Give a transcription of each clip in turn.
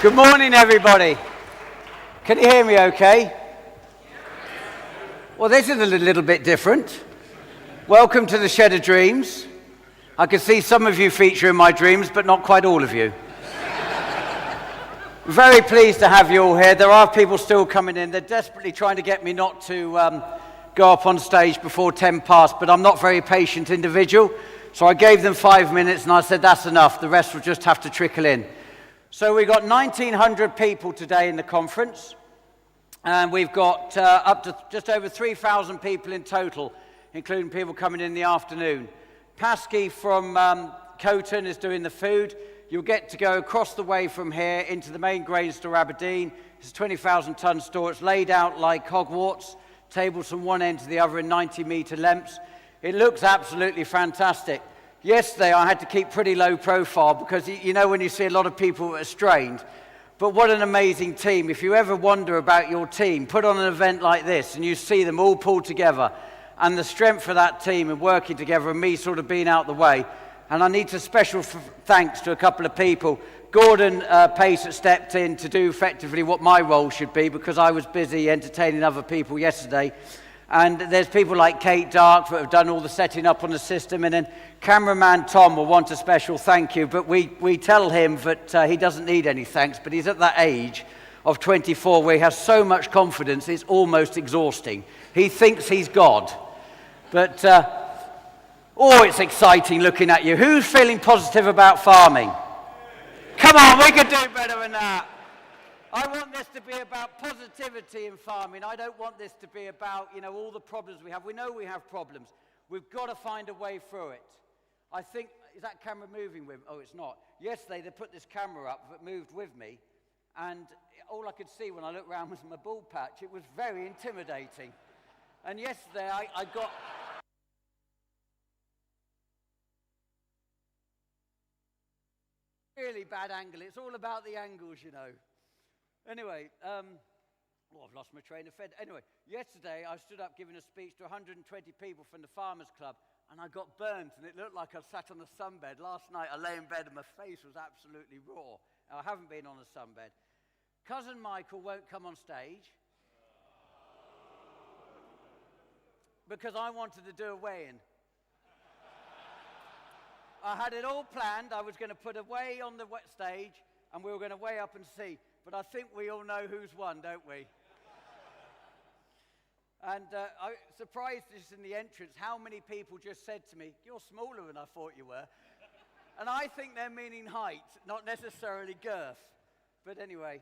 Good morning, everybody. Can you hear me okay? Well, this is a little bit different. Welcome to the Shed of Dreams. I can see some of you feature in my dreams, but not quite all of you. Very pleased to have you all here. There are people still coming in. They're desperately trying to get me not to go up on stage before 10 past, but I'm not a very patient individual. So I gave them 5 minutes and I said, that's enough. The rest will just have to trickle in. So we've got 1,900 people today in the conference, and we've got up to just over 3,000 people in total, including people coming in the afternoon. Pasky from Coton is doing the food. You'll get to go across the way from here into the main grain store, Aberdeen. It's a 20,000-ton store. It's laid out like Hogwarts, tables from one end to the other in 90-meter lengths. It looks absolutely fantastic. Yesterday, I had to keep pretty low profile because, you know, when you see a lot of people are strained. But what an amazing team. If you ever wonder about your team, put on an event like this and you see them all pulled together and the strength of that team and working together and me sort of being out the way. And I need to special thanks to a couple of people. Gordon Pace stepped in to do effectively what my role should be because I was busy entertaining other people yesterday. And there's people like Kate Dark that have done all the setting up on the system, and then cameraman Tom will want a special thank you, but we tell him that he doesn't need any thanks, but he's at that age of 24 where he has so much confidence it's almost exhausting. He thinks he's God. But, it's exciting looking at you. Who's feeling positive about farming? Come on, we can do better than that. I want this to be about positivity in farming. I don't want this to be about, all the problems we have. We know we have problems. We've got to find a way through it. I think, is that camera moving with me? Oh, it's not. Yesterday, they put this camera up that moved with me, and all I could see when I looked around was my bald patch. It was very intimidating. And yesterday, I got... really bad angle. It's all about the angles, Anyway, I've lost my train of thought. Anyway, yesterday I stood up giving a speech to 120 people from the Farmers Club, and I got burnt, and it looked like I sat on a sunbed. Last night I lay in bed and my face was absolutely raw. I haven't been on a sunbed. Cousin Michael won't come on stage because I wanted to do a weigh-in. I had it all planned. I was going to put a weigh on the stage, and we were going to weigh up and see. But I think we all know who's won, don't we? And I was surprised just in the entrance how many people just said to me, "You're smaller than I thought you were." And I think they're meaning height, not necessarily girth. But anyway,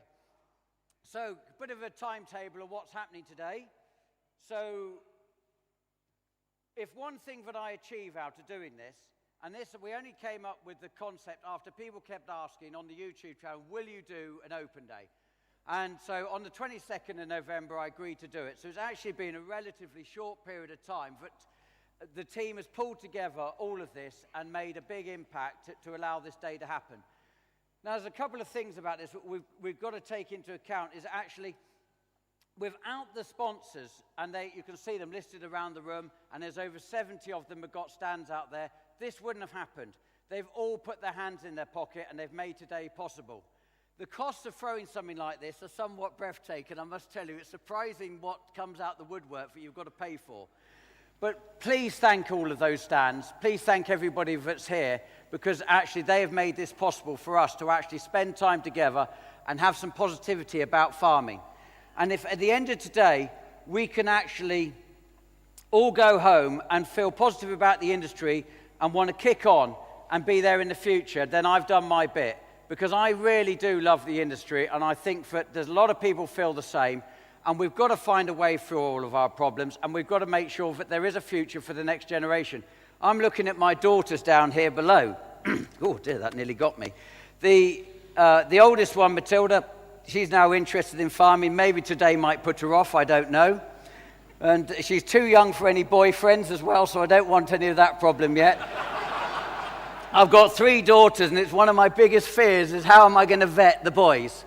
so a bit of a timetable of what's happening today. So if one thing that I achieve out of doing this, and this, we only came up with the concept after people kept asking on the YouTube channel, will you do an open day? And so on the 22nd of November, I agreed to do it. So it's actually been a relatively short period of time, but the team has pulled together all of this and made a big impact to allow this day to happen. Now, there's a couple of things about this we've got to take into account is actually, without the sponsors, and you can see them listed around the room, and there's over 70 of them that got stands out there, this wouldn't have happened. They've all put their hands in their pocket and they've made today possible. The costs of throwing something like this are somewhat breathtaking. I must tell you, it's surprising what comes out the woodwork that you've got to pay for. But please thank all of those stands. Please thank everybody that's here, because actually they have made this possible for us to actually spend time together and have some positivity about farming. And if at the end of today we can actually all go home and feel positive about the industry and want to kick on and be there in the future, then I've done my bit. Because I really do love the industry, and I think that there's a lot of people feel the same, and we've got to find a way through all of our problems, and we've got to make sure that there is a future for the next generation. I'm looking at my daughters down here below. Oh dear, that nearly got me. The oldest one, Matilda, she's now interested in farming. Maybe today might put her off, I don't know. And she's too young for any boyfriends as well, so I don't want any of that problem yet. I've got 3 daughters, and it's one of my biggest fears is how am I going to vet the boys?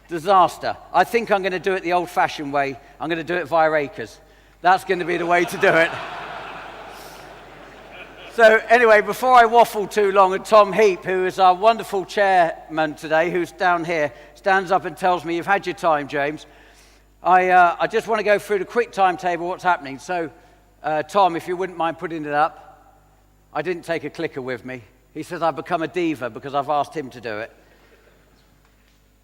Disaster. I think I'm going to do it the old-fashioned way. I'm going to do it via acres. That's going to be the way to do it. So anyway, before I waffle too long, and Tom Heap, who is our wonderful chairman today, who's down here, stands up and tells me, you've had your time, James. I just want to go through the quick timetable, what's happening. So, Tom, if you wouldn't mind putting it up. I didn't take a clicker with me. He says I've become a diva because I've asked him to do it.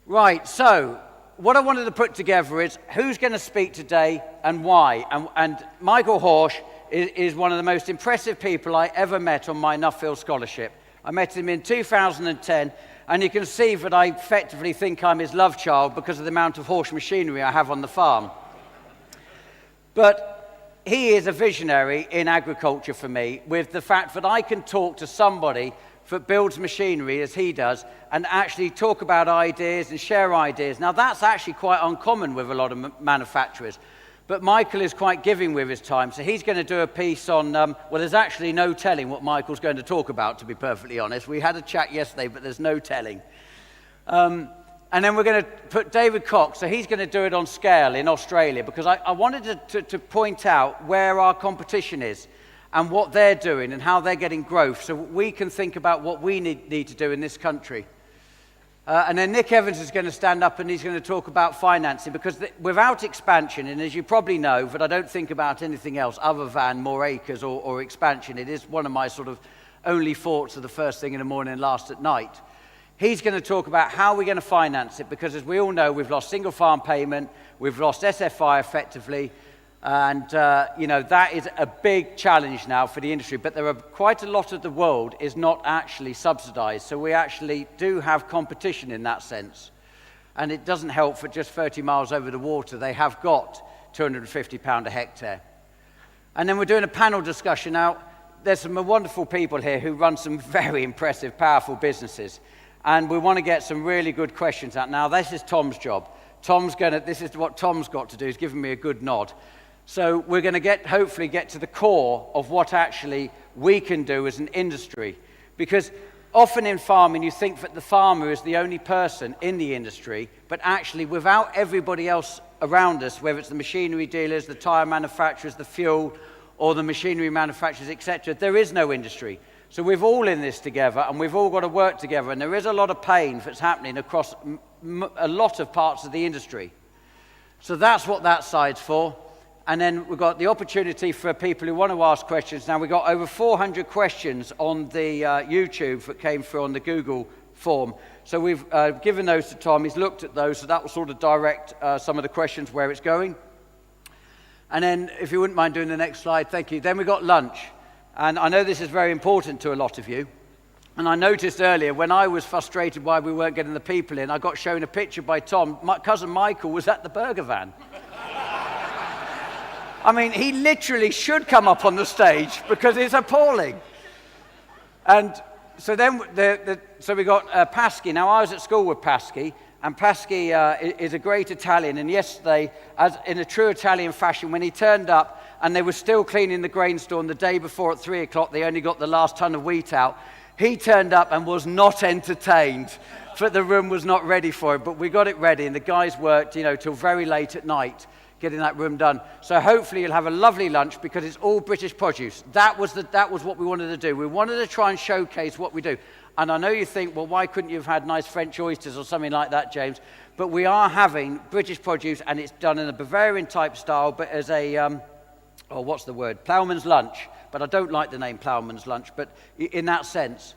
Right, so what I wanted to put together is who's going to speak today and why. And Michael Horsch is one of the most impressive people I ever met on my Nuffield Scholarship. I met him in 2010, and you can see that I effectively think I'm his love child because of the amount of Horsch machinery I have on the farm. But he is a visionary in agriculture for me, with the fact that I can talk to somebody that builds machinery as he does and actually talk about ideas and share ideas. Now, that's actually quite uncommon with a lot of manufacturers. But Michael is quite giving with his time, so he's going to do a piece on, well, there's actually no telling what Michael's going to talk about, to be perfectly honest. We had a chat yesterday, but there's no telling. And then we're going to put David Cox, so he's going to do it on scale in Australia, because I wanted to point out where our competition is and what they're doing and how they're getting growth, so we can think about what we need to do in this country. And then Nick Evans is going to stand up and he's going to talk about financing, because without expansion, and as you probably know, but I don't think about anything else other than more acres or expansion. It is one of my sort of only thoughts of the first thing in the morning and last at night. He's going to talk about how we're going to finance it, because as we all know, we've lost single farm payment, we've lost SFI effectively, and, you know, that is a big challenge now for the industry. But there are quite a lot of the world is not actually subsidized. So we actually do have competition in that sense. And it doesn't help for just 30 miles over the water. They have got £250 a hectare. And then we're doing a panel discussion. Now, there's some wonderful people here who run some very impressive, powerful businesses. And we want to get some really good questions out. Now, this is Tom's job. This is what Tom's got to do. He's giving me a good nod. So we're going to hopefully get to the core of what actually we can do as an industry. Because often in farming, you think that the farmer is the only person in the industry, but actually without everybody else around us, whether it's the machinery dealers, the tire manufacturers, the fuel, or the machinery manufacturers, etc., there is no industry. So we're all in this together, and we've all got to work together, and there is a lot of pain that's happening across a lot of parts of the industry. So that's what that side's for. And then we've got the opportunity for people who want to ask questions. Now, we've got over 400 questions on the YouTube that came through on the Google form. So we've given those to Tom. He's looked at those, so that will sort of direct some of the questions where it's going. And then, if you wouldn't mind doing the next slide, thank you. Then we've got lunch. And I know this is very important to a lot of you. And I noticed earlier, when I was frustrated why we weren't getting the people in, I got shown a picture by Tom. My cousin Michael was at the burger van. I mean, he literally should come up on the stage because it's appalling. And so then, so we got Pasky. Now, I was at school with Pasky, and Pasky is a great Italian. And yesterday, as in a true Italian fashion, when he turned up and they were still cleaning the grain store, and the day before at 3 o'clock, they only got the last ton of wheat out, he turned up and was not entertained, but the room was not ready for it. But we got it ready, and the guys worked, you know, till very late at night, getting that room done. So hopefully you'll have a lovely lunch, because it's all British produce. That was what we wanted to do. We wanted to try and showcase what we do. And I know you think, well, why couldn't you have had nice French oysters or something like that, James? But we are having British produce, and it's done in a Bavarian type style, but as a, what's the word? Ploughman's lunch. But I don't like the name Ploughman's lunch, but in that sense.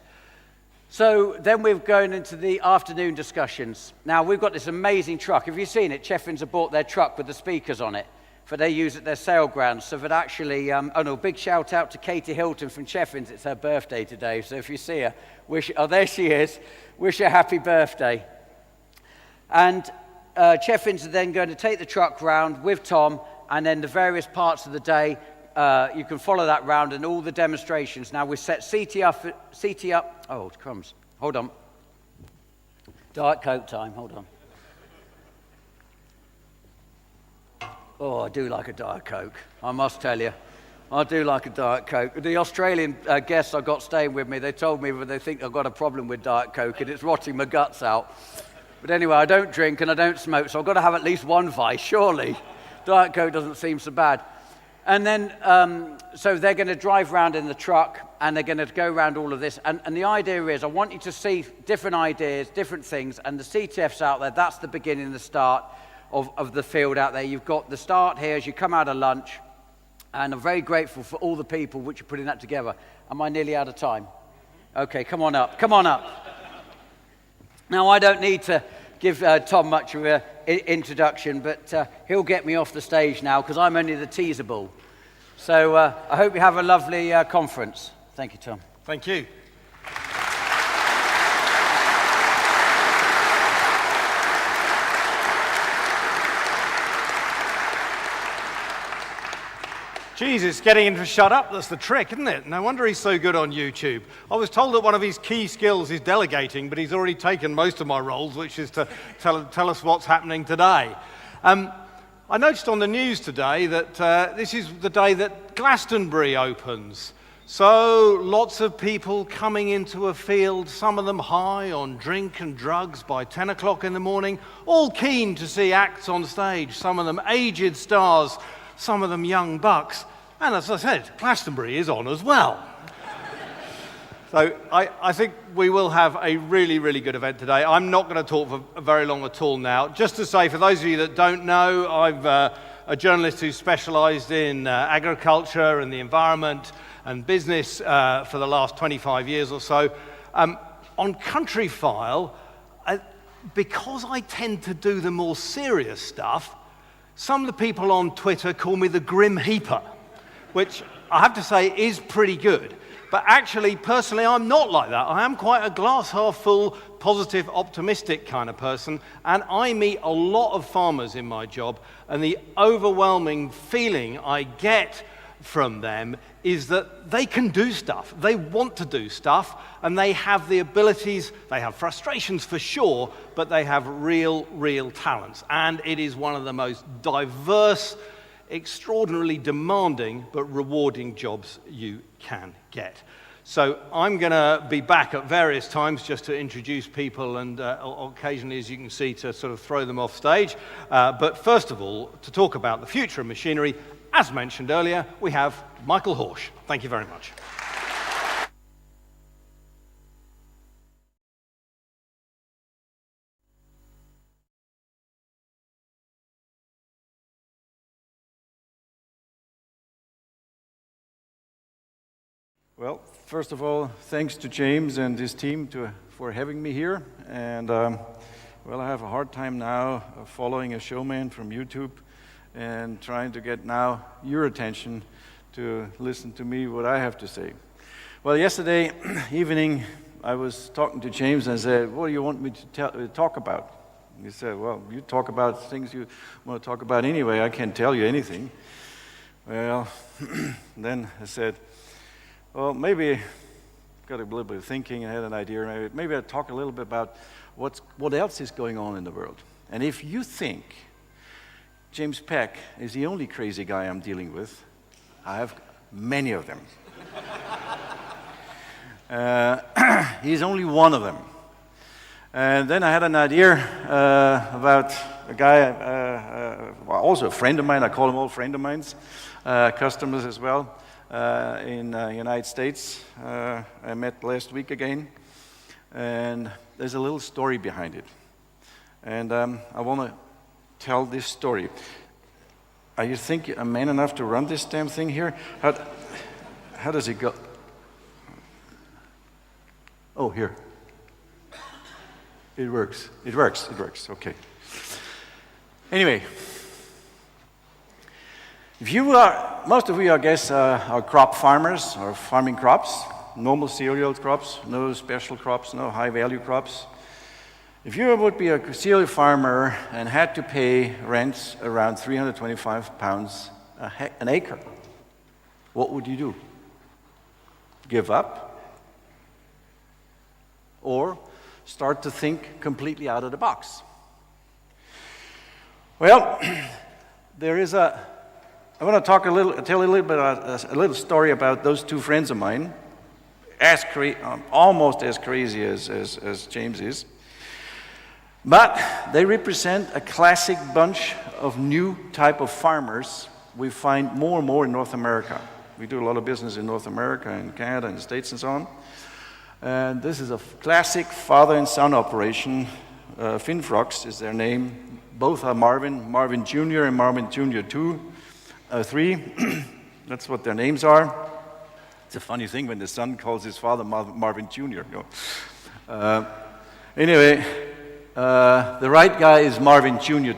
So then we're going into the afternoon discussions. Now, we've got this amazing truck. Have you seen it? Cheffins have bought their truck with the speakers on it for they use at their sale grounds. So that actually, big shout out to Katie Hilton from Cheffins. It's her birthday today. So if you see her, there she is. Wish her happy birthday. And Cheffins are then going to take the truck round with Tom, and then the various parts of the day, you can follow that round and all the demonstrations. Now, we set CT up. Oh, crumbs. Hold on. Diet Coke time. Hold on. Oh, I do like a Diet Coke. I must tell you. I do like a Diet Coke. The Australian guests I got staying with me, they told me that they think I've got a problem with Diet Coke and it's rotting my guts out. But anyway, I don't drink and I don't smoke, so I've got to have at least one vice, surely. Diet Coke doesn't seem so bad. And then, so they're going to drive around in the truck, and they're going to go around all of this. And the idea is, I want you to see different ideas, different things, and the CTF's out there. That's the beginning, the start of the field out there. You've got the start here as you come out of lunch, and I'm very grateful for all the people which are putting that together. Am I nearly out of time? Okay, come on up. Come on up. Now, I don't need to give Tom much of an introduction, but he'll get me off the stage now because I'm only the teaser ball. So I hope you have a lovely conference. Thank you, Tom. Thank you. Geez, it's getting him to shut up. That's the trick, isn't it? No wonder he's so good on YouTube. I was told that one of his key skills is delegating, but he's already taken most of my roles, which is to tell us what's happening today. I noticed on the news today that this is the day that Glastonbury opens. So lots of people coming into a field, some of them high on drink and drugs by 10 o'clock in the morning, all keen to see acts on stage, some of them aged stars, some of them young bucks. And as I said, Glastonbury is on as well. So I think we will have a really, really good event today. I'm not going to talk for very long at all now. Just to say, for those of you that don't know, I'm a journalist who's specialised in agriculture and the environment and business for the last 25 years or so. On Countryfile, because I tend to do the more serious stuff, some of the people on Twitter call me the Grim Heaper, which I have to say is pretty good. But actually, personally, I'm not like that. I am quite a glass half full, positive, optimistic kind of person. And I meet a lot of farmers in my job. And the overwhelming feeling I get from them is that they can do stuff. They want to do stuff. And they have the abilities. They have frustrations for sure, but they have real talents. And it is one of the most diverse, extraordinarily demanding, but rewarding jobs you can get. So I'm going to be back at various times just to introduce people and occasionally, as you can see, to sort of throw them off stage. But first of all, to talk about the future of machinery, as mentioned earlier, we have Michael Horsch. Thank you very much. Well, first of all, thanks to James and his team for having me here. And well, I have a hard time now following a showman from YouTube and trying to get now your attention to listen to me, what I have to say. Well, yesterday evening, I was talking to James and I said, what do you want me to talk about? He said, well, you talk about things you want to talk about anyway. I can't tell you anything. Well, then I said, well, maybe got a little bit of thinking. I had an idea. Maybe I'll talk a little bit about what else is going on in the world. And if you think James Peck is the only crazy guy I'm dealing with, I have many of them. He's only one of them. And then I had an idea about a guy, also a friend of mine. I call him all friend of mine's, customers as well. In the United States, I met last week again, and there's a little story behind it. And I want to tell this story. Are you think I'm man enough to run this damn thing here? How does it go? Oh, here. It works. It works. Okay. Anyway. Most of you, I guess, are crop farmers or farming crops, normal cereal crops, no special crops, no high-value crops. If you would be a cereal farmer and had to pay rents around 325 pounds an acre, what would you do? Give up? Or start to think completely out of the box? Well, I want to tell you a little bit about a little story about those two friends of mine, almost as crazy as James is. But they represent a classic bunch of new type of farmers we find more and more in North America. We do a lot of business in North America and Canada and the States and so on. And this is a classic father and son operation. Finfrox is their name. Both are Marvin Jr. and Marvin Jr. 3. That's what their names are. It's a funny thing when the son calls his father Marvin Jr. Anyway, the right guy is Marvin Jr.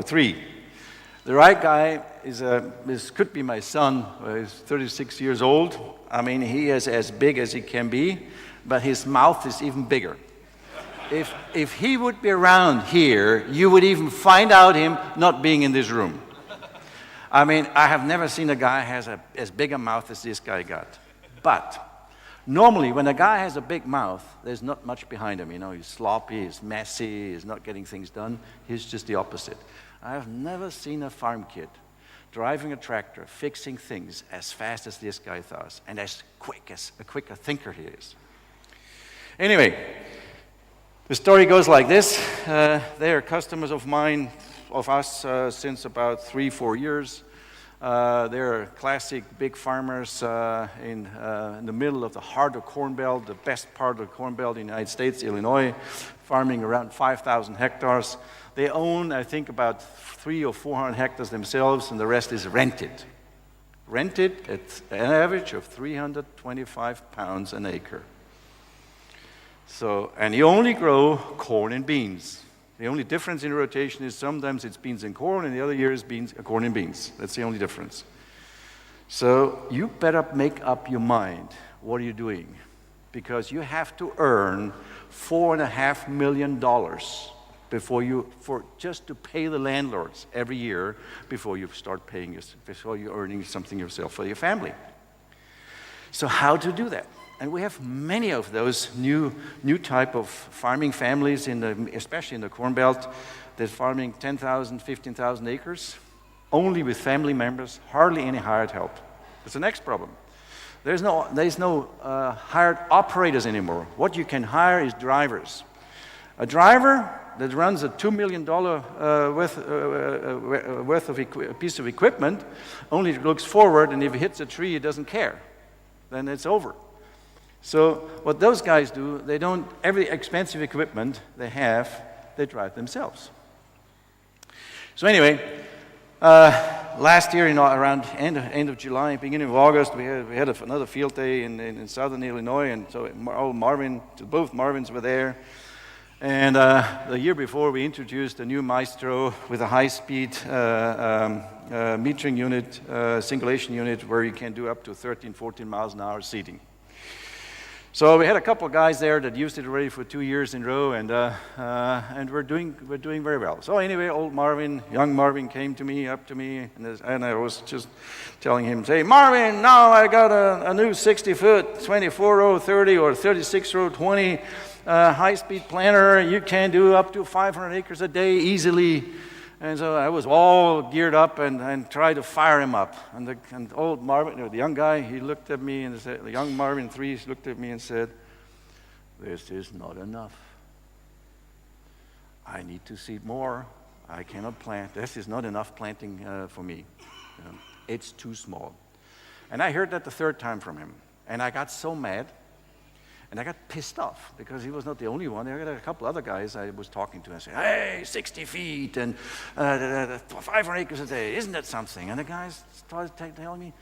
3. The right guy could be my son. He's 36 years old. I mean, he is as big as he can be, but his mouth is even bigger. If he would be around here, you would even find out him not being in this room. I mean, I have never seen a guy has as big a mouth as this guy got. But normally, when a guy has a big mouth, there's not much behind him. You know, he's sloppy, he's messy, he's not getting things done. He's just the opposite. I have never seen a farm kid driving a tractor, fixing things as fast as this guy does, and as quick a thinker he is. Anyway, the story goes like this. They are customers of mine, of us, since about 3-4 years. They're classic big farmers in the middle of the heart of Corn Belt, the best part of the Corn Belt in the United States, Illinois, farming around 5,000 hectares. They own, I think, about 300 or 400 hectares themselves, and the rest is rented. Rented at an average of 325 pounds an acre. So, and you only grow corn and beans. The only difference in rotation is sometimes it's beans and corn, and the other year is corn and beans. That's the only difference. So you better make up your mind. What are you doing? Because you have to earn $4.5 million just to pay the landlords every year before you start paying, before you're earning something yourself for your family. So how to do that? And we have many of those new type of farming families, especially in the Corn Belt, that's farming 10,000, 15,000 acres, only with family members, hardly any hired help. That's the next problem. There's no hired operators anymore. What you can hire is drivers. A driver that runs a $2 million worth of a piece of equipment only looks forward, and if he hits a tree, he doesn't care. Then it's over. So what those guys do, every expensive equipment they drive themselves. So anyway, last year, around end of July, beginning of August, we had another field day in southern Illinois, and so both Marvins were there. And the year before, we introduced a new Maestro with a high-speed metering unit, singulation unit, where you can do up to 13, 14 miles an hour seating. So we had a couple of guys there that used it already for 2 years in a row, and we're doing very well. So anyway, young Marvin came up to me, and I was just telling him, say, Marvin, now I got a new 60-foot, 24-row 30 or 36-row 20 high-speed planter. You can do up to 500 acres a day easily. And so I was all geared up and tried to fire him up. And old Marvin, the young guy, he looked at me and said, the young Marvin 3 looked at me and said, this is not enough. I need to seed more. I cannot plant. This is not enough planting for me. It's too small. And I heard that the third time from him. And I got so mad. And I got pissed off because he was not the only one. There were a couple other guys I was talking to and said, hey, 60 feet and 500 acres a day, isn't that something? And the guys started telling me,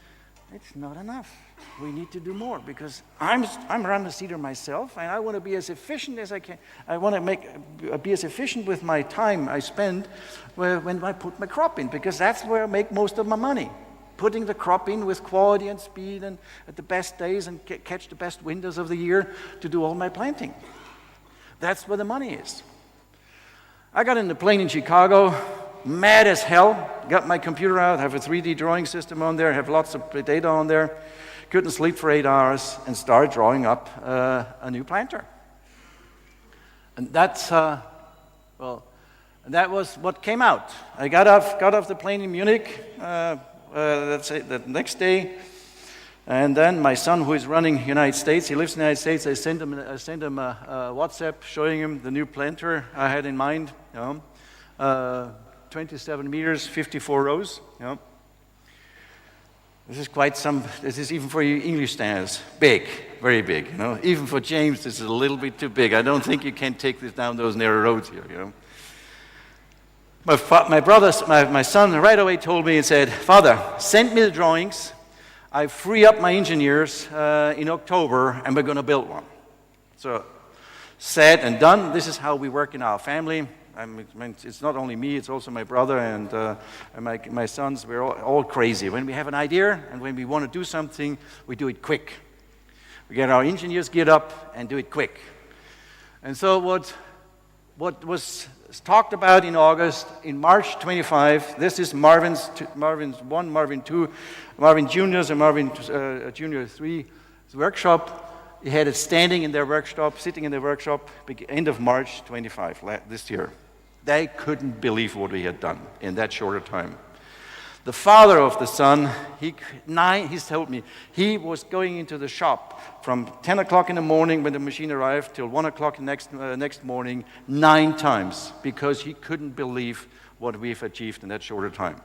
it's not enough. We need to do more because I'm around the seeder myself, and I want to be as efficient as I can. I want to be as efficient with my time I spend when I put my crop in, because that's where I make most of my money. Putting the crop in with quality and speed and at the best days and catch the best windows of the year to do all my planting. That's where the money is. I got in the plane in Chicago, mad as hell, got my computer out, have a 3D drawing system on there, have lots of data on there, couldn't sleep for 8 hours, and started drawing up a new planter. And that was what came out. I got off the plane in Munich, let's say the next day, and then my son, who is running United States, he lives in the United States. I sent him a WhatsApp showing him the new planter I had in mind. 27 meters, 54 rows. This is even for you English standards, big, very big, you know. Even for James, this is a little bit too big. I don't think you can take this down those narrow roads here, you know. My son right away told me and said, "Father, send me the drawings. I free up my engineers in October, and we're going to build one." So, said and done. This is how we work in our family. I mean, it's not only me, it's also my brother and my sons. We're all crazy. When we have an idea and when we want to do something, we do it quick. We get our engineers geared up and do it quick. And so what was talked about in August, in March 25, this is Marvin's 1, Marvin 2, Marvin Junior's and Marvin Junior 3's workshop. He had it standing in their workshop, sitting in their workshop, end of March 25 this year. They couldn't believe what we had done in that shorter time. The father of the son, he told me, he was going into the shop from 10 o'clock in the morning when the machine arrived till 1 o'clock next morning 9 times because he couldn't believe what we've achieved in that shorter time.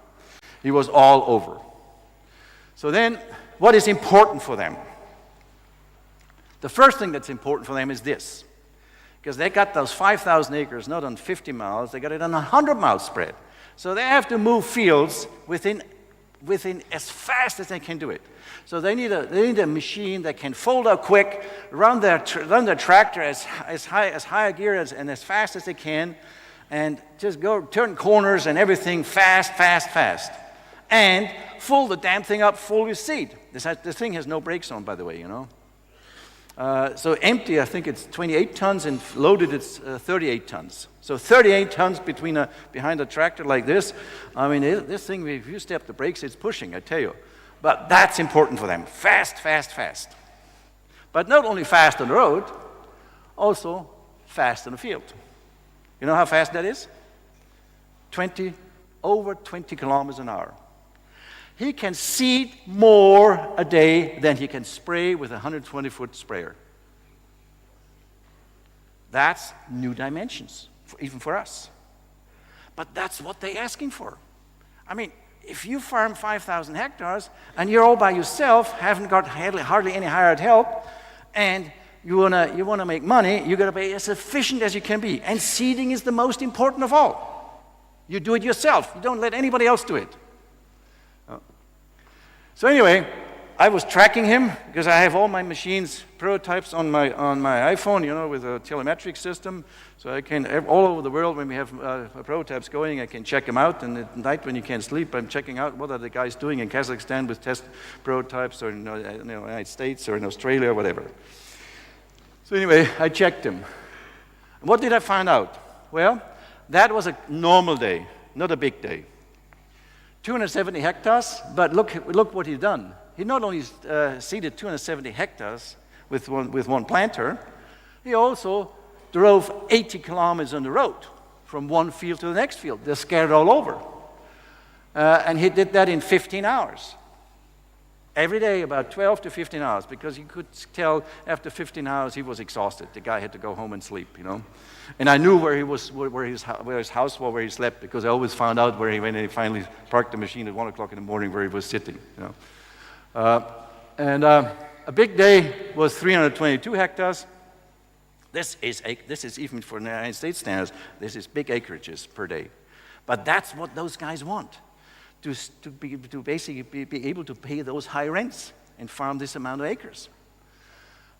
He was all over. So then, what is important for them? The first thing that's important for them is this. Because they got those 5,000 acres, not on 50 miles, they got it on a 100-mile spread. So they have to move fields within as fast as they can do it. So they need a machine that can fold out quick, run their tractor as high a gear and as fast as they can, and just go turn corners and everything fast. And full the damn thing up full with seed. This thing has no brakes on, by the way, you know. So empty, I think it's 28 tons, and loaded it's 38 tons. So 38 tons behind a tractor like this. I mean, this thing, if you step the brakes, it's pushing, I tell you. But that's important for them. Fast. But not only fast on the road, also fast in the field. You know how fast that is? Over 20 kilometers an hour. He can seed more a day than he can spray with a 120-foot sprayer. That's new dimensions, even for us. But that's what they're asking for. I mean, if you farm 5,000 hectares and you're all by yourself, haven't got hardly any hired help, and you wanna make money, you gotta be as efficient as you can be. And seeding is the most important of all. You do it yourself. You don't let anybody else do it. So anyway, I was tracking him because I have all my machines, prototypes on my iPhone, you know, with a telemetric system. So I can, all over the world, when we have prototypes going, I can check them out. And at night when you can't sleep, I'm checking out what are the guys doing in Kazakhstan with test prototypes, or in the United States, or in Australia, or whatever. So anyway, I checked him. What did I find out? Well, that was a normal day, not a big day. 270 hectares, but look what he's done. He not only seeded 270 hectares with one planter, he also drove 80 kilometers on the road from one field to the next field. They're scattered all over. And he did that in 15 hours. Every day, about 12 to 15 hours, because you could tell after 15 hours he was exhausted. The guy had to go home and sleep, you know. And I knew where his house was, where he slept, because I always found out when he finally parked the machine at 1 o'clock in the morning, where he was sitting, you know. A big day was 322 hectares. This is even for the United States standards, this is big acreages per day. But that's what those guys want. To basically be able to pay those high rents and farm this amount of acres.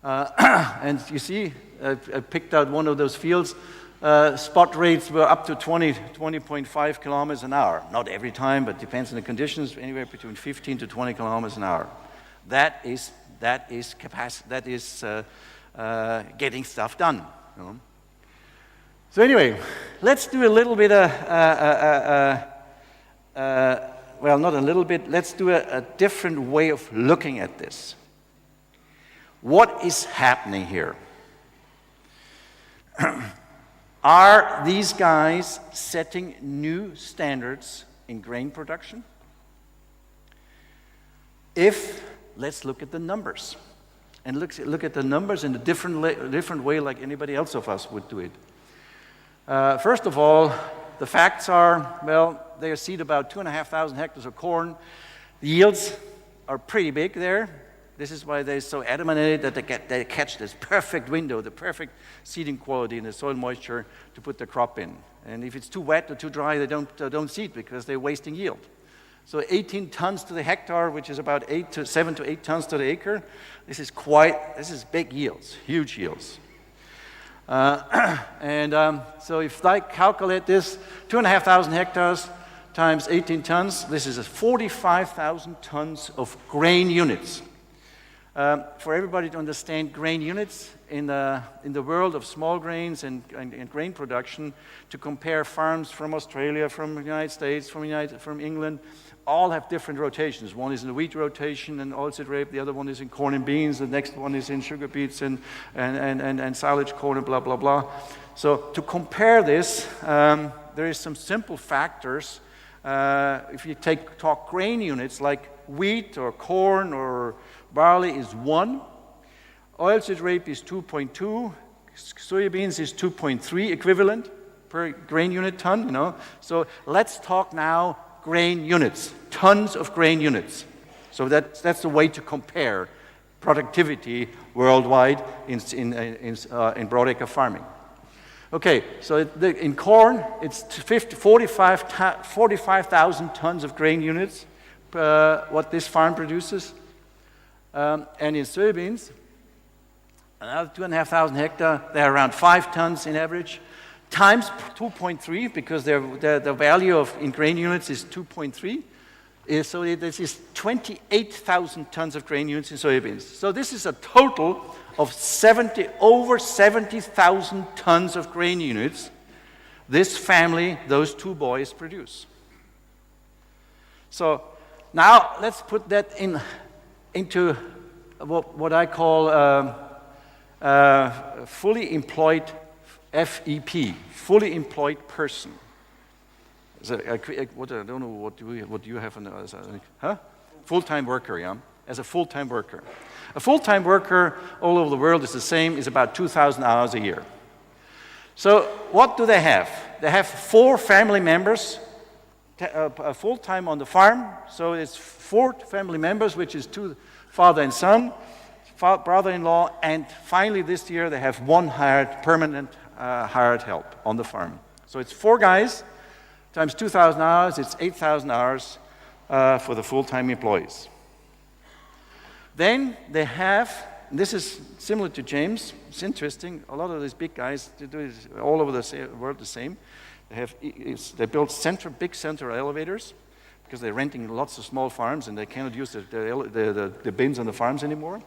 And you see, I picked out one of those fields. Spot rates were up to 20.5 kilometers an hour. Not every time, but depends on the conditions, anywhere between 15 to 20 kilometers an hour. That is capacity. That is getting stuff done. You know? So anyway, let's do a little bit well, not a little bit, let's do a different way of looking at this. What is happening here? Are these guys setting new standards in grain production? Let's look at the numbers. And look at the numbers in a different way like anybody else of us would do it. First of all, the facts are, well, they seed about 2,500 hectares of corn. The yields are pretty big there. This is why they're so adamant in it that they catch this perfect window, the perfect seeding quality and the soil moisture to put the crop in. And if it's too wet or too dry, they don't seed because they're wasting yield. So 18 tons to the hectare, which is about 7 to 8 tons to the acre. This is big yields, huge yields. So if I calculate this, 2,500 hectares times 18 tons, this is 45,000 tons of grain units. For everybody to understand grain units in the world of small grains and grain production, to compare farms from Australia, from the United States, from England, all have different rotations. One is in the wheat rotation and oilseed rape, the other one is in corn and beans, the next one is in sugar beets and silage corn and blah, blah, blah. So to compare this, there is some simple factors. If you talk grain units like wheat or corn or barley is 1, oilseed rape is 2.2, soybeans is 2.3 equivalent per grain unit ton, you know. So let's talk now grain units, tons of grain units. So that's the way to compare productivity worldwide in broadacre farming. Okay, so in corn, it's 45,000 tons of grain units, what this farm produces. And in soybeans, another 2,500 hectares, they're around 5 tons in average, times 2.3, because the value in grain units is 2.3. So this is 28,000 tons of grain units in soybeans. So this is a total of over 70,000 tons of grain units this family, those 2 boys, produce. So now let's put that into what I call fully employed FEP, fully employed person. I don't know what do you have full-time worker, yeah? As a full-time worker. A full-time worker all over the world is the same, is about 2,000 hours a year. So what do they have? They have 4 family members full-time on the farm. So it's 4 family members, which is 2 father and son, brother-in-law, and finally this year they have 1 permanent hired help on the farm. So it's 4 guys times 2,000 hours, it's 8,000 hours for the full-time employees. Then they have, and this is similar to James, it's interesting, a lot of these big guys, they do it all over the world the same. They build big central elevators, because they're renting lots of small farms and they cannot use the bins on the farms anymore.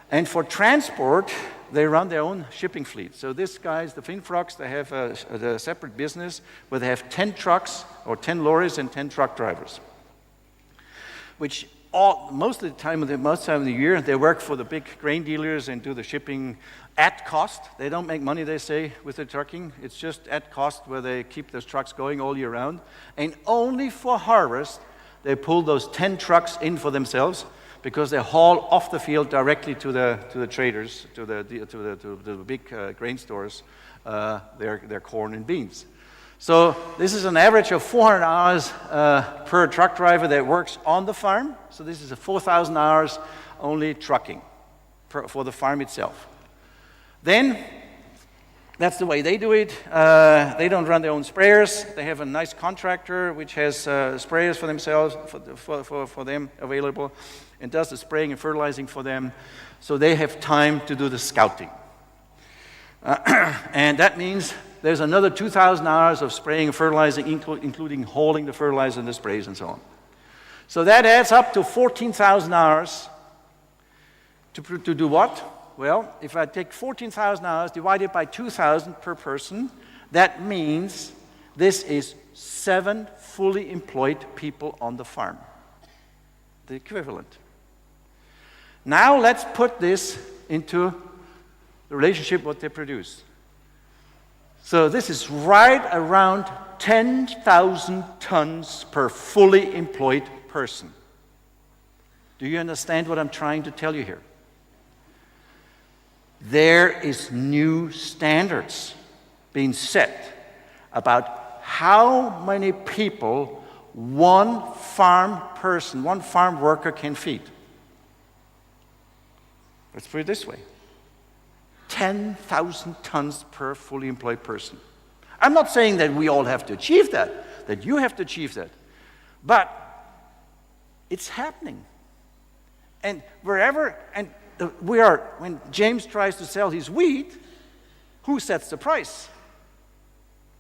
And for transport, they run their own shipping fleet. So these guys, the Finfrogs, they have a separate business where they have 10 trucks or 10 lorries and 10 truck drivers, which most of the time of the year, they work for the big grain dealers and do the shipping at cost. They don't make money, they say, with the trucking. It's just at cost where they keep those trucks going all year round. And only for harvest, they pull those 10 trucks in for themselves because they haul off the field directly to the traders, to the big grain stores, their corn and beans. So this is an average of 400 hours per truck driver that works on the farm. So this is 4,000 hours only trucking for the farm itself. Then, that's the way they do it. They don't run their own sprayers. They have a nice contractor which has sprayers for themselves, for them available, and does the spraying and fertilizing for them. So they have time to do the scouting. And that means there's another 2,000 hours of spraying and fertilizing, including hauling the fertilizer and the sprays and so on. So that adds up to 14,000 hours to do what? Well, if I take 14,000 hours divided by 2,000 per person, that means this is 7 fully employed people on the farm. The equivalent. Now let's put this into the relationship what they produce. So this is right around 10,000 tons per fully employed person. Do you understand what I'm trying to tell you here? There is new standards being set about how many people one farm worker can feed. Let's put it this way. 10,000 tons per fully employed person. I'm not saying that we all have to achieve that you have to achieve that. But it's happening. And when James tries to sell his wheat, who sets the price?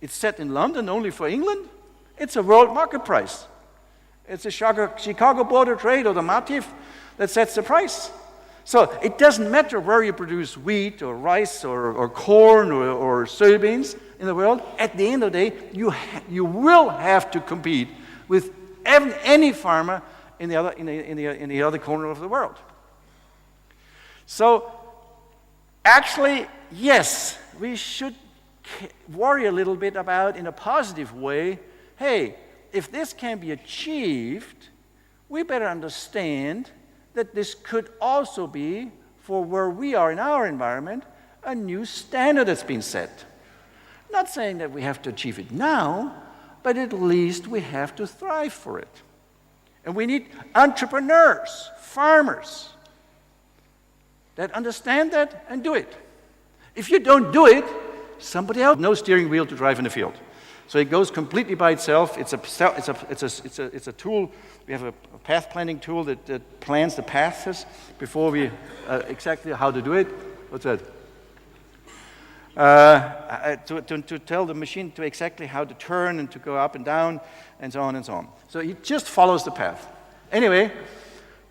It's set in London only for England. It's a world market price. It's the Chicago Board of Trade or the MATIF that sets the price. So it doesn't matter where you produce wheat or rice or corn or soybeans in the world. At the end of the day, you will have to compete with any farmer in the other corner of the world. So actually, yes, we should worry a little bit about, in a positive way, hey, if this can be achieved, we better understand that this could also be, for where we are in our environment, a new standard that's been set. Not saying that we have to achieve it now, but at least we have to thrive for it. And we need entrepreneurs, farmers, that understand that and do it. If you don't do it, somebody else, no steering wheel to drive in the field. So it goes completely by itself. It's a tool. We have a path planning tool that plans the paths before we exactly how to do it. What's that? To tell the machine to exactly how to turn and to go up and down and so on and so on. So it just follows the path. Anyway,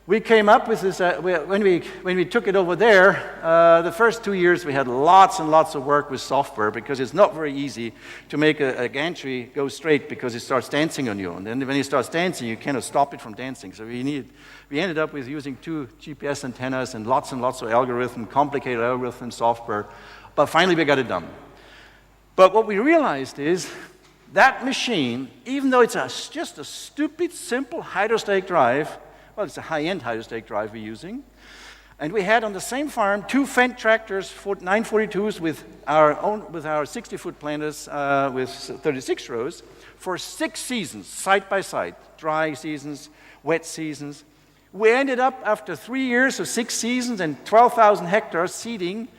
we came up with this, when we took it over there, the first 2 years we had lots and lots of work with software because it's not very easy to make a gantry go straight because it starts dancing on you. And then when it starts dancing, you cannot stop it from dancing. So we ended up with using 2 GPS antennas and lots of algorithm, complicated algorithm software. But finally we got it done. But what we realized is that machine, even though it's just a stupid, simple hydrostatic drive, well, it's a high-end hydrostatic drive we're using. And we had on the same farm 2 Fendt tractors, 942s with our 60-foot planters with 36 rows for 6 seasons, side by side, dry seasons, wet seasons. We ended up, after 3 years of 6 seasons and 12,000 hectares seeding,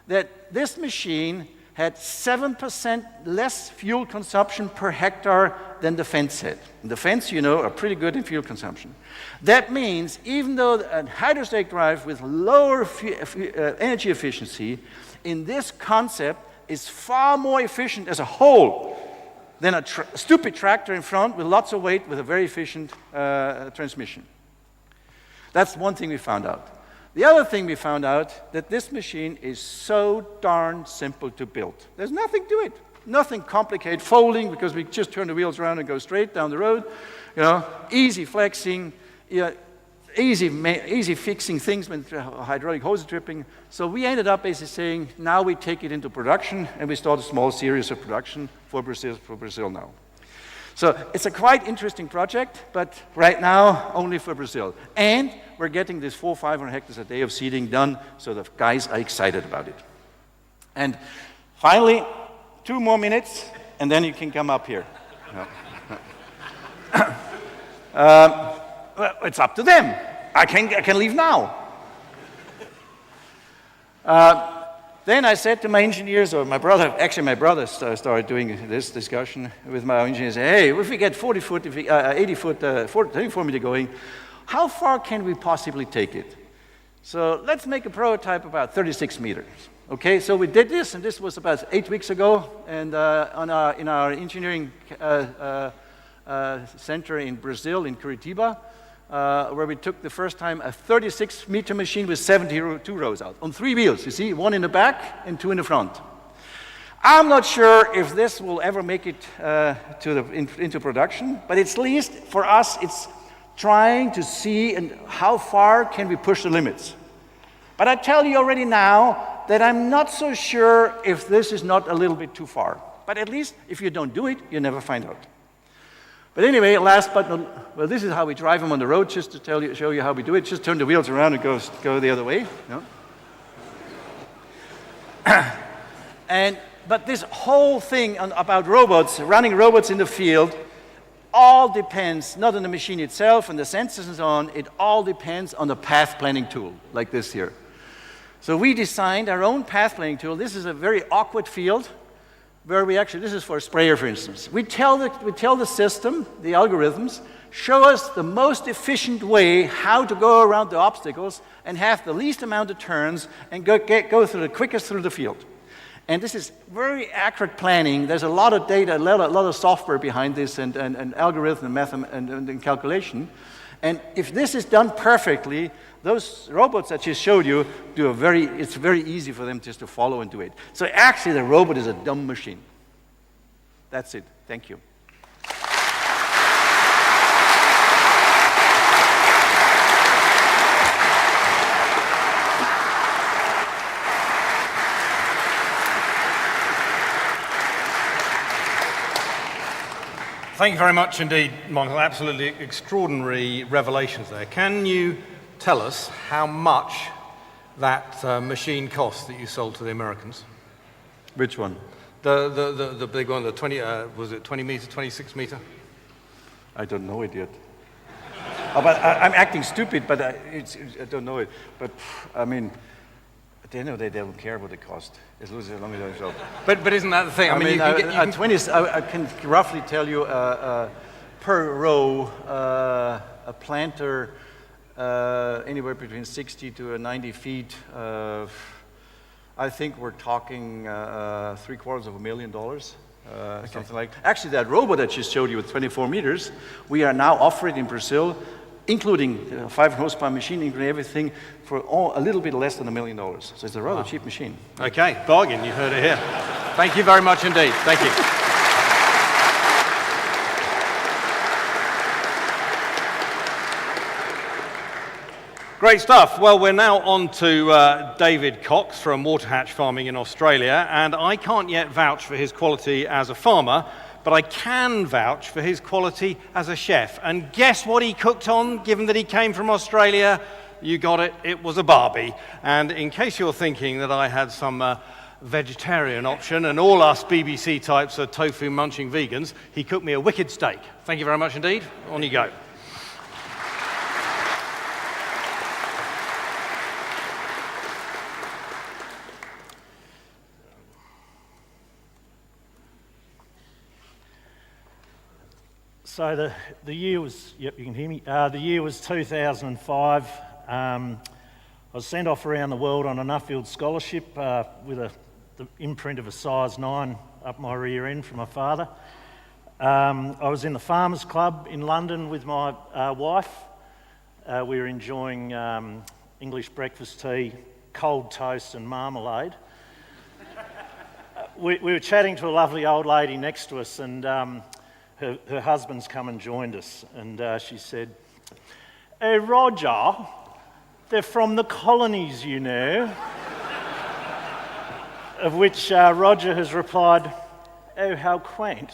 that this machine had 7% less fuel consumption per hectare than the Fendts had. And the Fendts, you know, are pretty good in fuel consumption. That means even though a hydrostatic drive with lower energy efficiency in this concept is far more efficient as a whole than a stupid tractor in front with lots of weight with a very efficient transmission. That's one thing we found out. The other thing we found out, that this machine is so darn simple to build. There's nothing to it. Nothing complicated, folding, because we just turn the wheels around and go straight down the road. You know, easy flexing, easy fixing things with hydraulic hose tripping. So we ended up basically saying, now we take it into production, and we start a small series of production for Brazil now. So it's a quite interesting project, but right now only for Brazil. And we're getting this 400-500 hectares a day of seeding done, so the guys are excited about it. And finally, 2 more minutes, and then you can come up here. Well, it's up to them. I can leave now. Then I said to my engineers, or my brother started doing this discussion with my engineers. Hey, if we get 40 foot, 80 foot, 34 meter going, how far can we possibly take it? So let's make a prototype about 36 meters. Okay, so we did this, and this was about 8 weeks ago, and in our engineering center in Brazil, in Curitiba, where we took the first time a 36-meter machine with 72 rows out, on 3 wheels, you see, 1 in the back and 2 in the front. I'm not sure if this will ever make it into production, but at least for us, it's trying to see how far can we push the limits. But I tell you already now that I'm not so sure if this is not a little bit too far. But at least if you don't do it, you never find out. But anyway, last but not, well, this is how we drive them on the road, just to show you how we do it. Just turn the wheels around and go the other way. No? But this whole thing about robots, running robots in the field, all depends not on the machine itself and the sensors and so on. It all depends on the path planning tool, like this here. So we designed our own path planning tool. This is a very awkward field where this is for a sprayer, for instance. We tell the system, the algorithms, show us the most efficient way how to go around the obstacles and have the least amount of turns and go through the quickest through the field. And this is very accurate planning. There's a lot of data, a lot of software behind this and algorithm and calculation. And if this is done perfectly, those robots that just showed you it's very easy for them just to follow and do it. So actually the robot is a dumb machine. That's it. Thank you. Thank you very much indeed, Michael. Absolutely extraordinary revelations there. Can you tell us how much that machine cost that you sold to the Americans? Which one? The big one, the 20, was it 20 meter, 26 meter? I don't know it yet. But I'm acting stupid, but I don't know it. But I mean, at the end of the day, they don't care what it costs. As long as I show. But isn't that the thing? I can roughly tell you per row, a planter anywhere between 60 to 90 feet. I think we're talking $750,000. Something like. Actually, that robot that just showed you with 24 meters, we are now offering in Brazil, including 5 horsepower machine, including everything, for a little bit less than $1 million. So it's a rather cheap machine. Okay, bargain. You heard it here. Thank you very much indeed. Thank you. Great stuff. Well, we're now on to David Cox from Waterhatch Farming in Australia, and I can't yet vouch for his quality as a farmer, but I can vouch for his quality as a chef. And guess what he cooked on, given that he came from Australia? You got it, it was a barbie. And in case you're thinking that I had some vegetarian option and all us BBC types are tofu munching vegans, he cooked me a wicked steak. Thank you very much indeed. On you go. So the year was, yep, you can hear me. The year was 2005. I was sent off around the world on a Nuffield scholarship with the imprint of a size 9 up my rear end from my father. I was in the Farmers Club in London with my wife. We were enjoying English breakfast tea, cold toast and marmalade. We were chatting to a lovely old lady next to us, and her husband's come and joined us, and she said, "Hey, Roger, they're from the colonies, you know." Of which Roger has replied, "Oh, how quaint."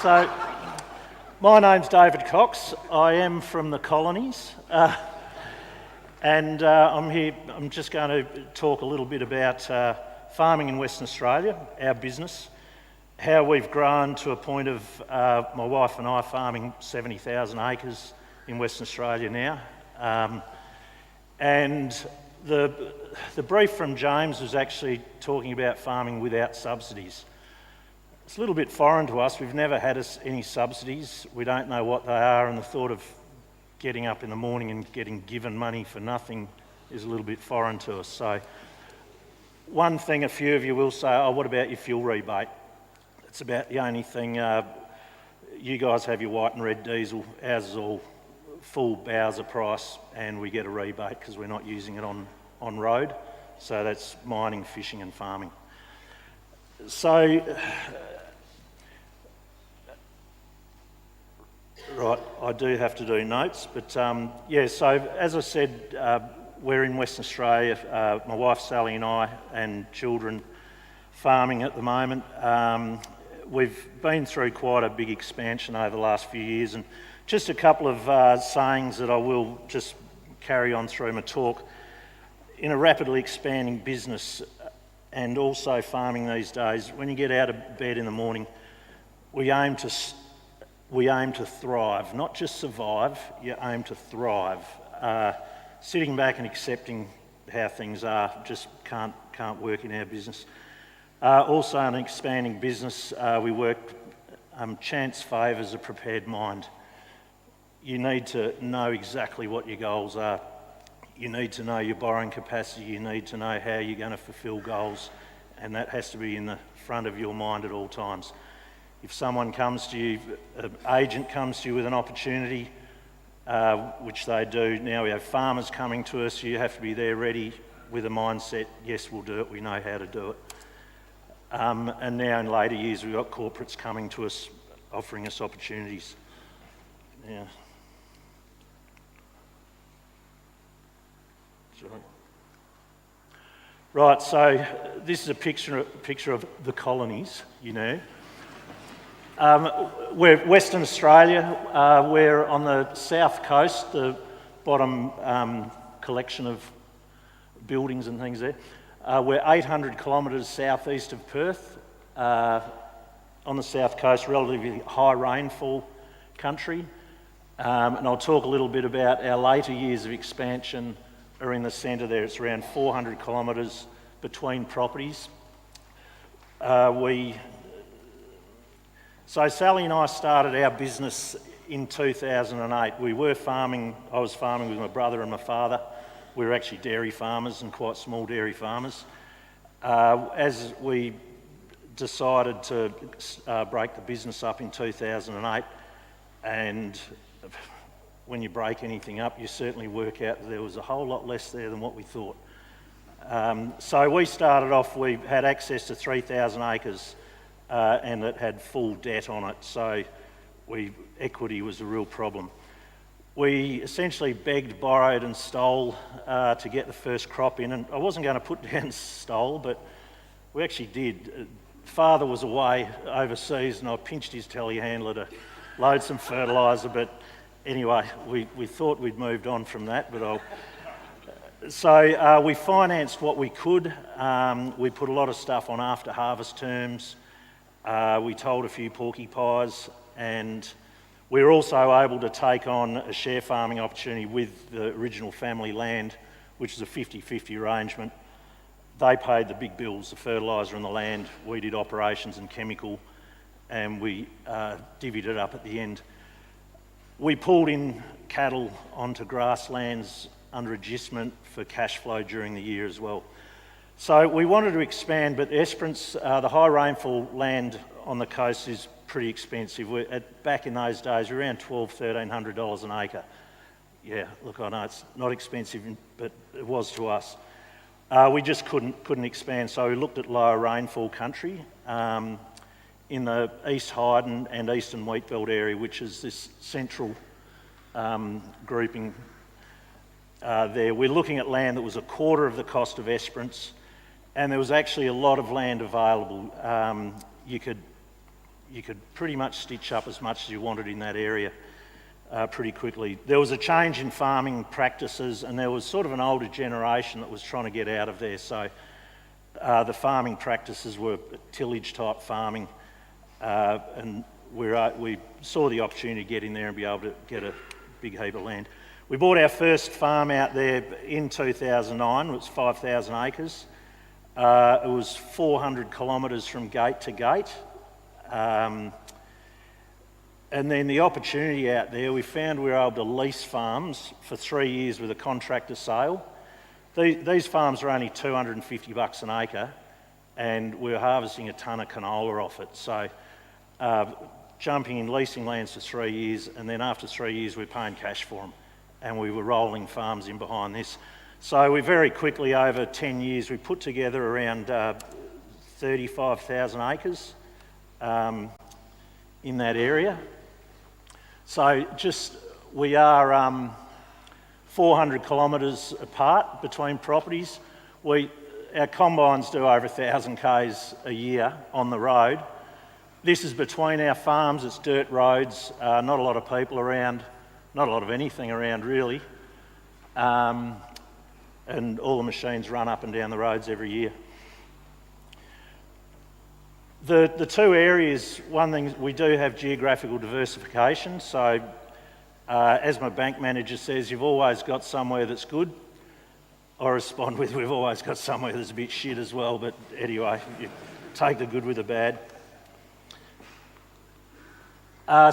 So, my name's David Cox. I am from the colonies, and I'm here. I'm just going to talk a little bit about farming in Western Australia, our business, how we've grown to a point of my wife and I farming 70,000 acres in Western Australia now. And the brief from James was actually talking about farming without subsidies. It's a little bit foreign to us. We've never had any subsidies. We don't know what they are, and the thought of getting up in the morning and getting given money for nothing is a little bit foreign to us. So one thing a few of you will say, "Oh, what about your fuel rebate?" It's about the only thing. You guys have your white and red diesel. Ours is all full Bowser price, and we get a rebate because we're not using it on road. So that's mining, fishing and farming. So, right, I do have to do notes, but yeah, so as I said, we're in Western Australia, my wife Sally and I and children farming at the moment. We've been through quite a big expansion over the last few years, and just a couple of sayings that I will just carry on through my talk. In a rapidly expanding business and also farming these days, when you get out of bed in the morning, we aim to thrive, not just survive. You aim to thrive. Sitting back and accepting how things are, just can't work in our business. Also an expanding business, we work, chance favours a prepared mind. You need to know exactly what your goals are. You need to know your borrowing capacity, you need to know how you're going to fulfil goals, and that has to be in the front of your mind at all times. If someone comes to you, an agent comes to you with an opportunity, which they do, now we have farmers coming to us, you have to be there ready with a mindset, yes, we'll do it, we know how to do it. And now in later years, we've got corporates coming to us, offering us opportunities. Yeah. Right, so this is a picture of the colonies, you know. We're Western Australia, we're on the south coast, the bottom collection of buildings and things there. We're 800 kilometres southeast of Perth, on the south coast, relatively high rainfall country. And I'll talk a little bit about our later years of expansion are in the centre there. It's around 400 kilometres between properties. So Sally and I started our business in 2008. We were farming, I was farming with my brother and my father. We were actually dairy farmers and quite small dairy farmers. As we decided to break the business up in 2008, and when you break anything up, you certainly work out that there was a whole lot less there than what we thought. So we started off, we had access to 3,000 acres and it had full debt on it, so equity was a real problem. We essentially begged, borrowed and stole to get the first crop in, and I wasn't going to put down stole, but we actually did. Father was away overseas and I pinched his telehandler to load some fertiliser, but anyway, we thought we'd moved on from that, but So we financed what we could. We put a lot of stuff on after harvest terms. We told a few porcupines, and we were also able to take on a share farming opportunity with the original family land, which is a 50-50 arrangement. They paid the big bills, the fertiliser and the land. We did operations and chemical, and we divvied it up at the end. We pulled in cattle onto grasslands under agistment for cash flow during the year as well. So we wanted to expand, but Esperance, the high rainfall land on the coast is pretty expensive. Back in those days, we were around $1,200–1,300 an acre. Yeah, look, I know it's not expensive, but it was to us. We just couldn't expand, so we looked at lower rainfall country in the East Hyden and Eastern Wheatbelt area, which is this central grouping there. We're looking at land that was a quarter of the cost of Esperance, and there was actually a lot of land available. You could pretty much stitch up as much as you wanted in that area pretty quickly. There was a change in farming practices, and there was sort of an older generation that was trying to get out of there. So the farming practices were tillage type farming, and we saw the opportunity to get in there and be able to get a big heap of land. We bought our first farm out there in 2009. It was 5,000 acres. It was 400 kilometres from gate to gate. And then the opportunity out there, we found we were able to lease farms for 3 years with a contractor sale. These farms are only $250 an acre, and we were harvesting a tonne of canola off it. So jumping in, leasing lands for 3 years, and then after 3 years we're paying cash for them. And we were rolling farms in behind this. So we very quickly, over 10 years, we put together around 35,000 acres in that area. So we are 400 kilometres apart between properties. Our combines do over 1,000 k's a year on the road. This is between our farms, it's dirt roads, not a lot of people around. Not a lot of anything around really, and all the machines run up and down the roads every year. The two areas, one thing, we do have geographical diversification, so as my bank manager says, you've always got somewhere that's good. I respond with, we've always got somewhere that's a bit shit as well, but anyway, you take the good with the bad.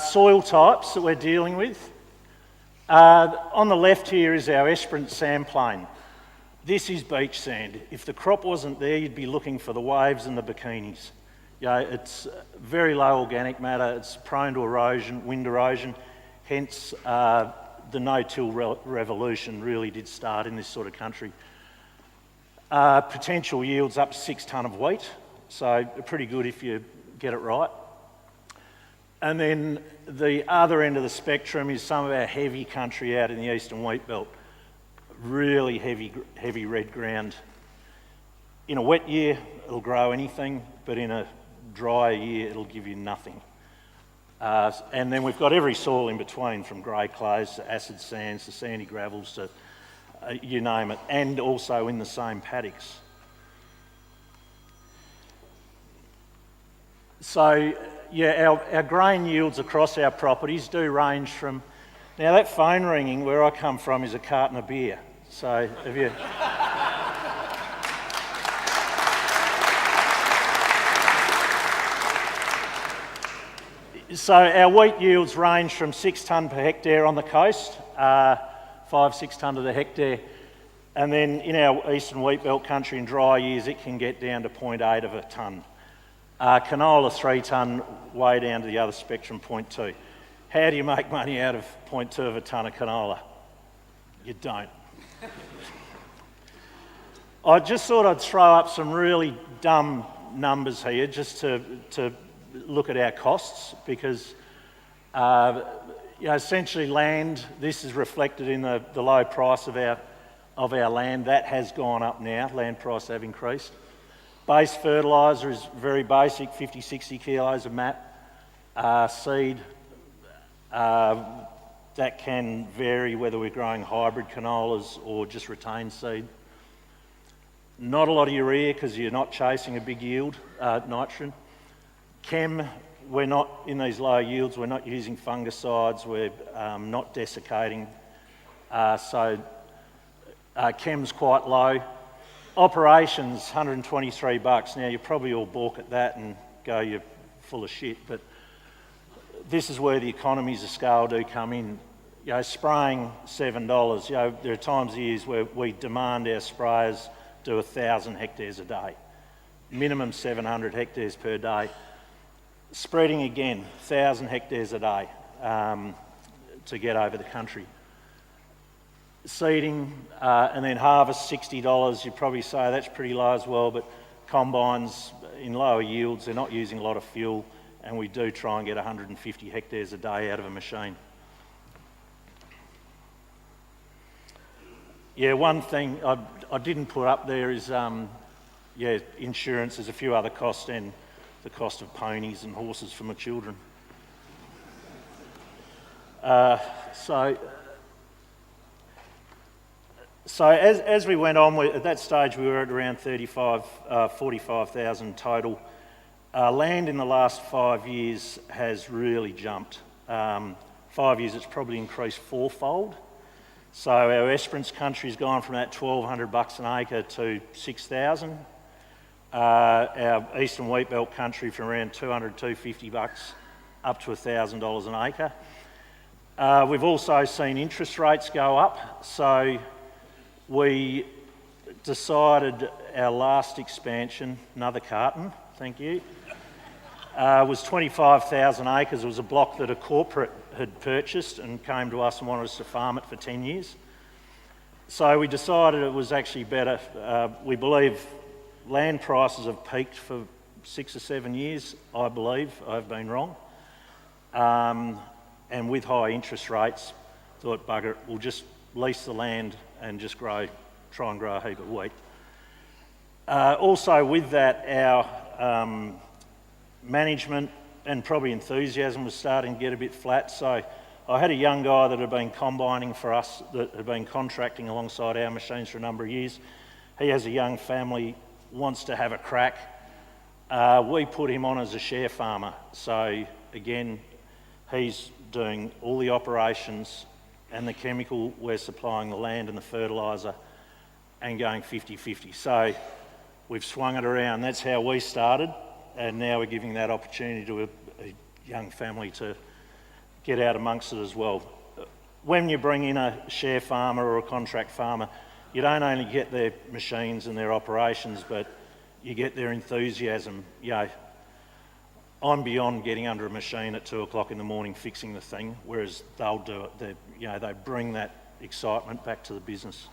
Soil types that we're dealing with. On the left here is our Esperance sandplain. This is beach sand. If the crop wasn't there, you'd be looking for the waves and the bikinis. It's very low organic matter, it's prone to erosion, wind erosion, hence the no-till revolution really did start in this sort of country. Potential yields up to 6 tonne of wheat, so pretty good if you get it right. And then the other end of the spectrum is some of our heavy country out in the eastern wheat belt. Really heavy red ground. In a wet year, it'll grow anything, but in a dry year, it'll give you nothing. And then we've got every soil in between, from grey clays to acid sands to sandy gravels to you name it, and also in the same paddocks. So, yeah, our grain yields across our properties do range from... Now, that phone ringing where I come from is a carton of beer. So, have you... So our wheat yields range from 6 tonne per hectare on the coast, 5-6 tonne to the hectare, and then in our eastern wheat belt country in dry years it can get down to 0.8 of a tonne. Canola 3 tonne, way down to the other spectrum, 0.2. How do you make money out of 0.2 of a tonne of canola? You don't. I just thought I'd throw up some really dumb numbers here just to look at our costs, because essentially land, this is reflected in the low price of our land. That has gone up now, land price have increased. Base fertiliser is very basic, 50-60 kilos of MAP. Seed, that can vary whether we're growing hybrid canolas or just retained seed. Not a lot of urea because you're not chasing a big yield, nitrogen. Chem, we're not, in these low yields, we're not using fungicides, we're not desiccating, so chem's quite low. Operations, 123 bucks. Now, you probably all balk at that and go, you're full of shit, but this is where the economies of scale do come in. Spraying $7, there are times of years where we demand our sprayers do 1,000 hectares a day, minimum 700 hectares per day. Spreading again, 1,000 hectares a day to get over the country. Seeding and then harvest, $60. You'd probably say that's pretty low as well, but combines in lower yields, they're not using a lot of fuel, and we do try and get 150 hectares a day out of a machine. Yeah, one thing I didn't put up there is insurance. There's a few other costs, and the cost of ponies and horses for my children. So as we went on, at that stage we were at around 45,000 total. Land in the last 5 years has really jumped. 5 years it's probably increased fourfold. So our Esperance country's gone from that $1,200 an acre to 6,000. Our eastern wheat belt country from around $200, $250 up to $1,000 an acre. We've also seen interest rates go up, so we decided our last expansion, another carton, thank you, was 25,000 acres. It was a block that a corporate had purchased and came to us and wanted us to farm it for 10 years. So we decided it was actually better. We believe land prices have peaked for 6 or 7 years, I believe. I've been wrong. And with high interest rates, thought, bugger it, we'll just lease the land and just try and grow a heap of wheat. Also with that, our management and probably enthusiasm was starting to get a bit flat. So I had a young guy that had been combining for us, that had been contracting alongside our machines for a number of years. He has a young family, wants to have a crack. We put him on as a share farmer. So again, he's doing all the operations and the chemical, we're supplying the land and the fertiliser, and going 50-50. So we've swung it around. That's how we started, and now we're giving that opportunity to a young family to get out amongst it as well. When you bring in a share farmer or a contract farmer, you don't only get their machines and their operations, but you get their enthusiasm. You know, I'm beyond getting under a machine at 2 o'clock in the morning fixing the thing, whereas they'll do it. They bring that excitement back to the business.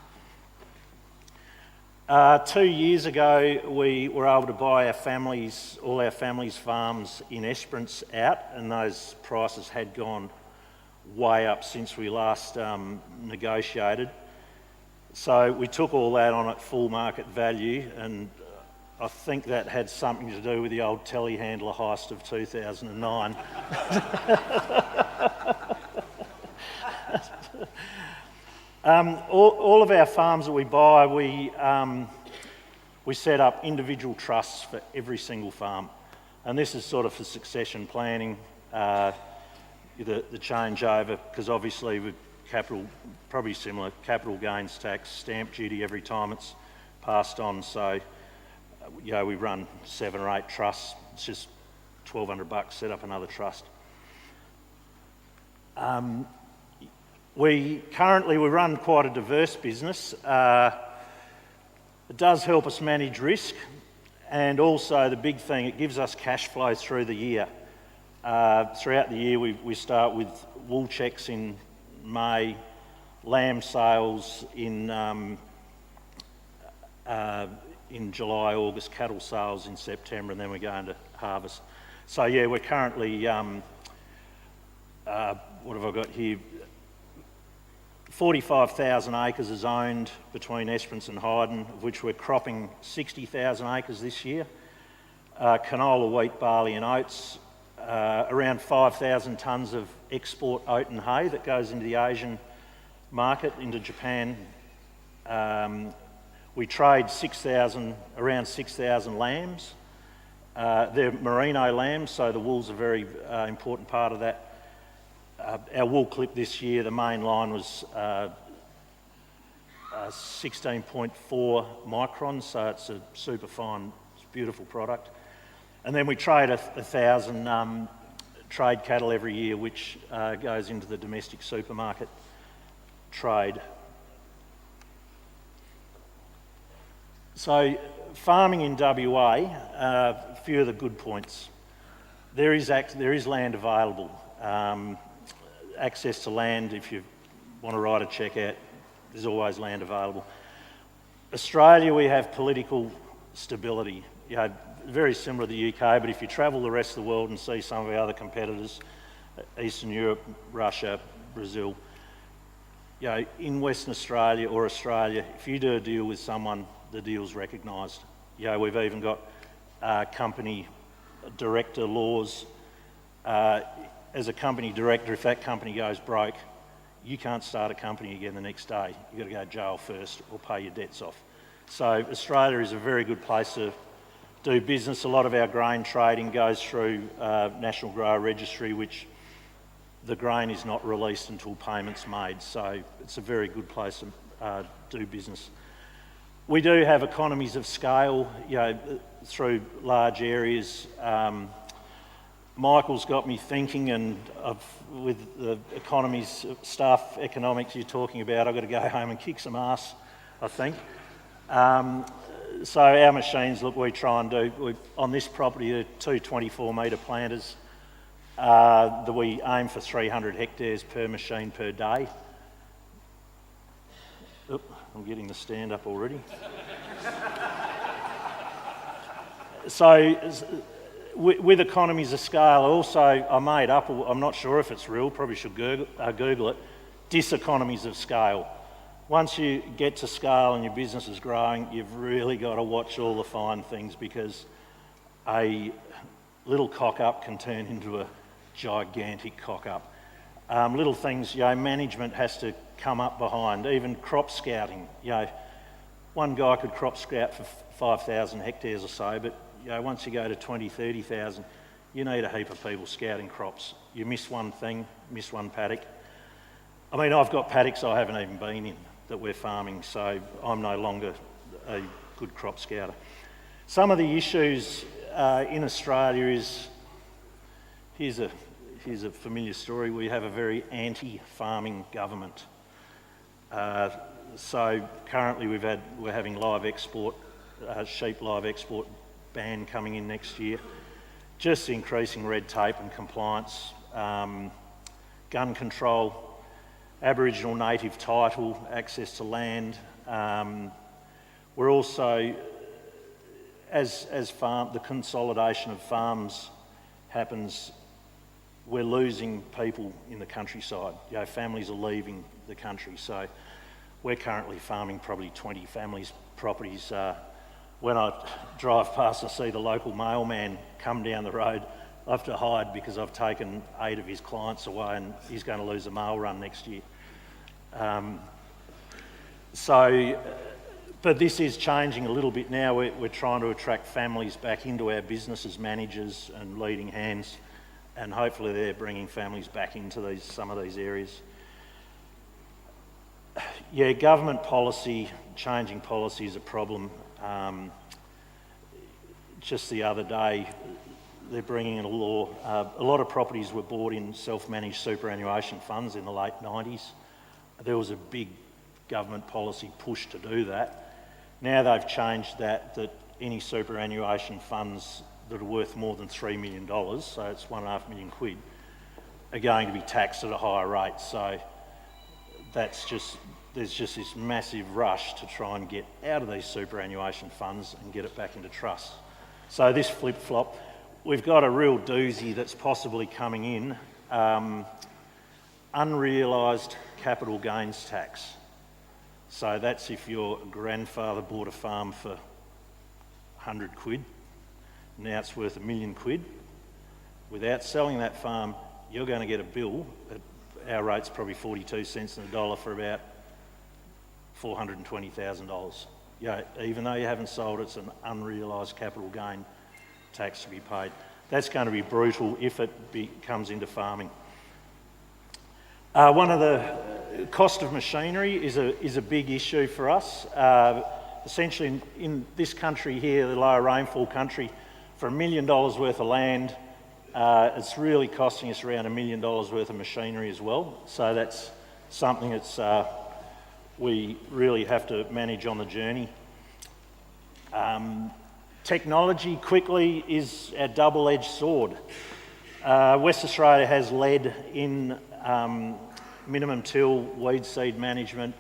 2 years ago, we were able to buy all our family's farms in Esperance out, and those prices had gone way up since we last negotiated. So we took all that on at full market value, and I think that had something to do with the old telehandler heist of 2009. All of our farms that we buy, we set up individual trusts for every single farm, and this is sort of for succession planning, the changeover, because obviously with capital, probably similar, capital gains tax, stamp duty every time it's passed on. So, we run 7 or 8 trusts. It's just $1,200, set up another trust. We run quite a diverse business. It does help us manage risk, and also the big thing, it gives us cash flow through the year. Throughout the year, we start with wool checks in May, lamb sales in July, August, cattle sales in September, and then we go into harvest. So yeah, we're currently, what have I got here? 45,000 acres is owned between Esperance and Hyden, of which we're cropping 60,000 acres this year. Canola, wheat, barley and oats. Around 5,000 tonnes of export oat and hay that goes into the Asian market, into Japan. We trade around 6,000 lambs. They're merino lambs, so the wool's a very important part of that. Our wool clip this year, the main line was 16.4 microns, so it's a super fine, beautiful product. And then we trade 1,000 trade cattle every year, which goes into the domestic supermarket trade. So farming in WA, a few of the good points. There is land available. Access to land, if you want to write a cheque out, there's always land available. Australia, we have political stability. Very similar to the UK, but if you travel the rest of the world and see some of our other competitors, Eastern Europe, Russia, Brazil, in Western Australia or Australia, if you do a deal with someone, the deal's recognised. We've even got company director laws. As a company director, if that company goes broke, you can't start a company again the next day. You've got to go to jail first or pay your debts off. So Australia is a very good place to do business. A lot of our grain trading goes through National Grower Registry, which the grain is not released until payment's made. So it's a very good place to do business. We do have economies of scale, through large areas. Michael's got me thinking, and with the economics you're talking about, I've got to go home and kick some ass, I think. So our machines, look, we try and do, on this property, the 2 24-metre planters, that we aim for 300 hectares per machine per day. Oop, I'm getting the stand up already. So, with economies of scale, also I made up, I'm not sure if it's real, probably should Google it, diseconomies of scale. Once you get to scale and your business is growing, you've really got to watch all the fine things, because a little cock-up can turn into a gigantic cock-up. Little things, management has to come up behind, even crop scouting. One guy could crop scout for 5,000 hectares or so, but once you go to 20, 30,000, you need a heap of people scouting crops. You miss one thing, miss one paddock. I mean, I've got paddocks I haven't even been in. that we're farming, so I'm no longer a good crop scouter. Some of the issues in Australia is, here's a familiar story, we have a very anti-farming government. So currently we're having live export, sheep live export ban coming in next year, just increasing red tape and compliance, gun control, Aboriginal native title, access to land. We're also, as the consolidation of farms happens, we're losing people in the countryside. You know, families are leaving the country, so we're currently farming probably 20 families' properties. When I drive past and see the local mailman come down the road, I have to hide because I've taken 8 of his clients away and he's going to lose a mail run next year. But this is changing a little bit now. We're trying to attract families back into our business as managers and leading hands, and hopefully they're bringing families back into some of these areas. Yeah, government policy, changing policy is a problem. Just the other day, they're bringing in a law. A lot of properties were bought in self-managed superannuation funds in the late 90s. There was a big government policy push to do that. Now they've changed that any superannuation funds that are worth more than $3 million, so it's £1.5 million, are going to be taxed at a higher rate. So there's just this massive rush to try and get out of these superannuation funds and get it back into trusts. So this flip-flop, we've got a real doozy that's possibly coming in, unrealised capital gains tax. So that's if your grandfather bought a farm for 100 quid, now it's worth £1 million. Without selling that farm, you're going to get a bill, at our rate's probably 42 cents on the dollar, for about $420,000. Yeah, even though you haven't sold, it's an unrealised capital gain tax to be paid. That's going to be brutal if it comes into farming. One of the cost of machinery is a big issue for us. Essentially, in this country here, the lower rainfall country, for $1 million worth of land, it's really costing us around $1 million worth of machinery as well. So that's something that's we really have to manage on the journey. Technology, quickly, is a double-edged sword. West Australia has led in minimum till weed seed management.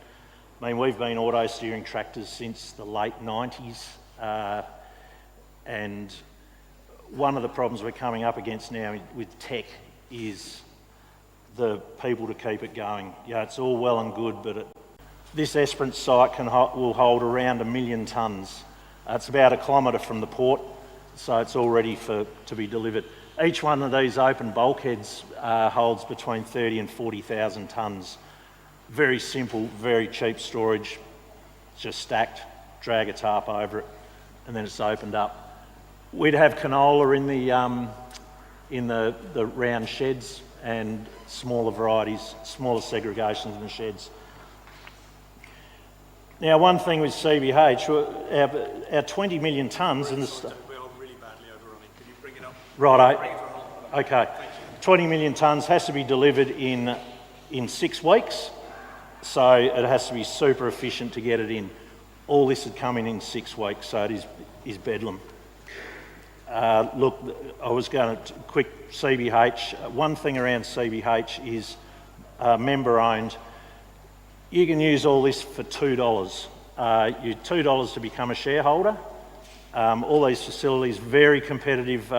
I mean, we've been auto-steering tractors since the late 90s, and one of the problems we're coming up against now with tech is the people to keep it going. Yeah, it's all well and good, but this Esperance site will hold around 1 million tonnes. It's about 1 kilometre from the port, so it's all ready to be delivered. Each one of these open bulkheads holds between 30 and 40,000 tonnes. Very simple, very cheap storage. It's just stacked, drag a tarp over it, and then it's opened up. We'd have canola in the round sheds and smaller varieties, smaller segregations in the sheds. Now, one thing with CBH, our 20 million tonnes in the... We're really badly overrunning. Could you bring it up? Right, okay. 20 million tonnes has to be delivered in 6 weeks, so it has to be super efficient to get it in. All this would come in 6 weeks, so it is bedlam. Look, I was going to quick CBH. One thing around CBH is member-owned. You can use all this for $2. You $2 to become a shareholder. All these facilities, very competitive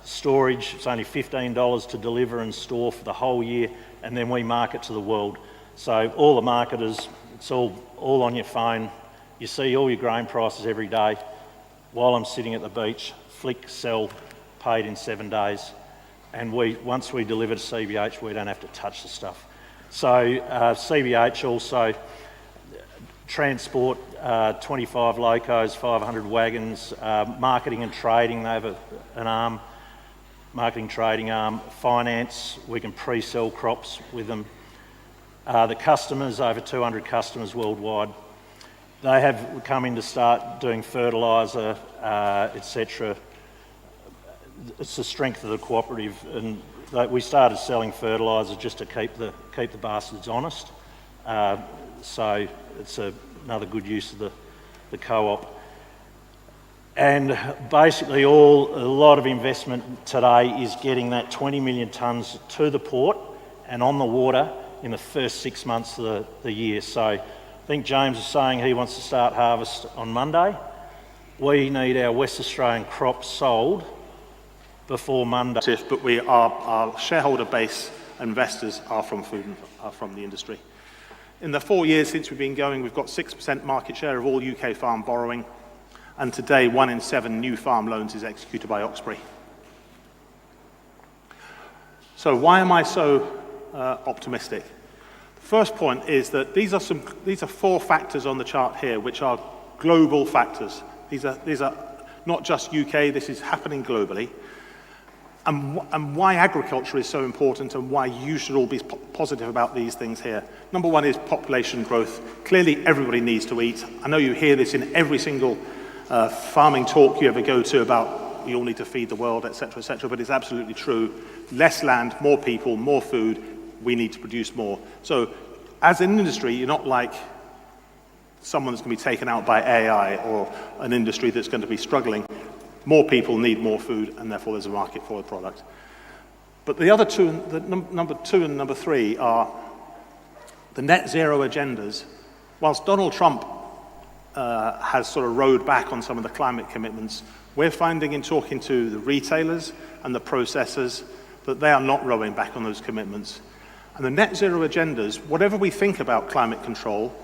storage. It's only $15 to deliver and store for the whole year, and then we market to the world. So all the marketers, it's all on your phone. You see all your grain prices every day. While I'm sitting at the beach, flick, sell, paid in 7 days. And once we deliver to CBH, we don't have to touch the stuff. So CBH also transport 25 locos, 500 wagons, marketing and trading. They have an arm, marketing trading arm. Finance, we can pre-sell crops with them. The customers, over 200 customers worldwide, they have come in to start doing fertiliser, etc. It's the strength of the cooperative, and we started selling fertiliser just to keep the bastards honest. So it's another good use of the co-op. And basically a lot of investment today is getting that 20 million tonnes to the port and on the water in the first 6 months of the year. So I think James is saying he wants to start harvest on Monday. We need our West Australian crops sold before Monday. But our shareholder base investors are from food and are from the industry. In the 4 years since we've been going, we've got 6% market share of all UK farm borrowing, and today 1 in 7 new farm loans is executed by Oxbury. So why am I so optimistic? The first point is that these are 4 factors on the chart here, which are global factors. These are not just UK, this is happening globally. And why agriculture is so important and why you should all be positive about these things here. Number 1 is population growth. Clearly, everybody needs to eat. I know you hear this in every single farming talk you ever go to about we all need to feed the world, etc., but it's absolutely true. Less land, more people, more food, we need to produce more. So as an industry, you're not like someone that's going to be taken out by AI or an industry that's going to be struggling. More people need more food, and therefore there's a market for the product. But the other two, number 2 and number 3, are the net zero agendas. Whilst Donald Trump has sort of rowed back on some of the climate commitments, we're finding in talking to the retailers and the processors that they are not rowing back on those commitments. And the net zero agendas, whatever we think about climate control,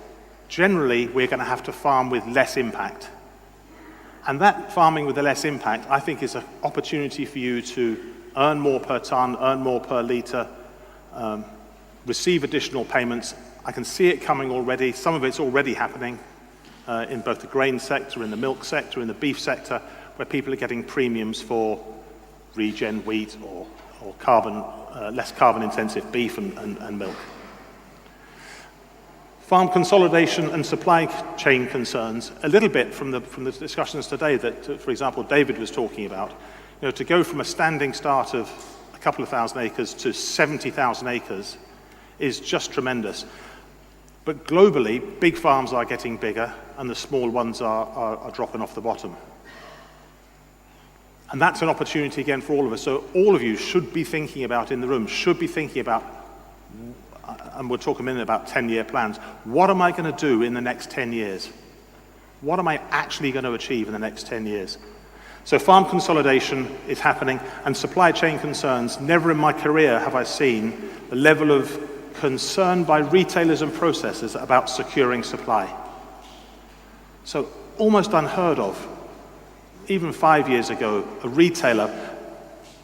generally we're going to have to farm with less impact. And that farming with the less impact, I think, is an opportunity for you to earn more per tonne, earn more per litre, receive additional payments. I can see it coming already. Some of it's already happening in both the grain sector, in the milk sector, in the beef sector, where people are getting premiums for regen wheat or less carbon-intensive beef and milk. Farm consolidation and supply chain concerns, a little bit from the discussions today that, for example, David was talking about. You know, to go from a standing start of a couple of thousand acres to 70,000 acres is just tremendous. But globally, big farms are getting bigger and the small ones are dropping off the bottom. And that's an opportunity again for all of us. So all of you should be thinking about, in the room, should be thinking about, and we'll talk a minute about 10-year plans. What am I going to do in the next 10 years? What am I actually going to achieve in the next 10 years? So farm consolidation is happening, and supply chain concerns. Never in my career have I seen the level of concern by retailers and processors about securing supply. So almost unheard of. Even 5 years ago, a retailer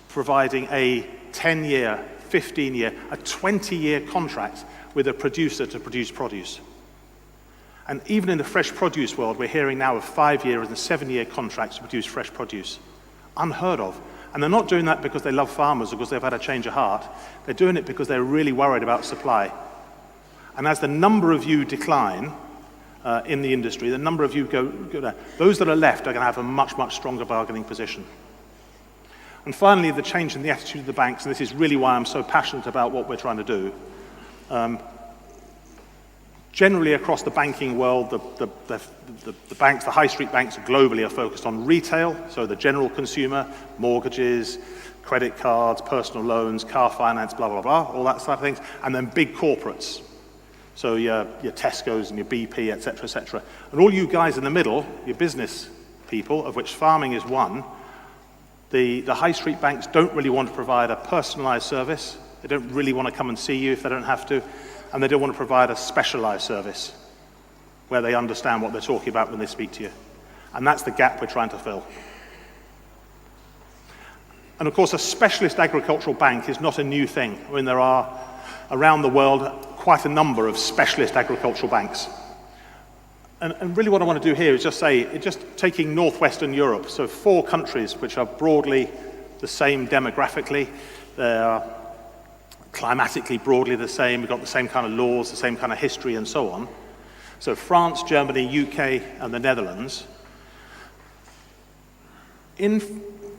providing a 10-year, 15-year, a 20-year contract with a producer to produce produce. And even in the fresh produce world, we're hearing now of 5-year and 7-year contracts to produce fresh produce. Unheard of. And they're not doing that because they love farmers or because they've had a change of heart. They're doing it because they're really worried about supply. And as the number of you decline in the industry, the number of you go down, those that are left are going to have a much, much stronger bargaining position. And finally, the change in the attitude of the banks, and this is really why I'm so passionate about what we're trying to do. Generally across the banking world, the banks, the high street banks globally are focused on retail, so the general consumer, mortgages, credit cards, personal loans, car finance, blah, blah, blah, all that sort of things, and then big corporates. So your Tesco's and your BP, et cetera, and all you guys in the middle, your business people, of which farming is one, the high street banks don't really want to provide a personalized service. They don't really want to come and see you if they don't have to. And they don't want to provide a specialized service where they understand what they're talking about when they speak to you. And that's the gap we're trying to fill. And of course, a specialist agricultural bank is not a new thing. I mean, there are, around the world, quite a number of specialist agricultural banks. And really what I want to do here is just say, just taking Northwestern Europe, so 4 countries which are broadly the same demographically. They're climatically broadly the same. We've got the same kind of laws, the same kind of history, and so on. So France, Germany, UK, and the Netherlands. In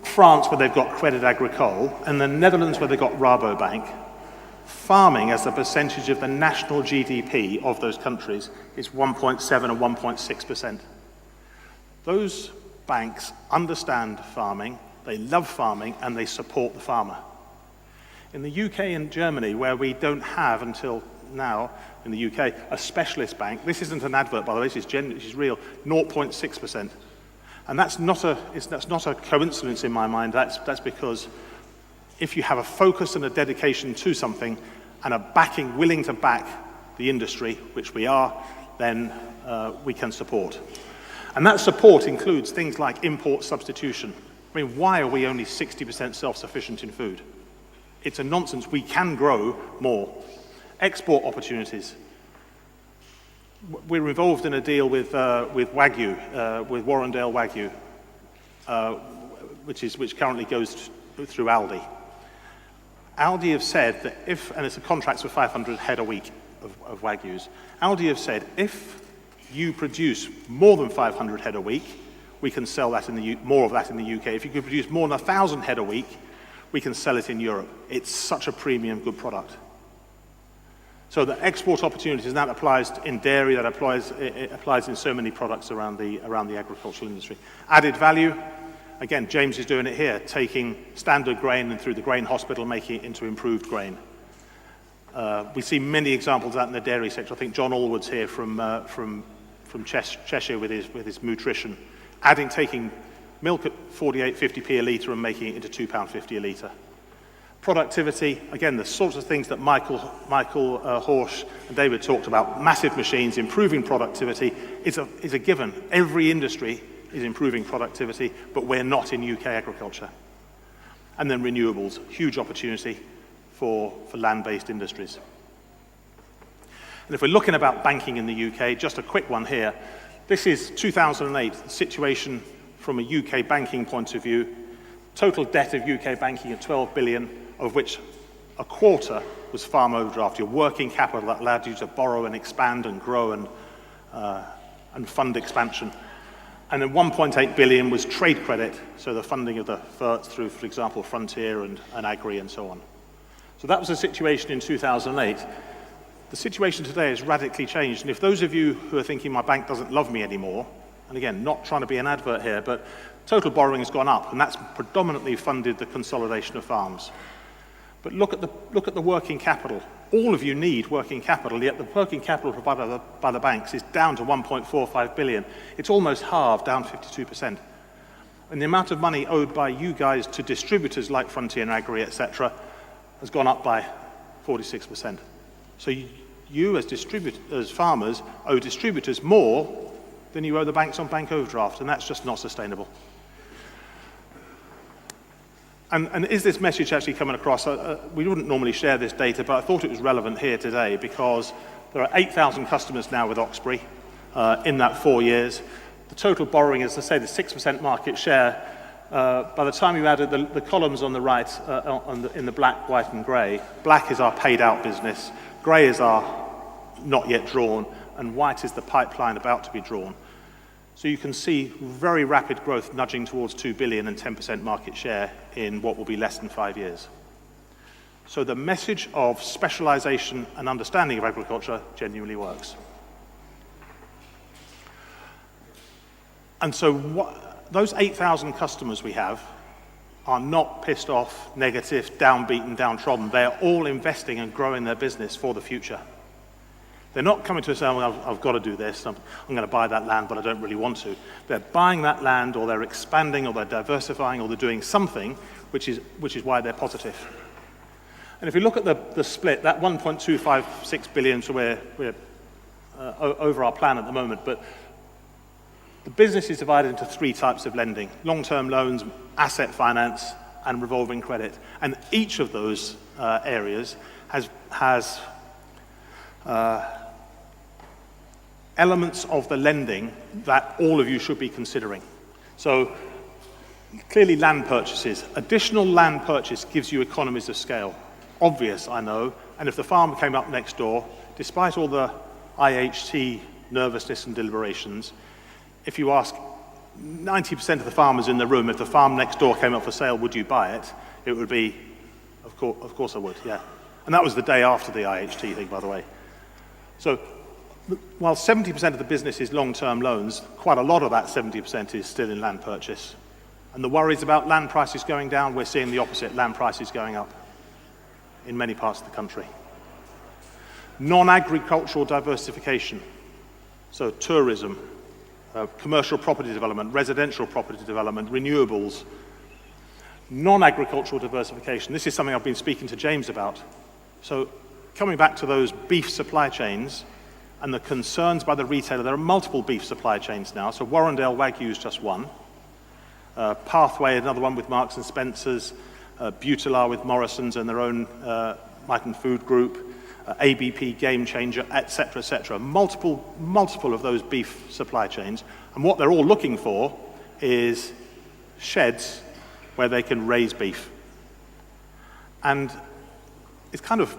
France, where they've got Crédit Agricole, and the Netherlands, where they've got Rabobank, farming as a percentage of the national GDP of those countries is 1.7 and 1.6%. Those banks understand farming, they love farming, and they support the farmer. In the UK and Germany, where we don't have until now, in the UK, a specialist bank, this isn't an advert, by the way, this is real, 0.6%. And that's not a coincidence in my mind. That's because if you have a focus and a dedication to something and a backing, willing to back the industry, which we are, then we can support. And that support includes things like import substitution. I mean, why are we only 60% self-sufficient in food? It's a nonsense. We can grow more. Export opportunities. We're involved in a deal with Wagyu, with Warrendale Wagyu, which currently goes through Aldi. Aldi have said that and it's a contract for 500 head a week of Wagyus. Aldi have said if you produce more than 500 head a week, we can sell that more of that in the UK. If you could produce more than 1,000 head a week, we can sell it in Europe. It's such a premium good product. So the export opportunities, and that applies in dairy, it applies in so many products around the agricultural industry. Added value, again, James is doing it here, taking standard grain and through the grain hospital, making it into improved grain. We see many examples of that in the dairy sector. I think John Allwood's here from Cheshire with his nutrition, taking milk at 48, 50p a litre and making it into £2.50 a litre. Productivity, again, the sorts of things that Michael Horsch and David talked about, massive machines, improving productivity, is a given. Every industry is improving productivity, but we're not in UK agriculture. And then renewables, huge opportunity for land-based industries. And if we're looking about banking in the UK, just a quick one here. This is 2008, the situation from a UK banking point of view. Total debt of UK banking at 12 billion, of which a quarter was farm overdraft, your working capital that allowed you to borrow and expand and grow and fund expansion. And then 1.8 billion was trade credit, so the funding of the FERTs through, for example, Frontier and Agri and so on. So that was the situation in 2008. The situation today has radically changed, and if those of you who are thinking my bank doesn't love me anymore, and again, not trying to be an advert here, but total borrowing has gone up, and that's predominantly funded the consolidation of farms. But look at the working capital. All of you need working capital, yet the working capital provided by the banks is down to 1.45 billion. It's almost halved, down 52%. And the amount of money owed by you guys to distributors like Frontier and Agri, etc., has gone up by 46%. So you as farmers owe distributors more than you owe the banks on bank overdraft, and that's just not sustainable. And is this message actually coming across? We wouldn't normally share this data, but I thought it was relevant here today because there are 8,000 customers now with Oxbury in that 4 years. The total borrowing, as I say, the 6% market share. By the time you added the columns on the right in the black, white and grey, black is our paid out business, grey is our not yet drawn, and white is the pipeline about to be drawn. So you can see very rapid growth nudging towards 2 billion and 10% market share in what will be less than 5 years. So the message of specialization and understanding of agriculture genuinely works. And so those 8,000 customers we have are not pissed off, negative, downbeaten, downtrodden. They are all investing and growing their business for the future. They're not coming to us saying, well, I've got to do this, I'm going to buy that land, but I don't really want to. They're buying that land, or they're expanding, or they're diversifying, or they're doing something, which is why they're positive. And if you look at the split, that 1.256 billion, so we're over our plan at the moment, but the business is divided into 3 types of lending: long-term loans, asset finance, and revolving credit. And each of those areas has elements of the lending that all of you should be considering. So clearly land purchases. Additional land purchase gives you economies of scale. obvious, I know, and if the farm came up next door, despite all the IHT nervousness and deliberations, if you ask 90% of the farmers in the room, if the farm next door came up for sale, would you buy it? It would be, of course I would, yeah. And that was the day after the IHT thing, by the way. So while 70% of the business is long-term loans, quite a lot of that 70% is still in land purchase. And the worries about land prices going down, we're seeing the opposite, land prices going up in many parts of the country. Non-agricultural diversification, so tourism, commercial property development, residential property development, renewables. Non-agricultural diversification, this is something I've been speaking to James about. So coming back to those beef supply chains and the concerns by the retailer, there are multiple beef supply chains now. So Warrendale Wagyu is just one. Pathway, another one with Marks and Spencer's. Butilar with Morrison's and their own Myton Food Group. ABP, Game Changer, etc., etc. Multiple of those beef supply chains. And what they're all looking for is sheds where they can raise beef. And it's kind of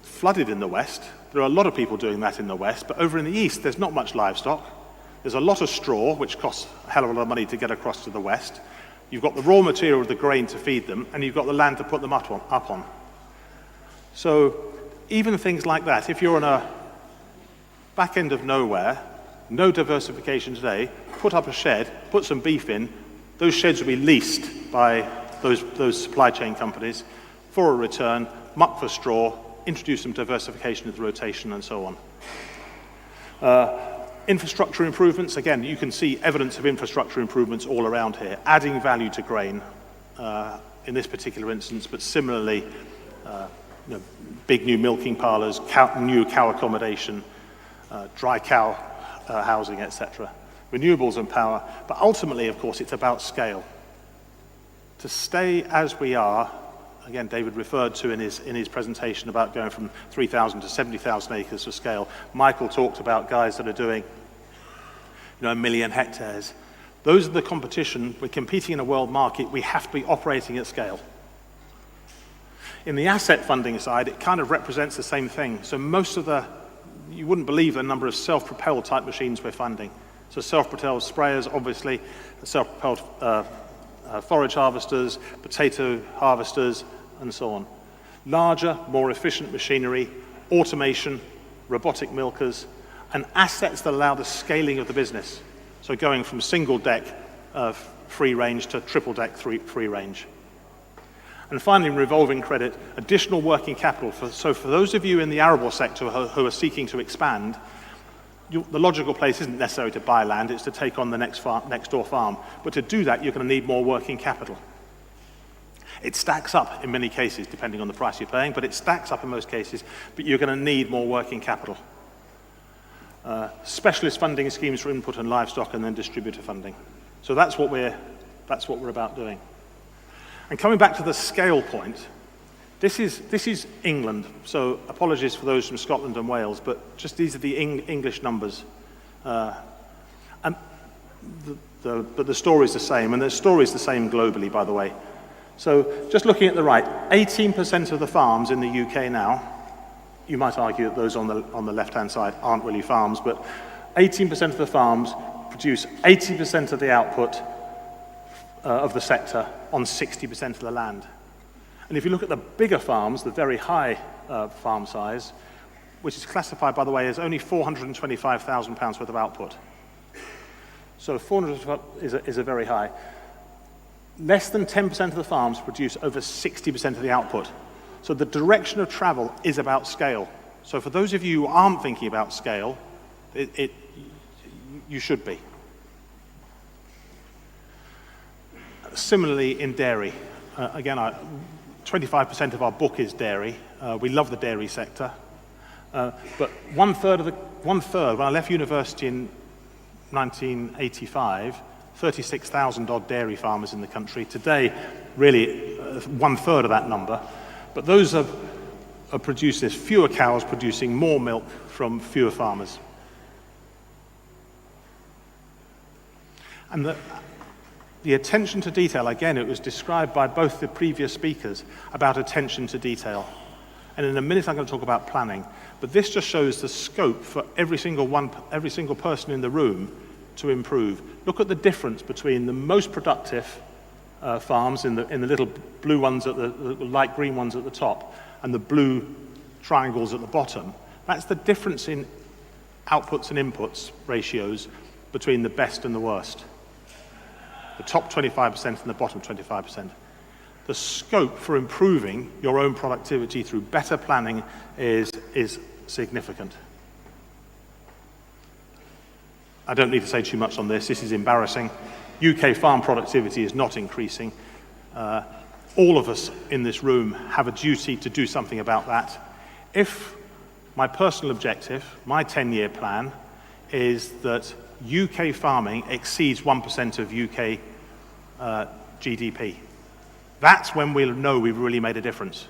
flooded in the West. There are a lot of people doing that in the West, but over in the East, there's not much livestock. There's a lot of straw, which costs a hell of a lot of money to get across to the West. You've got the raw material of the grain to feed them, and you've got the land to put them up on. So even things like that, if you're on a back end of nowhere, no diversification today, put up a shed, put some beef in, those sheds will be leased by those supply chain companies for a return, muck for straw, introduce some diversification into the rotation, and so on. Infrastructure improvements, again, you can see evidence of infrastructure improvements all around here, adding value to grain in this particular instance, but similarly, big new milking parlours, new cow accommodation, dry cow housing, etc. Renewables and power, but ultimately, of course, it's about scale. To stay as we are, again, David referred to in his presentation about going from 3,000 to 70,000 acres of scale. Michael talked about guys that are doing 1 million hectares. Those are the competition. We're competing in a world market. We have to be operating at scale. In the asset funding side, it kind of represents the same thing. So you wouldn't believe the number of self-propelled type machines we're funding. So self-propelled sprayers, obviously, self-propelled forage harvesters, potato harvesters, and so on. Larger, more efficient machinery, automation, robotic milkers, and assets that allow the scaling of the business. So going from single deck free range to triple deck free range. And finally, revolving credit, additional working capital. So for those of you in the arable sector who are seeking to expand, the logical place isn't necessarily to buy land, it's to take on the next door farm. But to do that, you're going to need more working capital. It stacks up in many cases, depending on the price you're paying, but it stacks up in most cases, but you're going to need more working capital. Specialist funding schemes for input and livestock, and then distributor funding. So that's what we're about doing. And coming back to the scale point, this is England. So apologies for those from Scotland and Wales, but just these are the English numbers. But the story's the same, and the story's the same globally, by the way. So just looking at the right, 18% of the farms in the UK now, you might argue that those on the left-hand side aren't really farms, but 18% of the farms produce 80% of the output of the sector on 60% of the land. And if you look at the bigger farms, the very high farm size, which is classified, by the way, as only £425,000 worth of output. So 400 is a very high. Less than 10% of the farms produce over 60% of the output. So the direction of travel is about scale. So for those of you who aren't thinking about scale, you should be. Similarly in dairy, again, 25% of our book is dairy. We love the dairy sector. But one third, when I left university in 1985, 36,000 odd dairy farmers in the country. Today, really, one third of that number. But those have produced this, fewer cows producing more milk from fewer farmers. And the attention to detail, again, it was described by both the previous speakers about attention to detail. And in a minute, I'm going to talk about planning. But this just shows the scope for every single person in the room to improve. Look at the difference between the most productive farms in the little blue ones, the light green ones at the top, and the blue triangles at the bottom. That's the difference in outputs and inputs ratios between the best and the worst. The top 25% and the bottom 25%. The scope for improving your own productivity through better planning is significant. I don't need to say too much on this. This is embarrassing. UK farm productivity is not increasing. All of us in this room have a duty to do something about that. If my personal objective, my 10-year plan, is that UK farming exceeds 1% of UK GDP. That's when we'll know we've really made a difference,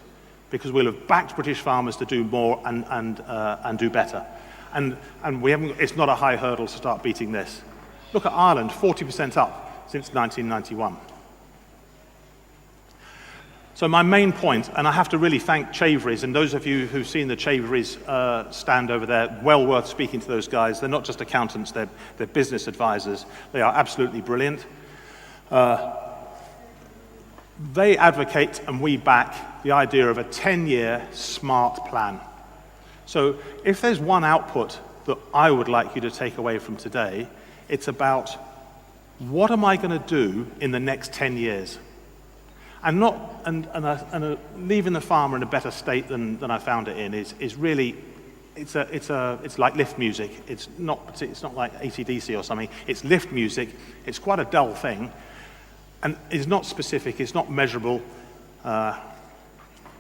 because we'll have backed British farmers to do more and do better. And we haven't. It's not a high hurdle to start beating this. Look at Ireland, 40% up since 1991. So my main point, and I have to really thank Chaveries, and those of you who've seen the Chaveries stand over there, well worth speaking to those guys. They're not just accountants, they're business advisors. They are absolutely brilliant. They advocate, and we back, the idea of a 10-year smart plan. So if there's one output that I would like you to take away from today, it's about what am I going to do in the next 10 years? And leaving the farmer in a better state than I found it in is really, it's like lift music. It's not like AC/DC or something. It's lift music. It's quite a dull thing, and it's not specific. It's not measurable.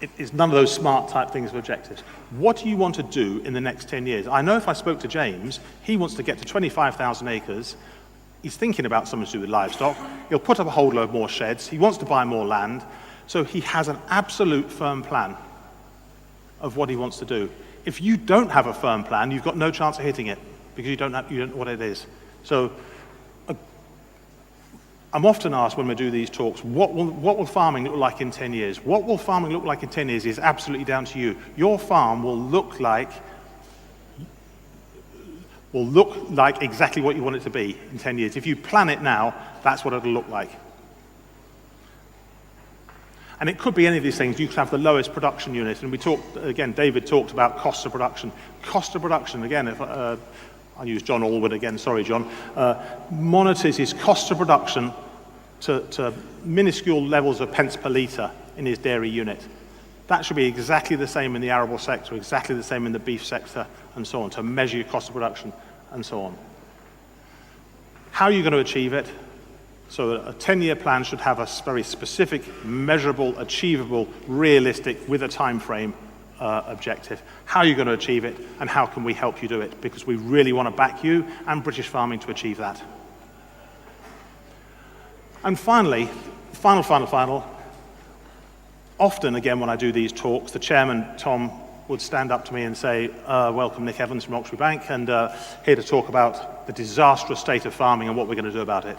It's none of those smart type things of objectives. What do you want to do in the next 10 years? I know if I spoke to James, he wants to get to 25,000 acres. He's thinking about something to do with livestock. He'll put up a whole load more sheds. He wants to buy more land. So he has an absolute firm plan of what he wants to do. If you don't have a firm plan, you've got no chance of hitting it because you don't know what it is. So I'm often asked when we do these talks, what will farming look like in 10 years? What will farming look like in 10 years is absolutely down to you. Your farm will look like exactly what you want it to be in 10 years. If you plan it now, that's what it'll look like. And it could be any of these things. You could have the lowest production unit. And we talked, again, David talked about cost of production. Cost of production, again, if I'll use John Allwood again, sorry, John, monitors his cost of production to minuscule levels of pence per litre in his dairy unit. That should be exactly the same in the arable sector, exactly the same in the beef sector, and so on, to measure your cost of production, and so on. How are you going to achieve it? So a 10-year plan should have a very specific, measurable, achievable, realistic, with a time frame objective. How are you going to achieve it, and how can we help you do it? Because we really want to back you and British farming to achieve that. And finally, final, often, again, when I do these talks, the chairman, Tom, would stand up to me and say, welcome, Nick Evans from Roxbury Bank, and here to talk about the disastrous state of farming and what we're going to do about it.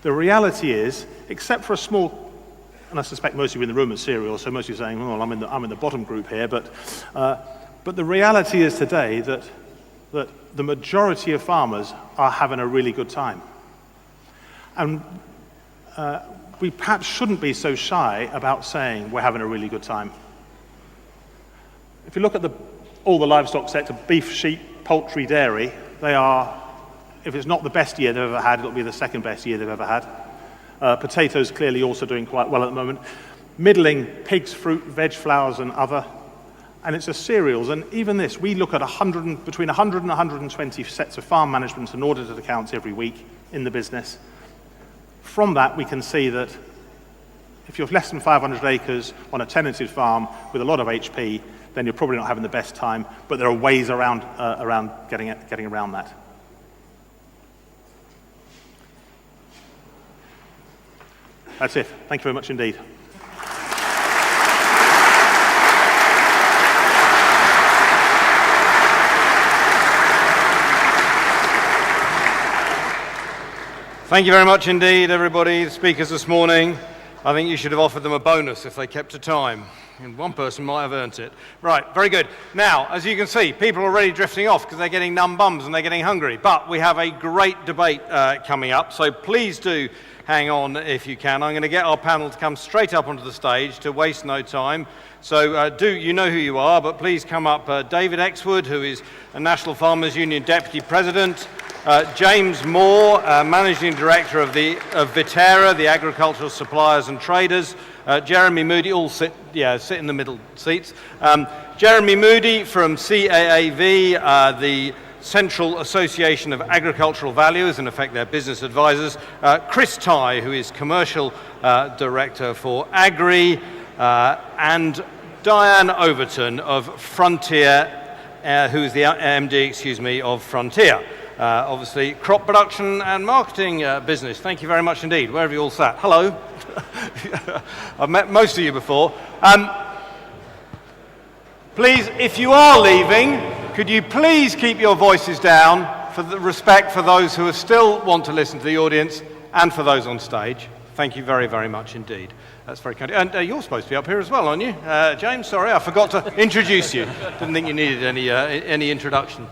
The reality is, except for a small, and I suspect most of you in the room are cereal, so most of you are saying, well, I'm in the bottom group here, but the reality is today that the majority of farmers are having a really good time. And we perhaps shouldn't be so shy about saying we're having a really good time. If you look at all the livestock sector, beef, sheep, poultry, dairy, they are, if it's not the best year they've ever had, it'll be the second best year they've ever had. Potatoes clearly also doing quite well at the moment. Middling, pigs, fruit, veg, flowers, and other. And it's a cereals. And even this, we look at between 100 and 120 sets of farm management and audited accounts every week in the business. From that, we can see that if you're less than 500 acres on a tenanted farm with a lot of HP, then you're probably not having the best time, but there are ways around getting around that. That's it. Thank you very much indeed. Thank you very much indeed, everybody, the speakers this morning. I think you should have offered them a bonus if they kept to time. And one person might have earned it. Right, very good. Now, as you can see, people are already drifting off because they're getting numb bums and they're getting hungry. But we have a great debate coming up, so please do hang on if you can. I'm going to get our panel to come straight up onto the stage to waste no time. So you know who you are, but please come up. David Exwood, who is a National Farmers Union Deputy President. James Moore, Managing Director of Viterra, the Agricultural Suppliers and Traders. Jeremy Moody, all sit in the middle seats. Jeremy Moody from CAAV, the Central Association of Agricultural Valuers, in effect their business advisors. Chris Tye, who is Commercial Director for Agri, and Diane Overton of Frontier, who is the MD, of Frontier. Obviously, crop production and marketing business. Thank you very much indeed, wherever you all sat. Hello. I've met most of you before. Please, if you are leaving, could you please keep your voices down for the respect for those who still want to listen to the audience and for those on stage. Thank you very, very much indeed. That's very kind. And you're supposed to be up here as well, aren't you? James, sorry, I forgot to introduce you. Didn't think you needed any introduction.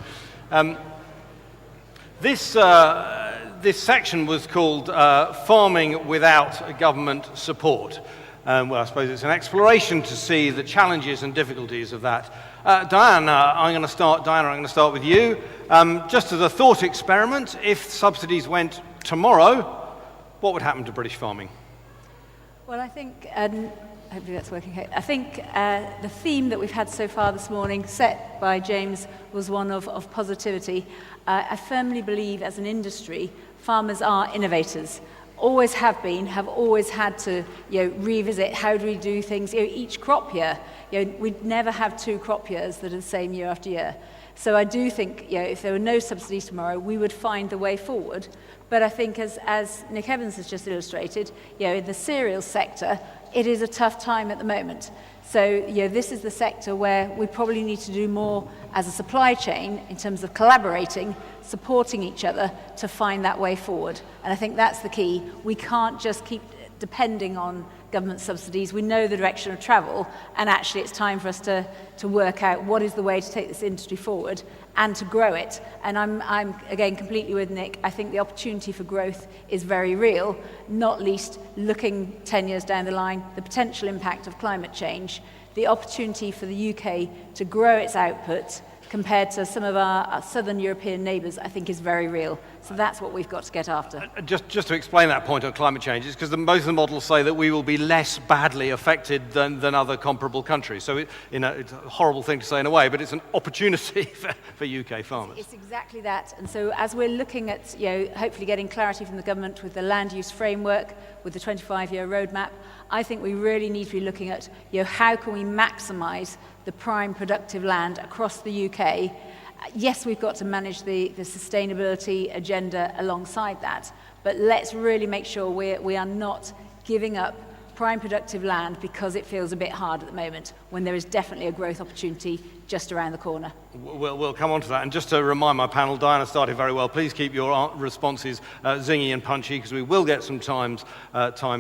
This section was called Farming Without Government Support. Well, I suppose it's an exploration to see the challenges and difficulties of that. Diana, I'm going to start with you. Just as a thought experiment, if subsidies went tomorrow, what would happen to British farming? Well, I think, hopefully that's working okay. I think the theme that we've had so far this morning, set by James, was one of positivity. I firmly believe as an industry, farmers are innovators. Always have been, have always had to revisit how do we do things. Each crop year, we'd never have 2 crop years that are the same year after year. So I do think if there were no subsidies tomorrow, we would find the way forward. But I think as Nick Evans has just illustrated, in the cereals sector, it is a tough time at the moment. So this is the sector where we probably need to do more as a supply chain in terms of collaborating, supporting each other to find that way forward. And I think that's the key. We can't just keep depending on government subsidies. We know the direction of travel, and actually it's time for us to work out what is the way to take this industry forward and to grow it. And I'm again completely with Nick. I think the opportunity for growth is very real, not least looking 10 years down the line, the potential impact of climate change, the opportunity for the UK to grow its output compared to some of our southern European neighbours, I think is very real. So that's what we've got to get after. Just to explain that point on climate change, because most of the models say that we will be less badly affected than other comparable countries. So it's a horrible thing to say in a way, but it's an opportunity for UK farmers. It's exactly that. And so as we're looking at hopefully getting clarity from the government with the land use framework, with the 25-year roadmap, I think we really need to be looking at how can we maximise the prime productive land across the UK. Yes, we've got to manage the sustainability agenda alongside that, but let's really make sure we are not giving up prime productive land because it feels a bit hard at the moment, when there is definitely a growth opportunity just around the corner. We'll come on to that. And just to remind my panel, Diana started very well. Please keep your responses zingy and punchy, because we will get some time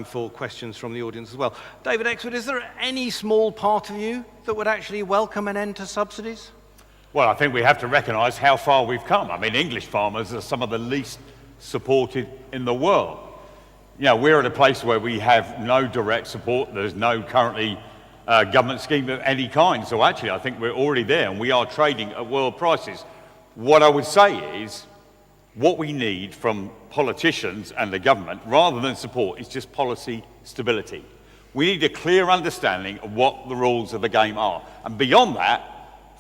for questions from the audience as well. David Exwood, is there any small part of you that would actually welcome an end to subsidies? Well, I think we have to recognise how far we've come. I mean, English farmers are some of the least supported in the world. We're at a place where we have no direct support. There's no currently government scheme of any kind. So actually, I think we're already there, and we are trading at world prices. What I would say is, what we need from politicians and the government, rather than support, is just policy stability. We need a clear understanding of what the rules of the game are. And beyond that,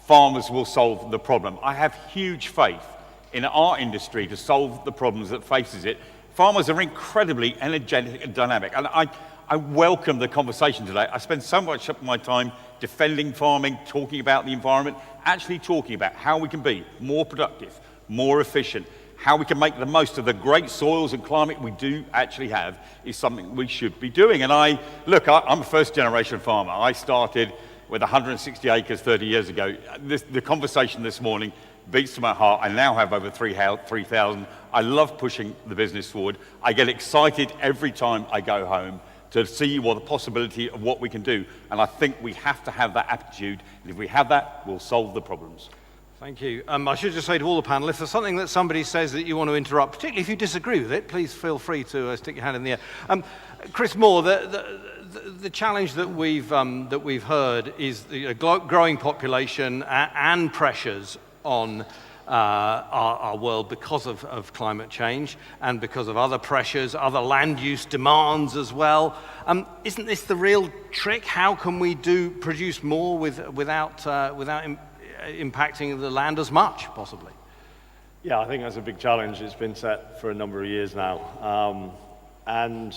farmers will solve the problem. I have huge faith in our industry to solve the problems that faces it. Farmers are incredibly energetic and dynamic, and I welcome the conversation today. I spend so much of my time defending farming, talking about the environment, actually talking about how we can be more productive, more efficient, how we can make the most of the great soils and climate we do actually have is something we should be doing. And I'm a first-generation farmer. I started with 160 acres 30 years ago. The conversation this morning beats to my heart. I now have over 3,000. I love pushing the business forward. I get excited every time I go home to see what the possibility of what we can do. And I think we have to have that attitude. And if we have that, we'll solve the problems. Thank you. I should just say to all the panelists, if there's something that somebody says that you want to interrupt, particularly if you disagree with it, please feel free to stick your hand in the air. Chris Moore, the challenge that we've heard is the growing population and pressures on our world because of climate change and because of other pressures, other land use demands as well. Isn't this the real trick? How can we produce more without impacting the land as much, possibly? Yeah, I think that's a big challenge. It's been set for a number of years now. And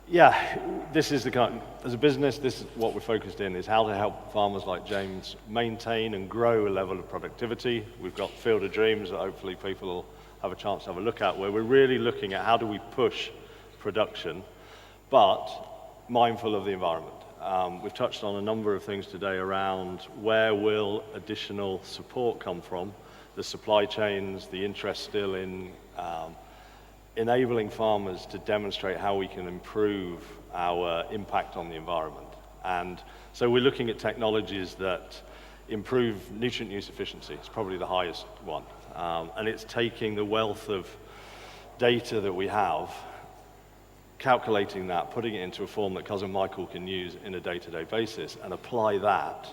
yeah, this is as a business, this is what we're focused in, is how to help farmers like James maintain and grow a level of productivity. We've got Field of Dreams that hopefully people will have a chance to have a look at, where we're really looking at how do we push production, but mindful of the environment. We've touched on a number of things today around where will additional support come from, the supply chains, the interest still in enabling farmers to demonstrate how we can improve our impact on the environment. And so we're looking at technologies that improve nutrient use efficiency. It's probably the highest one. And it's taking the wealth of data that we have, calculating that, putting it into a form that Cousin Michael can use in a day-to-day basis and apply that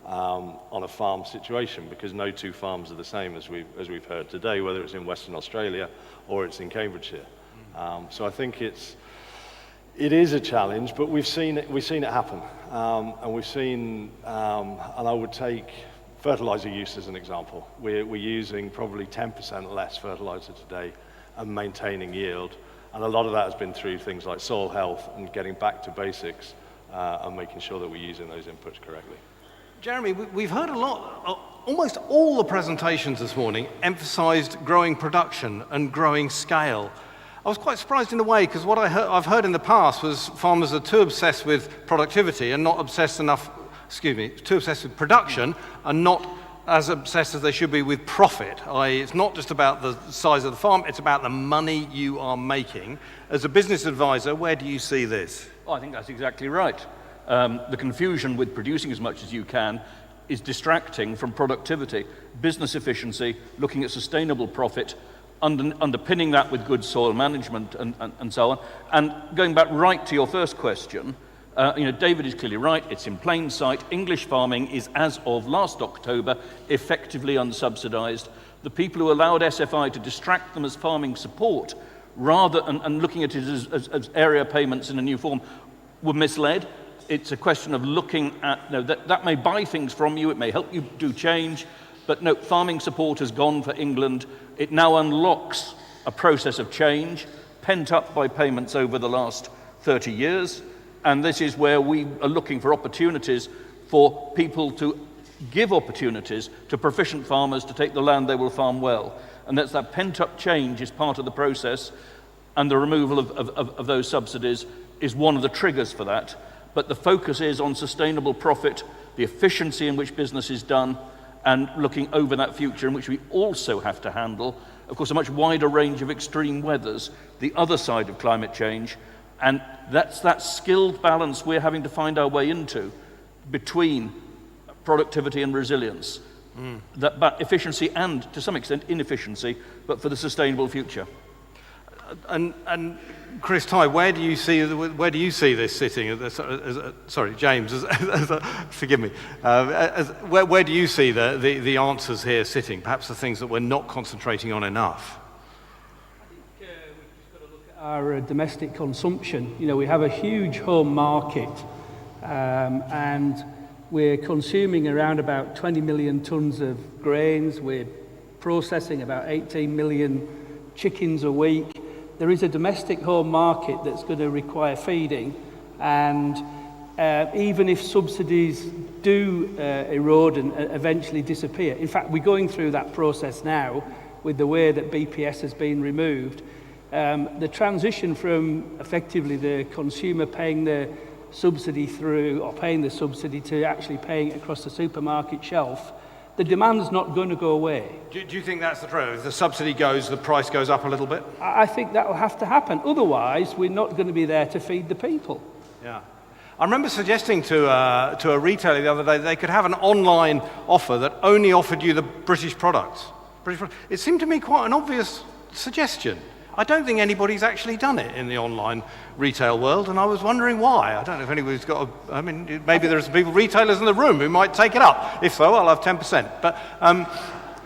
on a farm situation, because no two farms are the same, as we've heard today, whether it's in Western Australia or it's in Cambridgeshire. So I think it is a challenge, but we've seen it happen, and we've seen, and I would take fertilizer use as an example. We're using probably 10% less fertilizer today and maintaining yield. And a lot of that has been through things like soil health and getting back to basics and making sure that we're using those inputs correctly. Jeremy, we've heard a lot, almost all the presentations this morning emphasized growing production and growing scale. I was quite surprised in a way, because what I've heard in the past was farmers are too obsessed with productivity and not too obsessed with production and not as obsessed as they should be with profit. It's not just about the size of the farm, it's about the money you are making. As a business advisor, where do you see this? Oh, I think that's exactly right. The confusion with producing as much as you can is distracting from productivity, business efficiency, looking at sustainable profit, underpinning that with good soil management and so on. And going back right to your first question, David is clearly right. It's in plain sight. English farming is, as of last October, effectively unsubsidised. The people who allowed SFI to distract them as farming support, rather and looking at it as area payments in a new form, were misled. It's a question of looking at that may buy things from you. It may help you do change, but no, farming support has gone for England. It now unlocks a process of change, pent up by payments over the last 30 years. And this is where we are looking for opportunities for people to give opportunities to proficient farmers to take the land they will farm well. And that's that pent-up change is part of the process, and the removal of those subsidies is one of the triggers for that. But the focus is on sustainable profit, the efficiency in which business is done, and looking over that future in which we also have to handle, of course, a much wider range of extreme weathers, the other side of climate change. And that's that skilled balance we're having to find our way into between productivity and resilience. But efficiency and, to some extent, inefficiency, but for the sustainable future. And Chris Tye, where do you see this sitting? Sorry, James. Forgive me. Where do you see the answers here sitting? Perhaps the things that we're not concentrating on enough. Our domestic consumption. We have a huge home market, and we're consuming around about 20 million tonnes of grains. We're processing about 18 million chickens a week. There is a domestic home market that's going to require feeding, and even if subsidies do erode and eventually disappear, in fact, we're going through that process now with the way that BPS has been removed. The transition from effectively the consumer paying the subsidy through, or paying the subsidy, to actually paying it across the supermarket shelf the demand's not going to go away. Do you think that's the truth? If the subsidy goes, the price goes up a little bit? I think that will have to happen. Otherwise, we're not going to be there to feed the people. Yeah. I remember suggesting to a retailer the other day they could have an online offer that only offered you the British products. It seemed to me quite an obvious suggestion. I don't think anybody's actually done it in the online retail world, and I was wondering why. I don't know if anybody's got maybe there's people, retailers in the room who might take it up. If so, I'll have 10%. But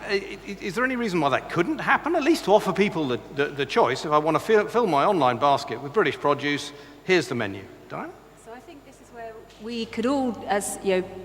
is there any reason why that couldn't happen? At least to offer people the choice. If I want to fill my online basket with British produce, here's the menu. Don't I? So I think this is where we could all, as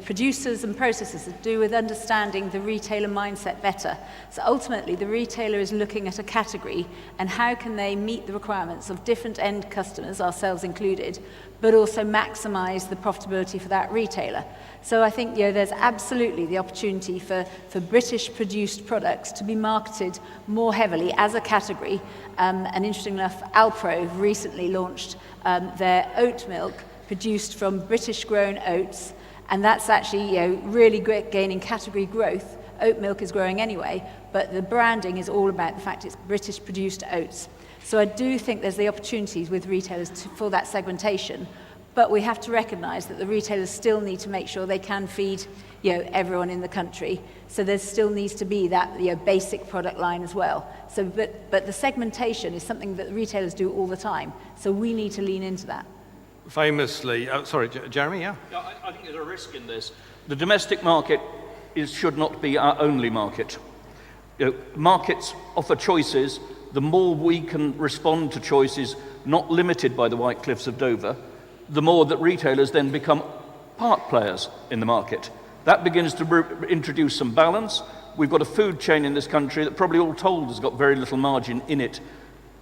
producers and processors, do with understanding the retailer mindset better. So ultimately, the retailer is looking at a category and how can they meet the requirements of different end customers, ourselves included, but also maximise the profitability for that retailer. So I think there's absolutely the opportunity for British-produced products to be marketed more heavily as a category. And interesting enough, Alpro recently launched their oat milk produced from British-grown oats, and that's actually really gaining category growth. Oat milk is growing anyway, but the branding is all about the fact it's British-produced oats. So I do think there's the opportunities with retailers for that segmentation, but we have to recognise that the retailers still need to make sure they can feed everyone in the country. So there still needs to be that basic product line as well. So, but the segmentation is something that the retailers do all the time. So we need to lean into that. Famously, Jeremy, yeah? I think there's a risk in this. The domestic market should not be our only market. Markets offer choices. The more we can respond to choices not limited by the White Cliffs of Dover, the more that retailers then become part players in the market. That begins to introduce some balance. We've got a food chain in this country that probably all told has got very little margin in it,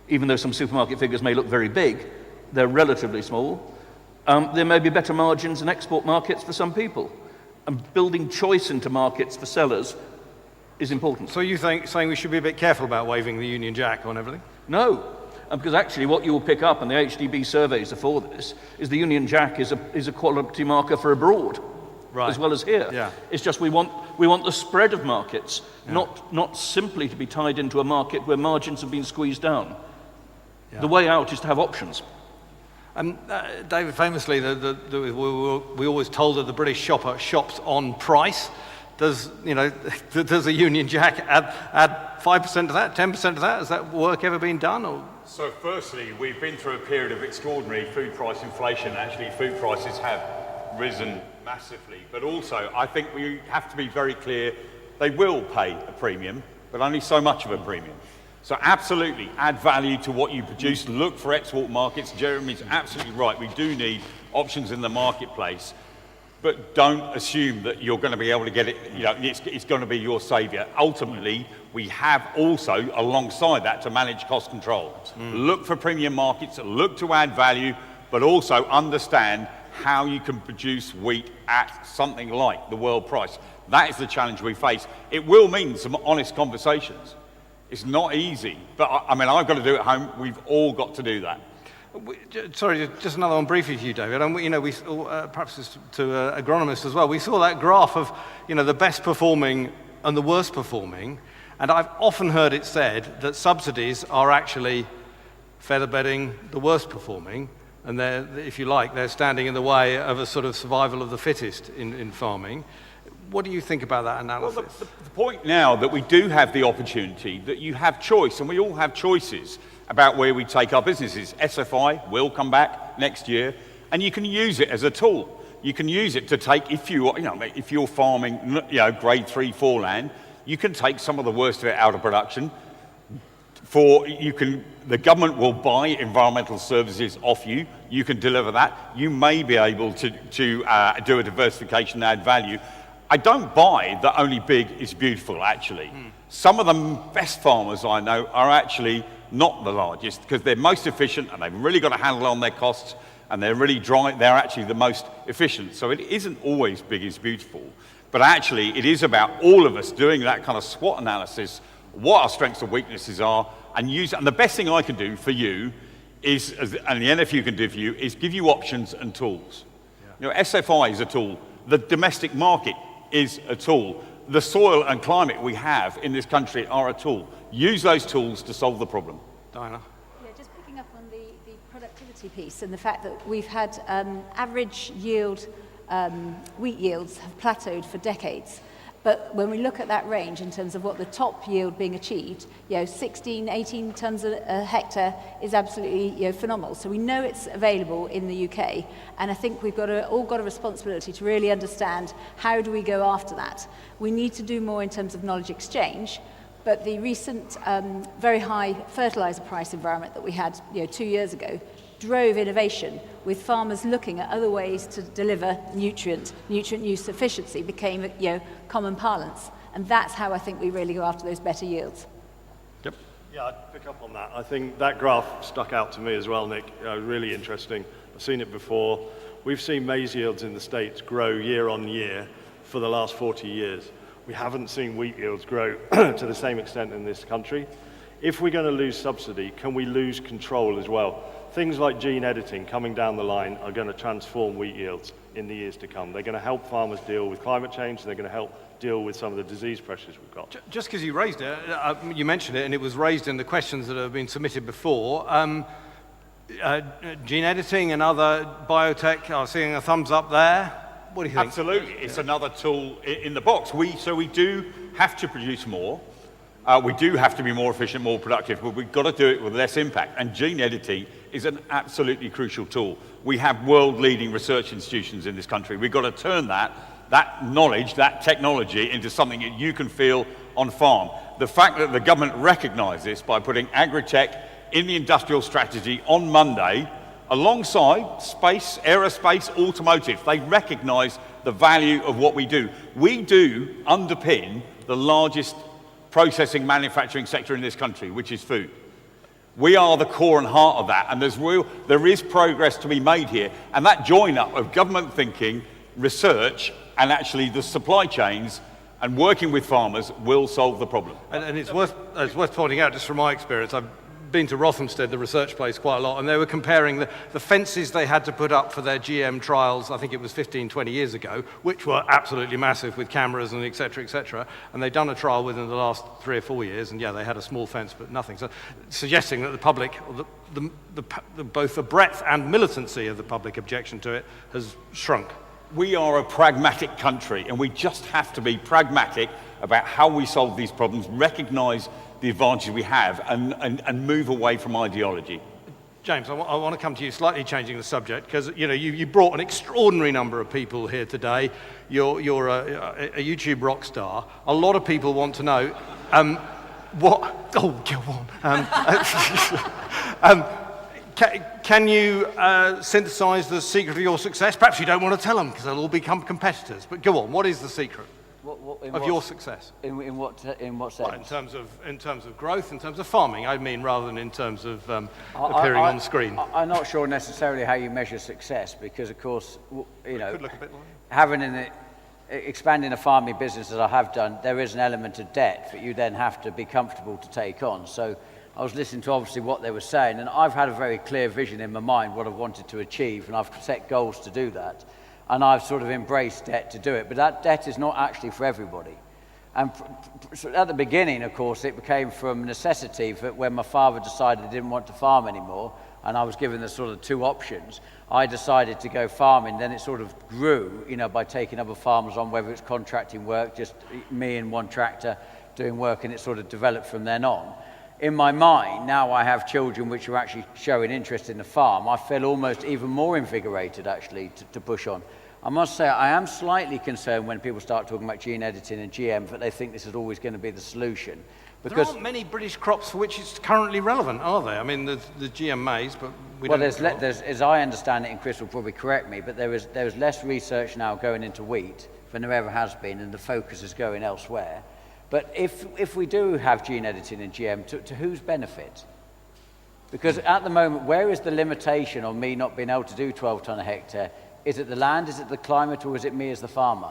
even though some supermarket figures may look very big. They're relatively small. There may be better margins in export markets for some people. And building choice into markets for sellers is important. So you saying we should be a bit careful about waving the Union Jack on everything? No, because actually what you will pick up, and the HDB surveys are for this, is the Union Jack is a quality marker for abroad, right, as well as here. Yeah. It's just we want the spread of markets, yeah, not simply to be tied into a market where margins have been squeezed down. Yeah. The way out is to have options. David, famously, we always told that the British shopper shops on price. Does a Union Jack add 5% to that, 10% to that? Has that work ever been done? Or? So firstly, we've been through a period of extraordinary food price inflation. Actually, food prices have risen massively. But also, I think we have to be very clear, they will pay a premium, but only so much of a premium. So absolutely, add value to what you produce. Look for export markets. Jeremy's absolutely right. We do need options in the marketplace. But don't assume that you're going to be able to get it, it's going to be your saviour. Ultimately, we have also, alongside that, to manage cost control. Look for premium markets, look to add value, but also understand how you can produce wheat at something like the world price. That is the challenge we face. It will mean some honest conversations. It's not easy, but I've got to do it at home. We've all got to do that. Sorry, just another one briefly for you, David. And we perhaps to agronomists as well. We saw that graph of the best performing and the worst performing, and I've often heard it said that subsidies are actually feather bedding the worst performing, and if you like, they're standing in the way of a sort of survival of the fittest in farming. What do you think about that analysis? Well, the point now that we do have the opportunity, that you have choice, and we all have choices about where we take our businesses. SFI will come back next year, and you can use it as a tool. You can use it to take, if you're farming, grade 3, 4 land, you can take some of the worst of it out of production. The government will buy environmental services off you. You can deliver that. You may be able to do a diversification and add value. I don't buy that only big is beautiful, actually. Some of the best farmers I know are actually not the largest, because they're most efficient and they've really got a handle on their costs, and they're really dry. They're actually the most efficient. So it isn't always big is beautiful, but actually it is about all of us doing that kind of SWOT analysis, what our strengths and weaknesses are, and use it. And the best thing I can do for you is, and the NFU can do for you, is give you options and tools. SFI is a tool. The domestic market is a tool. the soil and climate we have in this country are a tool. Use those tools to solve the problem. Diana? Yeah, just picking up on the productivity piece and the fact that we've had average yield, wheat yields have plateaued for decades. But when we look at that range in terms of what the top yield being achieved, 16, 18 tonnes a hectare is absolutely phenomenal. So we know it's available in the UK, and I think we've all got a responsibility to really understand how do we go after that. We need to do more in terms of knowledge exchange, but the recent very high fertiliser price environment that we had 2 years ago drove innovation, with farmers looking at other ways to deliver nutrient use efficiency became common parlance, and that's how I think we really go after those better yields. Yep. Yeah, I'd pick up on that. I think that graph stuck out to me as well, Nick. Really interesting. I've seen it before. We've seen maize yields in the States grow year on year for the last 40 years. We haven't seen wheat yields grow to the same extent in this country. If we're going to lose subsidy, can we lose control as well? Things like gene editing coming down the line are going to transform wheat yields in the years to come. They're going to help farmers deal with climate change, and they're going to help deal with some of the disease pressures we've got. Just because you raised it, you mentioned it, and it was raised in the questions that have been submitted before. Gene editing and other biotech, I'm seeing a thumbs up there. What do you think? Absolutely. It's another tool in the box. So we do have to produce more. We do have to be more efficient, more productive, but we've got to do it with less impact. And gene editing is an absolutely crucial tool. We have world-leading research institutions in this country. We've got to turn that knowledge, that technology, into something that you can feel on farm. The fact that the government recognised this by putting agri-tech in the industrial strategy on Monday, alongside space, aerospace, automotive, they recognise the value of what we do. We do underpin the largest processing manufacturing sector in this country, which is food. We are the core and heart of that, and there is progress to be made here, and that join-up of government thinking, research, and actually the supply chains and working with farmers will solve the problem. And it's worth pointing out, just from my experience, I've been to Rothamsted, the research place, quite a lot, and they were comparing the fences they had to put up for their GM trials, I think it was 15, 20 years ago, which were absolutely massive with cameras and et cetera, and they'd done a trial within the last 3 or 4 years, and yeah, they had a small fence, but nothing. So suggesting that the public, both the breadth and militancy of the public objection to it has shrunk. We are a pragmatic country, and we just have to be pragmatic about how we solve these problems, recognise the advantage we have, and move away from ideology. James, I want to come to you, slightly changing the subject, because you brought an extraordinary number of people here today. You're a YouTube rock star. A lot of people want to know what. Oh, go on. Can you synthesise the secret of your success? Perhaps you don't want to tell them because they'll all become competitors. But go on. What is the secret of your success? In what sense? Well, in terms of growth, in terms of farming, I mean, rather than in terms of appearing on screen. I'm not sure necessarily how you measure success, because of course, It could look a bit like expanding a farming business as I have done, there is an element of debt that you then have to be comfortable to take on. So I was listening to obviously what they were saying, and I've had a very clear vision in my mind what I've wanted to achieve, and I've set goals to do that. And I've sort of embraced debt to do it, but that debt is not actually for everybody. And at the beginning, of course, it became from necessity when my father decided he didn't want to farm anymore, and I was given the sort of 2 options. I decided to go farming, then it sort of grew, by taking other farmers on, whether it's contracting work, just me and one tractor doing work, and it sort of developed from then on. In my mind, now I have children which are actually showing interest in the farm, I feel almost even more invigorated actually to push on. I must say I am slightly concerned when people start talking about gene editing and GM that they think this is always going to be the solution. Because there aren't many British crops for which it's currently relevant, are there? I mean, there's the GM maize, but we don't... Well, there's, as I understand it, and Chris will probably correct me, but there is less research now going into wheat than there ever has been, and the focus is going elsewhere. But if we do have gene editing and GM, to whose benefit? Because at the moment, where is the limitation on me not being able to do 12 tonne a hectare? Is it the land, is it the climate, or is it me as the farmer?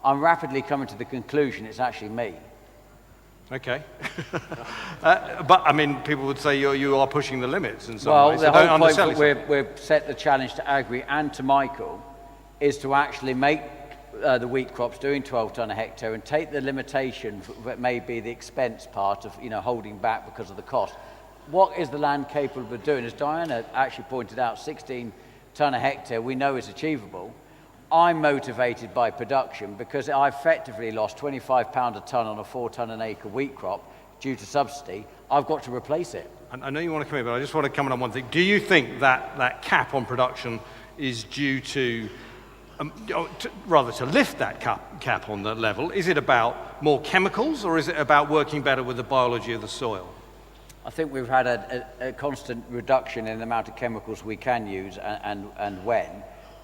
I'm rapidly coming to the conclusion it's actually me. Okay. But, I mean, people would say you are pushing the limits in some ways. Well, the whole point that we've set the challenge to Agri and to Michael is to actually make the wheat crops doing 12 tonne a hectare and take the limitation that may be the expense part of, holding back because of the cost. What is the land capable of doing? As Diana actually pointed out, 16 tonne a hectare we know is achievable. I'm motivated by production because I effectively lost £25 a tonne on a 4 tonne an acre wheat crop due to subsidy. I've got to replace it. I know you want to come in, but I just want to comment on one thing. Do you think that cap on production is due to, rather to lift that cap on that level? Is it about more chemicals, or is it about working better with the biology of the soil? I think we've had a constant reduction in the amount of chemicals we can use and when,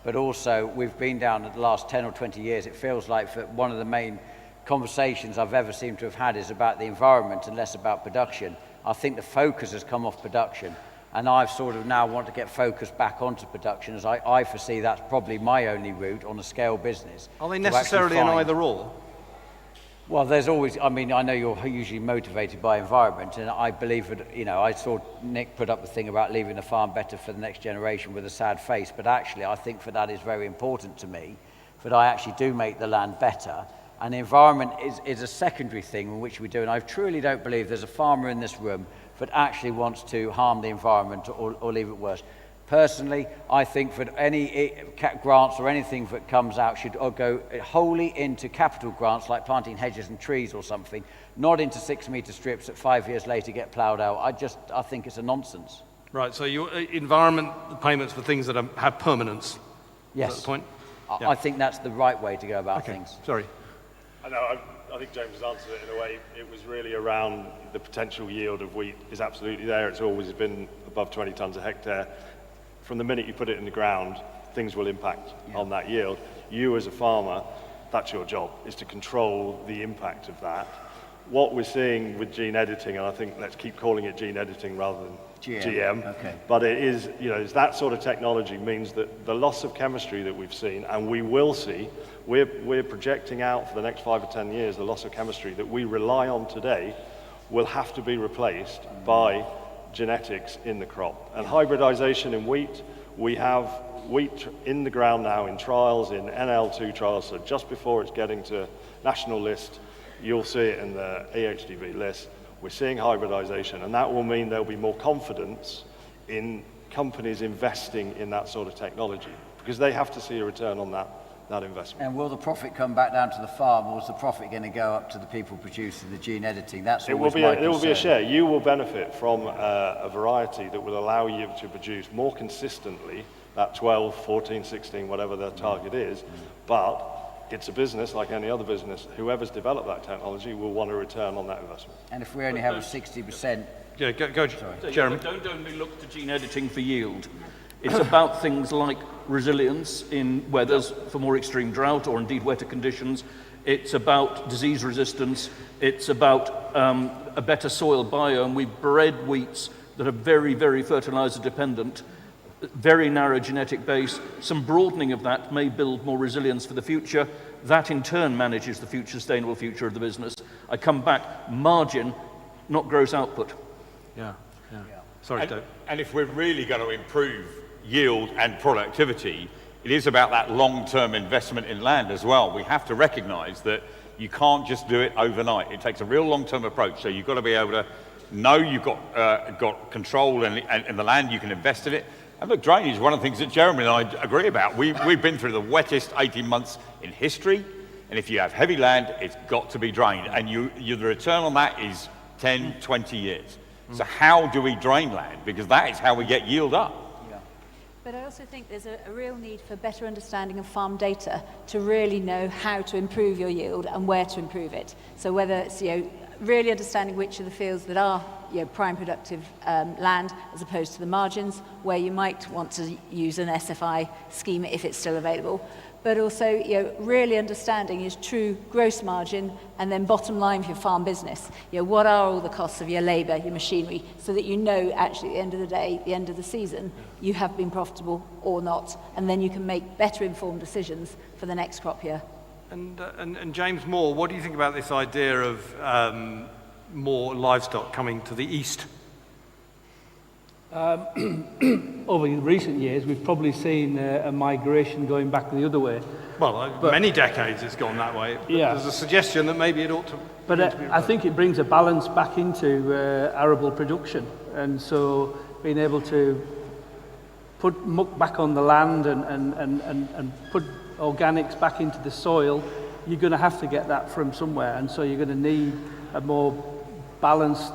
but also we've been down in the last 10 or 20 years. It feels like one of the main conversations I've ever seemed to have had is about the environment and less about production. I think the focus has come off production, and I've sort of now want to get focused back onto production, as I foresee that's probably my only route on a scale business. Are they necessarily an either-or? Well, there's always, I know you're usually motivated by environment, and I believe that, I saw Nick put up the thing about leaving the farm better for the next generation with a sad face, but actually I think that is very important to me, that I actually do make the land better. And the environment is a secondary thing in which we do, and I truly don't believe there's a farmer in this room that actually wants to harm the environment or leave it worse. Personally, I think that any grants or anything that comes out should go wholly into capital grants, like planting hedges and trees or something, not into 6-metre strips that 5 years later get ploughed out. I think it's a nonsense. Right, so your environment payments for things that have permanence. Yes. Is that the point? I think that's the right way to go about things. Sorry. I think James has answered it in a way. It was really around the potential yield of wheat is absolutely there. It's always been above 20 tonnes a hectare. From the minute you put it in the ground, things will impact on that yield. You as a farmer, that's your job, is to control the impact of that. What we're seeing with gene editing, and I think let's keep calling it gene editing rather than GM. Okay. But it is, it's that sort of technology means that the loss of chemistry that we've seen, and we will see, we're projecting out for the next 5 or 10 years, the loss of chemistry that we rely on today will have to be replaced by genetics in the crop. And hybridization in wheat, we have wheat in the ground now in trials, in NL2 trials, so just before it's getting to national list, you'll see it in the AHDB list. We're seeing hybridization, and that will mean there'll be more confidence in companies investing in that sort of technology, because they have to see a return on that investment. And will the profit come back down to the farm, or is the profit going to go up to the people producing the gene editing? That's always my concern. It will be a share. You will benefit from a variety that will allow you to produce more consistently, that 12, 14, 16, whatever their target is, but it's a business like any other business. Whoever's developed that technology will want a return on that investment. And if we only have a 60%... Yeah, go Jeremy. Don't only look to gene editing for yield. It's about things like resilience in weathers for more extreme drought or indeed wetter conditions. It's about disease resistance. It's about a better soil biome. We've bred wheats that are very, very fertilizer dependent, very narrow genetic base. Some broadening of that may build more resilience for the future. That in turn manages the sustainable future of the business. I come back, margin, not gross output. Yeah. Sorry, Dave. And if we're really going to improve yield and productivity, it is about that long-term investment in land as well. We have to recognize that you can't just do it overnight. It takes a real long-term approach. So you've got to be able to know you've got control in the land, you can invest in it. And look, drainage is one of the things that Jeremy and I agree about. We've been through the wettest 18 months in history, and if you have heavy land, it's got to be drained. And the return on that is 10, 20 years. So how do we drain land? Because that is how we get yield up. But I also think there's a real need for better understanding of farm data to really know how to improve your yield and where to improve it. So whether it's really understanding which of the fields that are prime productive land as opposed to the margins, where you might want to use an SFI scheme if it's still available, but also really understanding is true gross margin and then bottom line for your farm business. What are all the costs of your labour, your machinery, so that actually at the end of the day, the end of the season, you have been profitable or not, and then you can make better informed decisions for the next crop year. And James Moore, what do you think about this idea of more livestock coming to the east? Over recent years, we've probably seen a migration going back the other way. Well, many decades it's gone that way. But Yeah. there's a suggestion that maybe it ought to... But I think it brings a balance back into arable production. And so being able to put muck back on the land and put organics back into the soil, you're going to have to get that from somewhere. And so you're going to need a more balanced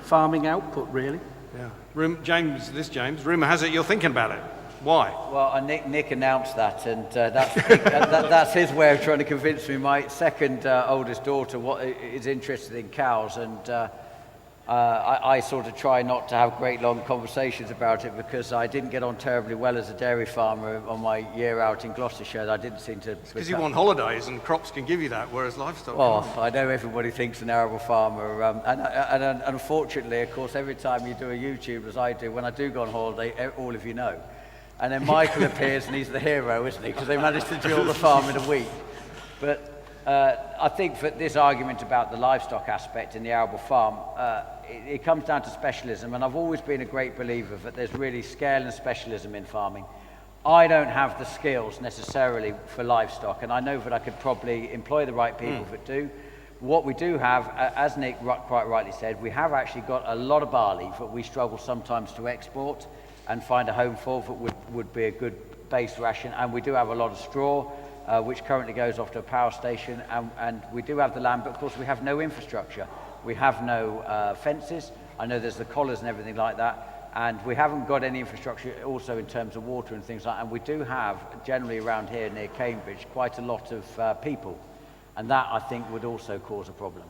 farming output, really. Yeah. James, rumour has it you're thinking about it. Why? Well, Nick announced that, and that's his way of trying to convince me. My second oldest daughter is interested in cows, and I sort of try not to have great long conversations about it because I didn't get on terribly well as a dairy farmer on my year out in Gloucestershire. I didn't seem to... Because you want holidays and crops can give you that, whereas livestock... Well, I know everybody thinks an arable farmer, and unfortunately, of course, every time you do a YouTube, as I do, when I do go on holiday, all of you know. And then Michael appears, and he's the hero, isn't he? Because they managed to drill the farm in a week. But I think for this argument about the livestock aspect in the arable farm, it comes down to specialism, and I've always been a great believer that there's really scale and specialism in farming. I don't have the skills necessarily for livestock, and I know that I could probably employ the right people that do. What we do have, as Nick quite rightly said, we have actually got a lot of barley that we struggle sometimes to export and find a home for that would be a good base ration, and we do have a lot of straw, which currently goes off to a power station, and we do have the land, but of course we have no infrastructure. We have no fences. I know there's the collars and everything like that, and we haven't got any infrastructure also in terms of water and things like that, and we do have, generally around here near Cambridge, quite a lot of people, and that I think would also cause a problem.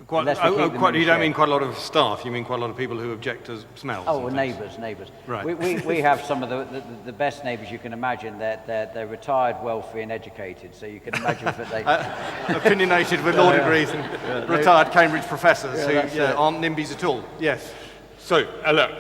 You don't mean quite a lot of staff, you mean quite a lot of people who object to smells? Oh, well, neighbours. Right. We have some of the best neighbours you can imagine. They're retired, wealthy and educated, so you can imagine that they... Opinionated with law degrees and retired Cambridge professors who aren't NIMBYs at all. Yes. So, look,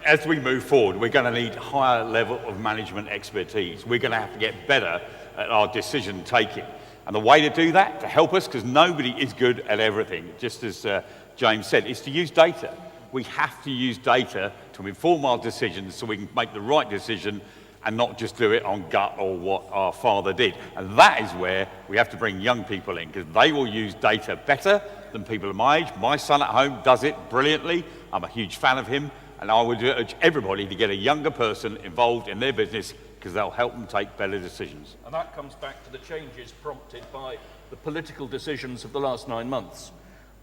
as we move forward, we're going to need higher level of management expertise. We're going to have to get better at our decision taking. And the way to do that, to help us, because nobody is good at everything, just as James said, is to use data. We have to use data to inform our decisions so we can make the right decision and not just do it on gut or what our father did. And that is where we have to bring young people in, because they will use data better than people of my age. My son at home does it brilliantly. I'm a huge fan of him, and I would urge everybody to get a younger person involved in their business because they'll help them take better decisions. And that comes back to the changes prompted by the political decisions of the last 9 months.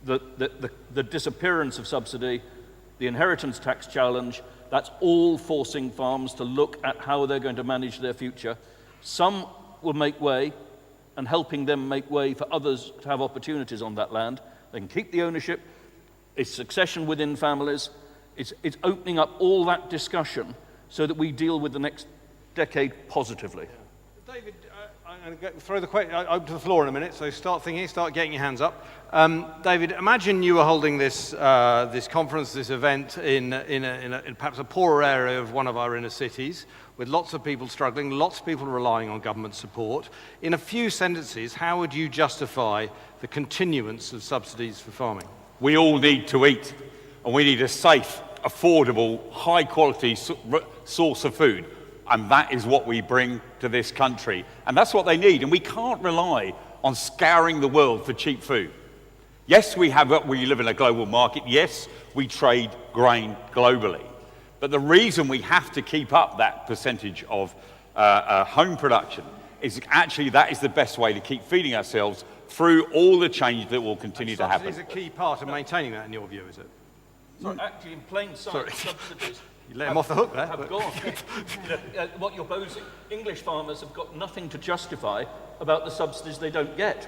The disappearance of subsidy, the inheritance tax challenge, that's all forcing farms to look at how they're going to manage their future. Some will make way, and helping them make way for others to have opportunities on that land. They can keep the ownership, it's succession within families, it's opening up all that discussion so that we deal with the next decade positively. David, I'm going to throw the question open to the floor in a minute, so start thinking, start getting your hands up. David, imagine you were holding this conference, this event in perhaps a poorer area of one of our inner cities, with lots of people struggling, lots of people relying on government support. In a few sentences, how would you justify the continuance of subsidies for farming? We all need to eat, and we need a safe, affordable, high-quality source of food. And that is what we bring to this country. And that's what they need. And we can't rely on scouring the world for cheap food. Yes, we live in a global market. Yes, we trade grain globally. But the reason we have to keep up that percentage of home production is actually that is the best way to keep feeding ourselves through all the change that will continue to happen. Subsidies is a key part of maintaining that, in your view, is it? Sorry, actually, in plain sight, subsidies... You let him off the hook there. Have gone. What you're posing, English farmers have got nothing to justify about the subsidies they don't get.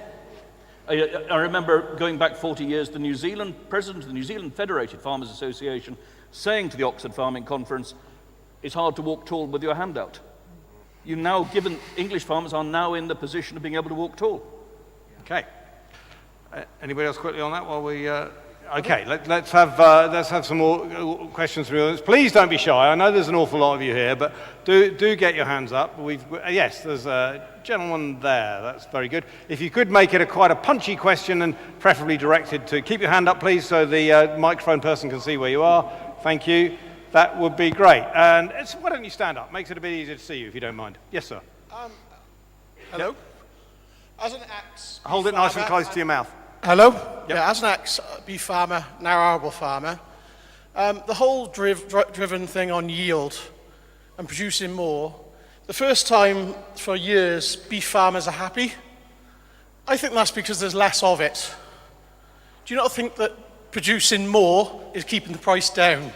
I remember going back 40 years, the New Zealand president of the New Zealand Federated Farmers Association saying to the Oxford Farming Conference, it's hard to walk tall with your hand out. English farmers are now in the position of being able to walk tall. Okay. Anybody else quickly on that while we... Okay, let's have some more questions from the audience. Please don't be shy. I know there's an awful lot of you here, but do get your hands up. Yes, there's a gentleman there. That's very good. If you could make it quite a punchy question and preferably directed to... Keep your hand up, please, so the microphone person can see where you are. Thank you. that would be great. And why don't you stand up? Makes it a bit easier to see you, if you don't mind. Yes, sir. Hello. As an ex Hold it nice and close to your mouth. Hello. Yep. Yeah, as an ex-beef farmer, now arable farmer, the whole driven thing on yield and producing more, the first time for years beef farmers are happy. I think that's because there's less of it. Do you not think that producing more is keeping the price down?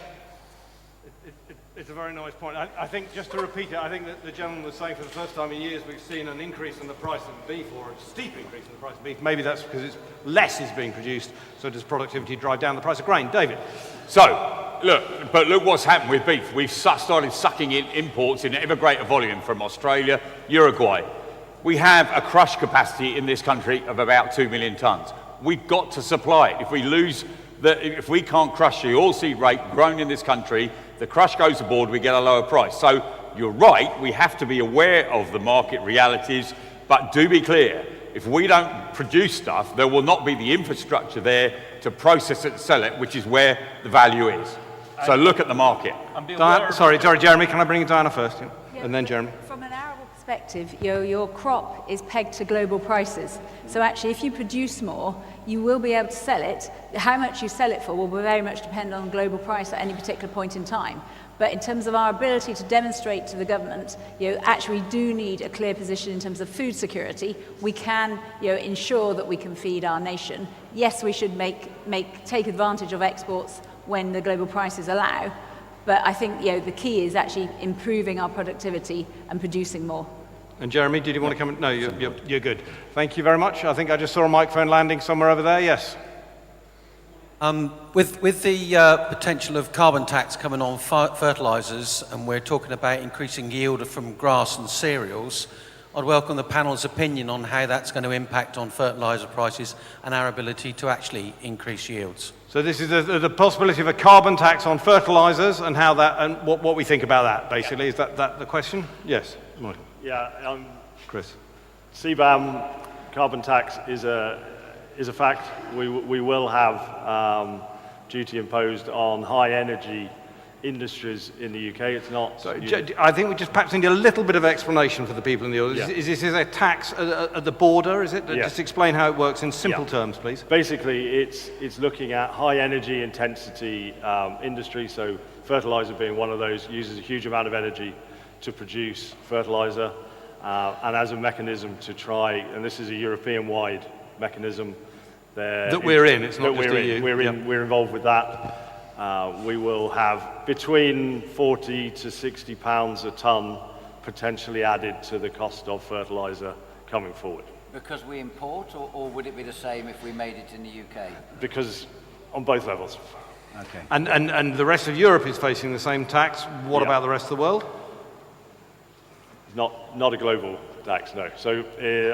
It's a very nice point. I think, just to repeat it, I think that the gentleman was saying for the first time in years we've seen an increase in the price of beef, or a steep increase in the price of beef. Maybe that's because less is being produced, so does productivity drive down the price of grain? David? So, look what's happened with beef. We've started sucking in imports in ever greater volume from Australia, Uruguay. We have a crush capacity in this country of about 2 million tonnes. We've got to supply it. If we can't crush the oilseed rate grown in this country, the crush goes aboard, we get a lower price. So you're right, we have to be aware of the market realities, but do be clear, if we don't produce stuff, there will not be the infrastructure there to process it and sell it, which is where the value is. So look at the market. Sorry, Jeremy, can I bring Diana first? Yeah. And then Jeremy. From an arable perspective, your crop is pegged to global prices. So actually, if you produce more, you will be able to sell it. How much you sell it for will very much depend on global price at any particular point in time. But in terms of our ability to demonstrate to the government, actually we do need a clear position in terms of food security. We can, ensure that we can feed our nation. Yes, we should take advantage of exports when the global prices allow. But I think, the key is actually improving our productivity and producing more. And Jeremy, did you want to come? No, you're good. Thank you very much. I think I just saw a microphone landing somewhere over there. Yes. With the potential of carbon tax coming on fertilisers, and we're talking about increasing yield from grass and cereals, I'd welcome the panel's opinion on how that's going to impact on fertiliser prices and our ability to actually increase yields. So this is the possibility of a carbon tax on fertilisers, and how that, and what we think about that, basically. Is that the question? Yes. Michael. Yeah, Chris. CBAM carbon tax is a fact. We will have duty imposed on high energy industries in the UK. It's not. So, I think we just perhaps need a little bit of explanation for the people in the audience. Yeah. Is this a tax at the border? Is it? Yeah. Just explain how it works in simple terms, please. Basically, it's looking at high energy intensity industry. So fertilizer being one of those, uses a huge amount of energy to produce fertilizer, and as a mechanism to try, and this is a European-wide mechanism. That we're in, it's not just EU. We're involved with that. We will have between 40 to 60 pounds a tonne potentially added to the cost of fertilizer coming forward. Because we import, or would it be the same if we made it in the UK? Because on both levels. Okay. And the rest of Europe is facing the same tax. What about the rest of the world? Not a global tax, no. So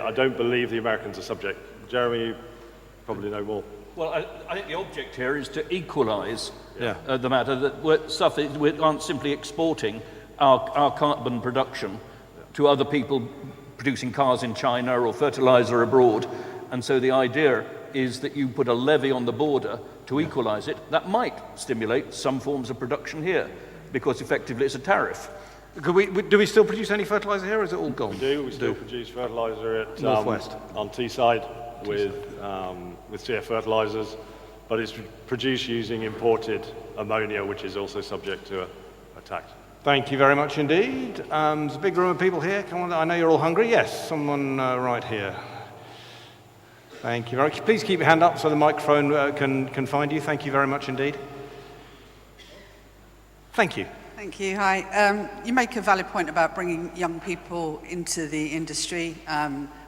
I don't believe the Americans are subject. Jeremy, you probably know more. Well, I think the object here is to equalise the matter, that we aren't simply exporting our carbon production to other people producing cars in China or fertiliser abroad. And so the idea is that you put a levy on the border to equalise it. That might stimulate some forms of production here, because effectively it's a tariff. Do we still produce any fertiliser here, or is it all gone? We still produce fertiliser at Northwest on Teesside with CF Fertilisers, but it's produced using imported ammonia, which is also subject to a tax. Thank you very much indeed. There's a big room of people here. Come on, I know you're all hungry. Yes, someone right here. Thank you very much. Please keep your hand up so the microphone can find you. Thank you very much indeed. Thank you. Thank you. Hi. You make a valid point about bringing young people into the industry,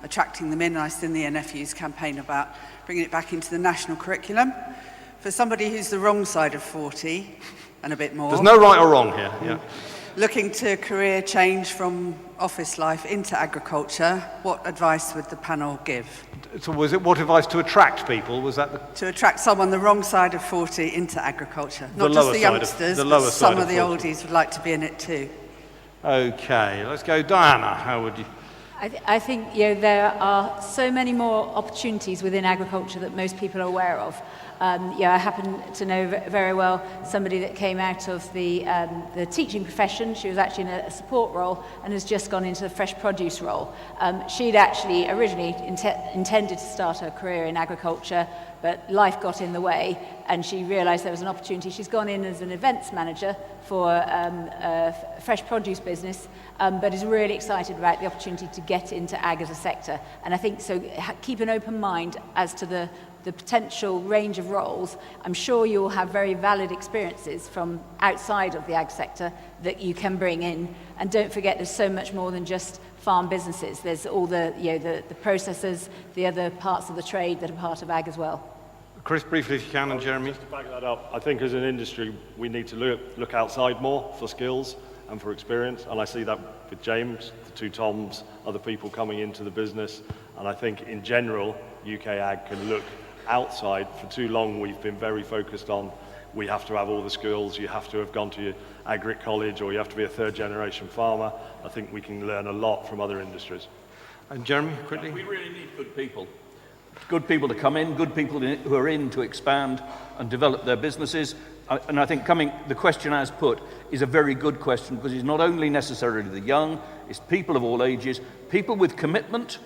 attracting them in. And I've seen the NFU's campaign about bringing it back into the national curriculum. For somebody who's the wrong side of 40 and a bit more. There's no right or wrong here. Yeah. Looking to career change from office life into agriculture, what advice would the panel give? So was it what advice to attract people? Was that to attract someone the wrong side of 40 into agriculture? Not just the youngsters, but some of the oldies would like to be in it too. Okay, let's go. Diana, how would you? I think there are so many more opportunities within agriculture that most people are aware of. I happen to know very well somebody that came out of the teaching profession. She was actually in a support role and has just gone into the fresh produce role. She'd actually originally intended to start her career in agriculture, but life got in the way and she realised there was an opportunity. She's gone in as an events manager for a fresh produce business, but is really excited about the opportunity to get into ag as a sector. And I think so keep an open mind as to the potential range of roles. I'm sure you'll have very valid experiences from outside of the ag sector that you can bring in. And don't forget, there's so much more than just farm businesses. There's all the processors, the other parts of the trade that are part of ag as well. Chris, briefly if you can, and Jeremy. Just to back that up, I think as an industry, we need to look outside more for skills and for experience. And I see that with James, the two Toms, other people coming into the business. And I think in general, UK ag can look outside. For too long we've been very focused on we have to have all the skills, you have to have gone to your agric college, or you have to be a third generation farmer. I think we can learn a lot from other industries. And Jeremy, quickly. We really need good people. Good people to come in, good people who are in to expand and develop their businesses. And I think the question as put is a very good question, because it's not only necessarily the young, it's people of all ages, people with commitment,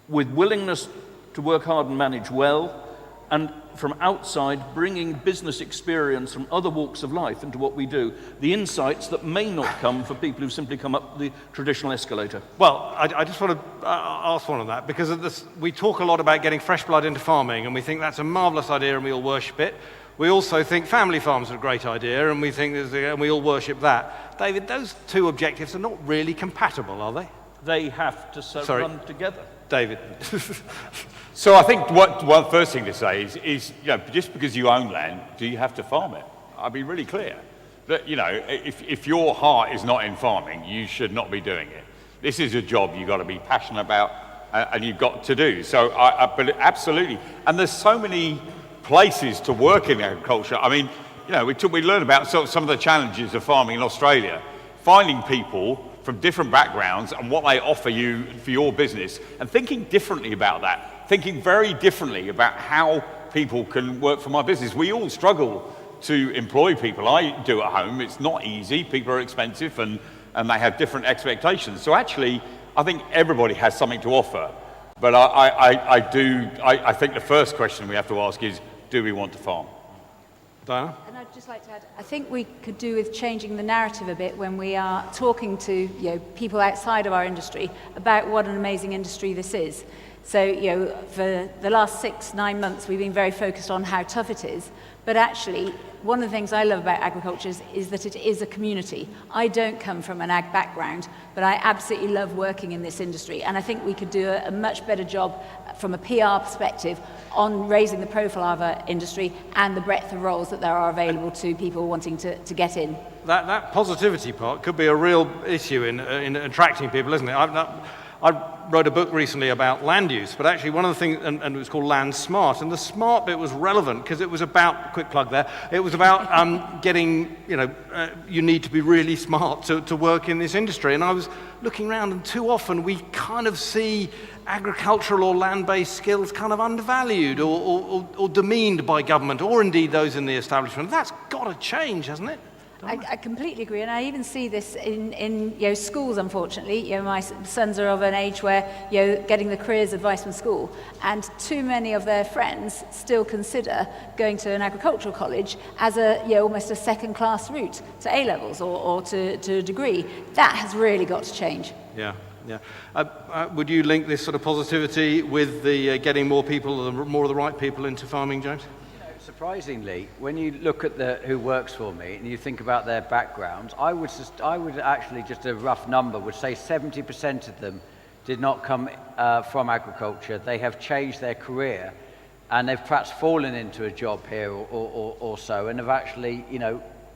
with willingness to work hard and manage well, and from outside bringing business experience from other walks of life into what we do, the insights that may not come for people who simply come up the traditional escalator. Well, I just want to ask one on that, because of this, we talk a lot about getting fresh blood into farming, and we think that's a marvellous idea and we all worship it. We also think family farms are a great idea, and we all worship that. David, those two objectives are not really compatible, are they? They have to run together. David. So I think one first thing to say is just because you own land, do you have to farm it? I'll be really clear that if your heart is not in farming, you should not be doing it. This is a job you've got to be passionate about and you've got to do. So but absolutely, and there's so many places to work in agriculture. I mean, we learned about some of the challenges of farming in Australia, finding people from different backgrounds and what they offer you for your business, and thinking differently about that, thinking very differently about how people can work for my business. We all struggle to employ people. I do at home. It's not easy. People are expensive and they have different expectations. So actually, I think everybody has something to offer. But I think the first question we have to ask is, do we want to farm? Diana? And I'd just like to add, I think we could do with changing the narrative a bit when we are talking to people outside of our industry about what an amazing industry this is. So, for the last 6-9 months, we've been very focused on how tough it is. But actually, one of the things I love about agriculture is that it is a community. I don't come from an ag background, but I absolutely love working in this industry. And I think we could do a much better job from a PR perspective on raising the profile of our industry and the breadth of roles that there are available to people wanting to get in. That positivity part could be a real issue in attracting people, isn't it? I wrote a book recently about land use, but actually one of the things, and it was called Land Smart, and the smart bit was relevant because it was about, quick plug there, it was about getting, you need to be really smart to work in this industry. And I was looking around, and too often we kind of see agricultural or land-based skills kind of undervalued or demeaned by government, or indeed those in the establishment. That's got to change, hasn't it? I completely agree, and I even see this in schools, unfortunately. My sons are of an age where getting the careers advice from school, and too many of their friends still consider going to an agricultural college as almost a second-class route to A-levels or to a degree. That has really got to change. Yeah. Would you link this sort of positivity with the getting more of the right people into farming, James? Surprisingly, when you look at who works for me and you think about their backgrounds, I would actually, just a rough number, would say 70% of them did not come from agriculture. They have changed their career and they've perhaps fallen into a job here or so, and have actually,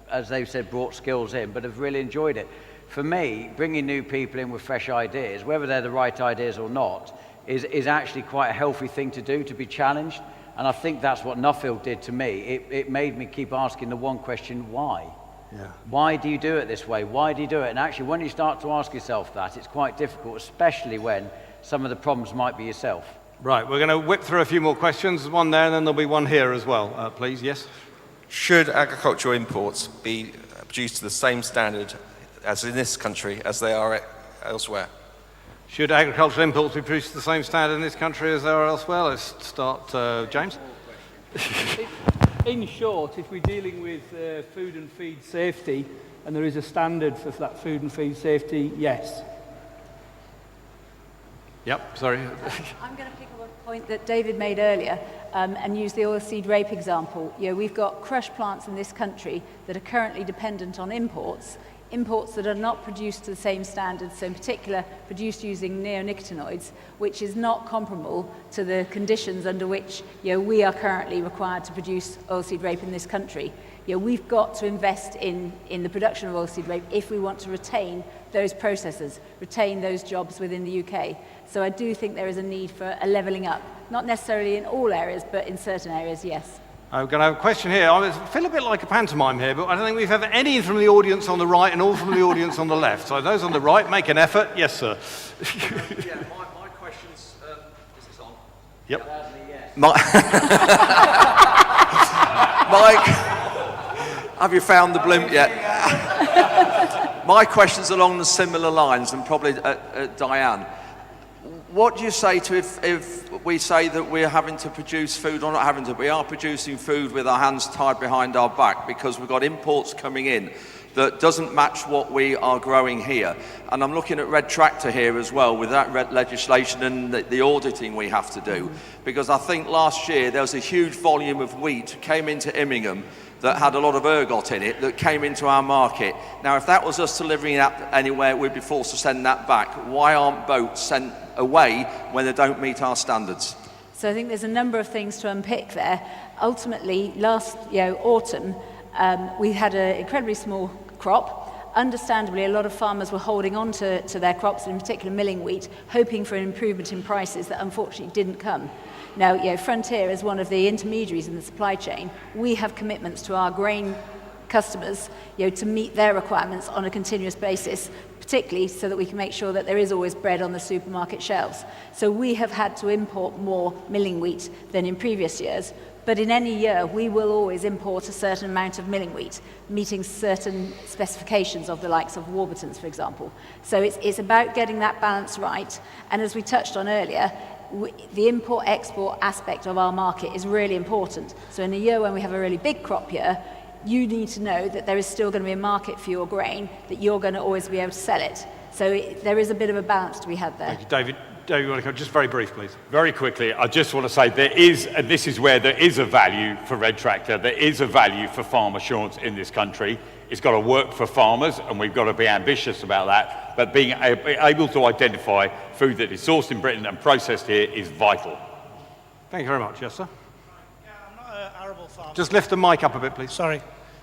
as they've said, brought skills in, but have really enjoyed it. For me, bringing new people in with fresh ideas, whether they're the right ideas or not, is actually quite a healthy thing to do, to be challenged. And I think that's what Nuffield did to me. It made me keep asking the one question, why? Yeah. Why do you do it this way? Why do you do it? And actually, when you start to ask yourself that, it's quite difficult, especially when some of the problems might be yourself. Right, we're going to whip through a few more questions. One there, and then there'll be one here as well. Please, yes? Should agricultural imports be produced to the same standard as in this country as they are elsewhere? Should agricultural imports be produced to the same standard in this country as they are elsewhere? Let's start, James. In short, if we're dealing with food and feed safety, and there is a standard for that food and feed safety, yes. Yep, sorry. I'm going to pick up a point that David made earlier and use the oilseed rape example. You know, we've got crush plants in this country that are currently dependent on imports that are not produced to the same standards, so in particular produced using neonicotinoids, which is not comparable to the conditions under which we are currently required to produce oilseed rape in this country. We've got to invest in the production of oilseed rape if we want to retain those processes, retain those jobs within the UK. So I do think there is a need for a levelling up, not necessarily in all areas, but in certain areas, yes. I'm going to have a question here. I feel a bit like a pantomime here, but I don't think we've had any from the audience on the right and all from the audience on the left. So those on the right, make an effort. Yes, sir. Yeah, my question's... is this on? Yep. Mike, have you found the blimp yet? My question's along the similar lines, and probably Diane. What do you say to if we say that we're having to produce food, or not having to, we are producing food with our hands tied behind our back because we've got imports coming in that doesn't match what we are growing here? And I'm looking at Red Tractor here as well with that legislation and the auditing we have to do. Because I think last year there was a huge volume of wheat came into Immingham that had a lot of ergot in it that came into our market. Now, if that was us delivering that anywhere, we'd be forced to send that back. Why aren't boats sent away when they don't meet our standards? So I think there's a number of things to unpick there. Ultimately, last autumn, we had an incredibly small crop. Understandably, a lot of farmers were holding on to their crops, in particular milling wheat, hoping for an improvement in prices that unfortunately didn't come. Now, Frontier is one of the intermediaries in the supply chain. We have commitments to our grain customers, to meet their requirements on a continuous basis, particularly so that we can make sure that there is always bread on the supermarket shelves. So we have had to import more milling wheat than in previous years. But in any year, we will always import a certain amount of milling wheat, meeting certain specifications of the likes of Warburton's, for example. So it's about getting that balance right. And as we touched on earlier, the import-export aspect of our market is really important. So in a year when we have a really big crop year, you need to know that there is still going to be a market for your grain, that you're going to always be able to sell it. So there is a bit of a balance to be had there. Thank you. David, you want to come? Just very brief, please. Very quickly, I just want to say there is, and this is where there is a value for Red Tractor, there is a value for farm assurance in this country. It's got to work for farmers, and we've got to be ambitious about that. But being able to identify food that is sourced in Britain and processed here is vital. Thank you very much. Yes, sir? Yeah, I'm not an arable farmer. Just lift the mic up a bit, please. Sorry.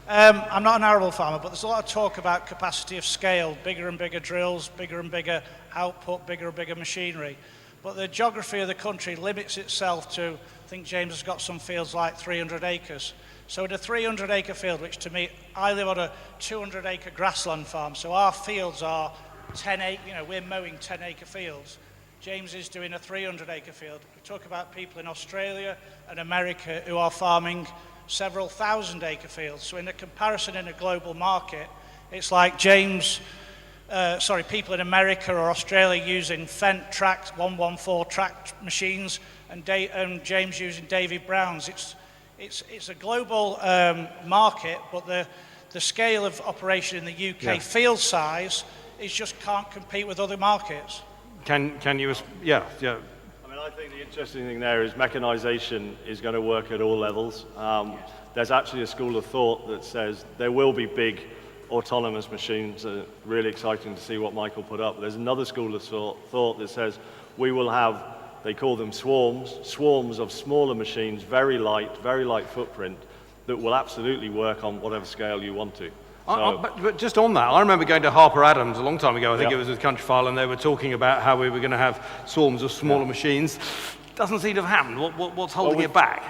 I'm not an arable farmer, but there's a lot of talk about capacity of scale, bigger and bigger drills, bigger and bigger output, bigger and bigger machinery. But the geography of the country limits itself to, I think James has got some fields like 300 acres. So in a 300-acre field, which to me, I live on a 200-acre grassland farm, so our fields are 10 acre, we're mowing 10-acre fields. James is doing a 300-acre field. We talk about people in Australia and America who are farming several thousand-acre fields. So in a comparison in a global market, it's like people in America or Australia using Fendt Tract 114 tract machines and James using David Brown's. It's a global market, but the scale of operation in the UK field size is just can't compete with other markets. Can you? Yeah. I mean, I think the interesting thing there is mechanisation is going to work at all levels. There's actually a school of thought that says there will be big autonomous machines. Really exciting to see what Michael put up. There's another school of thought that says we will have, they call them swarms of smaller machines, very light footprint, that will absolutely work on whatever scale you want to. But just on that, I remember going to Harper Adams a long time ago, I think it was with Countryfile, and they were talking about how we were going to have swarms of smaller machines. Doesn't seem to have happened. What's holding it back?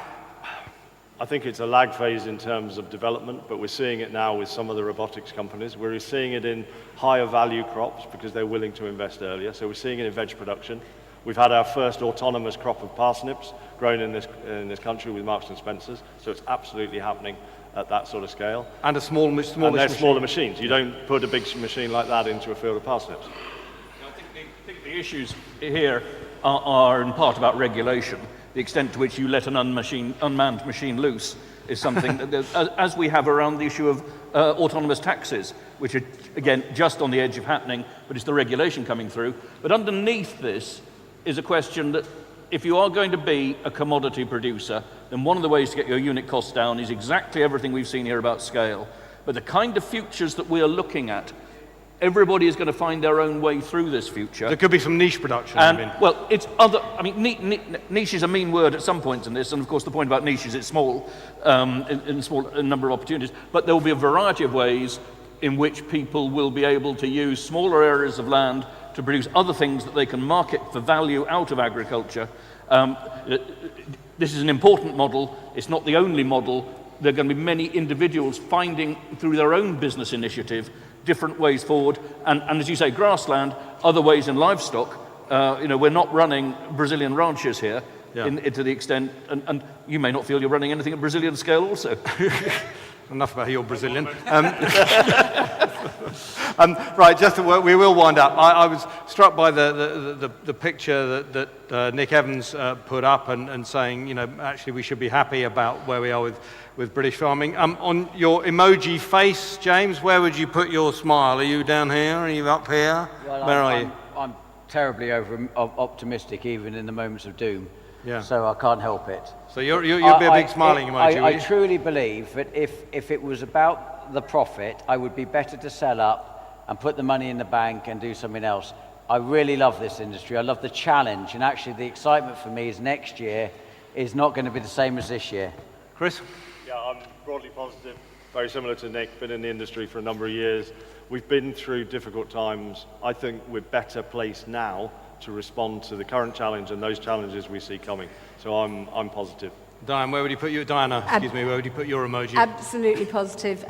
I think it's a lag phase in terms of development, but we're seeing it now with some of the robotics companies. We're seeing it in higher value crops because they're willing to invest earlier. So we're seeing it in veg production. We've had our first autonomous crop of parsnips grown in this country with Marks and Spencers. So it's absolutely happening at that sort of scale. And a smaller smaller machines. You don't put a big machine like that into a field of parsnips. I think the issues here are in part about regulation. The extent to which you let an unmanned machine loose is something that, as we have around the issue of autonomous taxis, which are, again, just on the edge of happening, but it's the regulation coming through. But underneath this is a question that if you are going to be a commodity producer, then one of the ways to get your unit costs down is exactly everything we've seen here about scale. But the kind of futures that we are looking at, everybody is going to find their own way through this future. There could be some niche production. And, well, it's other. I mean, niche is a mean word at some points in this, and of course the point about niche is it's small, in small number of opportunities. But there will be a variety of ways in which people will be able to use smaller areas of land to produce other things that they can market for value out of agriculture. This is an important model. It's not the only model. There are going to be many individuals finding through their own business initiative different ways forward, and as you say, grassland, other ways in livestock. We're not running Brazilian ranches here to the extent, and you may not feel you're running anything at Brazilian scale also. Enough about you're Brazilian. Right, we will wind up. I was struck by the picture that Nick Evans put up and saying, actually we should be happy about where we are with British farming. On your emoji face, James, where would you put your smile? Are you down here? Are you up here? Well, where are you? I'm terribly optimistic, even in the moments of doom. Yeah. So I can't help it. So you'll be a big smiling emoji, I truly believe that if it was about the profit, I would be better to sell up and put the money in the bank and do something else. I really love this industry. I love the challenge, and actually the excitement for me is next year is not going to be the same as this year. Chris? Yeah, I'm broadly positive, very similar to Nick, been in the industry for a number of years. We've been through difficult times. I think we're better placed now to respond to the current challenge and those challenges we see coming. So I'm positive. Diana, where would you put your emoji? Absolutely positive.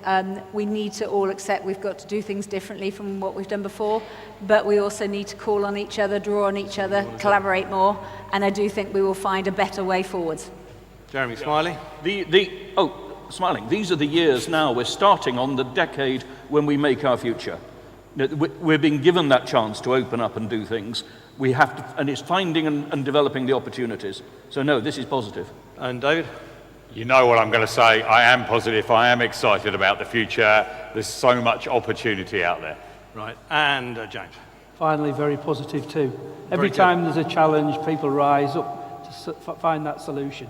We need to all accept we've got to do things differently from what we've done before, but we also need to call on each other, draw on each other, collaborate more, and I do think we will find a better way forwards. Jeremy, Smiley? Smiling. These are the years now. We're starting on the decade when we make our future. We're being given that chance to open up and do things. We have to, and it's finding and developing the opportunities. So no, this is positive. And David? You know what I'm going to say. I am positive. I am excited about the future. There's so much opportunity out there. Right. And James? Finally, very positive too. Every time there's a challenge, people rise up to find that solution.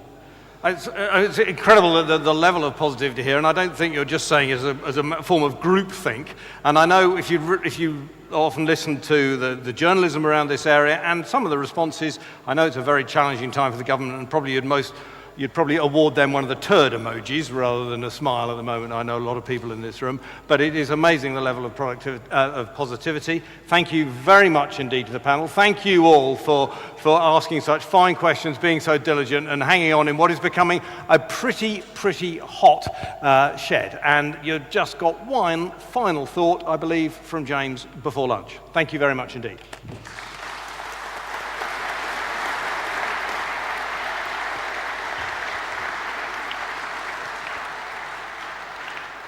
It's incredible the level of positivity here, and I don't think you're just saying as a form of groupthink. And I know if you often listen to the journalism around this area and some of the responses, I know it's a very challenging time for the government, and probably you'd probably award them one of the turd emojis rather than a smile at the moment. I know a lot of people in this room, but it is amazing the level of positivity. Thank you very much indeed to the panel. Thank you all for asking such fine questions, being so diligent and hanging on in what is becoming a pretty hot shed. And you've just got one final thought, I believe, from James before lunch. Thank you very much indeed.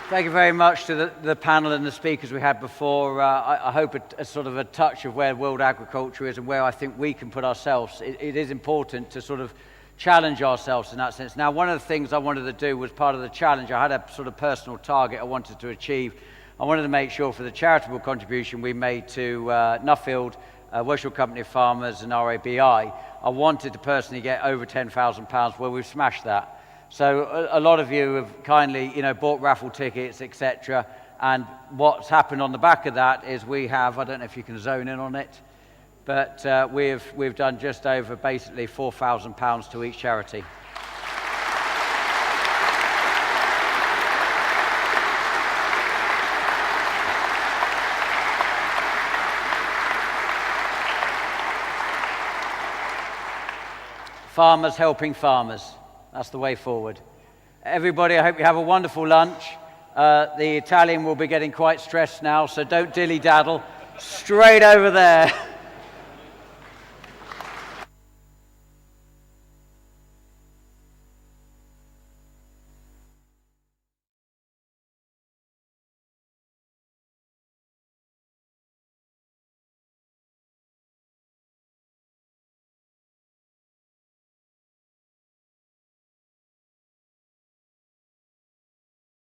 Thank you very much to the panel and the speakers we had before. I hope a sort of a touch of where world agriculture is and where I think we can put ourselves. It is important to sort of challenge ourselves in that sense. Now, one of the things I wanted to do was part of the challenge. I had a sort of personal target I wanted to achieve. I wanted to make sure for the charitable contribution we made to Nuffield, Welsh Company of Farmers and RABI, I wanted to personally get over £10,000, where we've smashed that. So a lot of you have kindly, bought raffle tickets, etc. And what's happened on the back of that is we have, I don't know if you can zone in on it, but we've done just over basically £4,000 to each charity. Farmers helping farmers. That's the way forward. Everybody, I hope you have a wonderful lunch. The Italian will be getting quite stressed now, so don't dilly-daddle. Straight over there.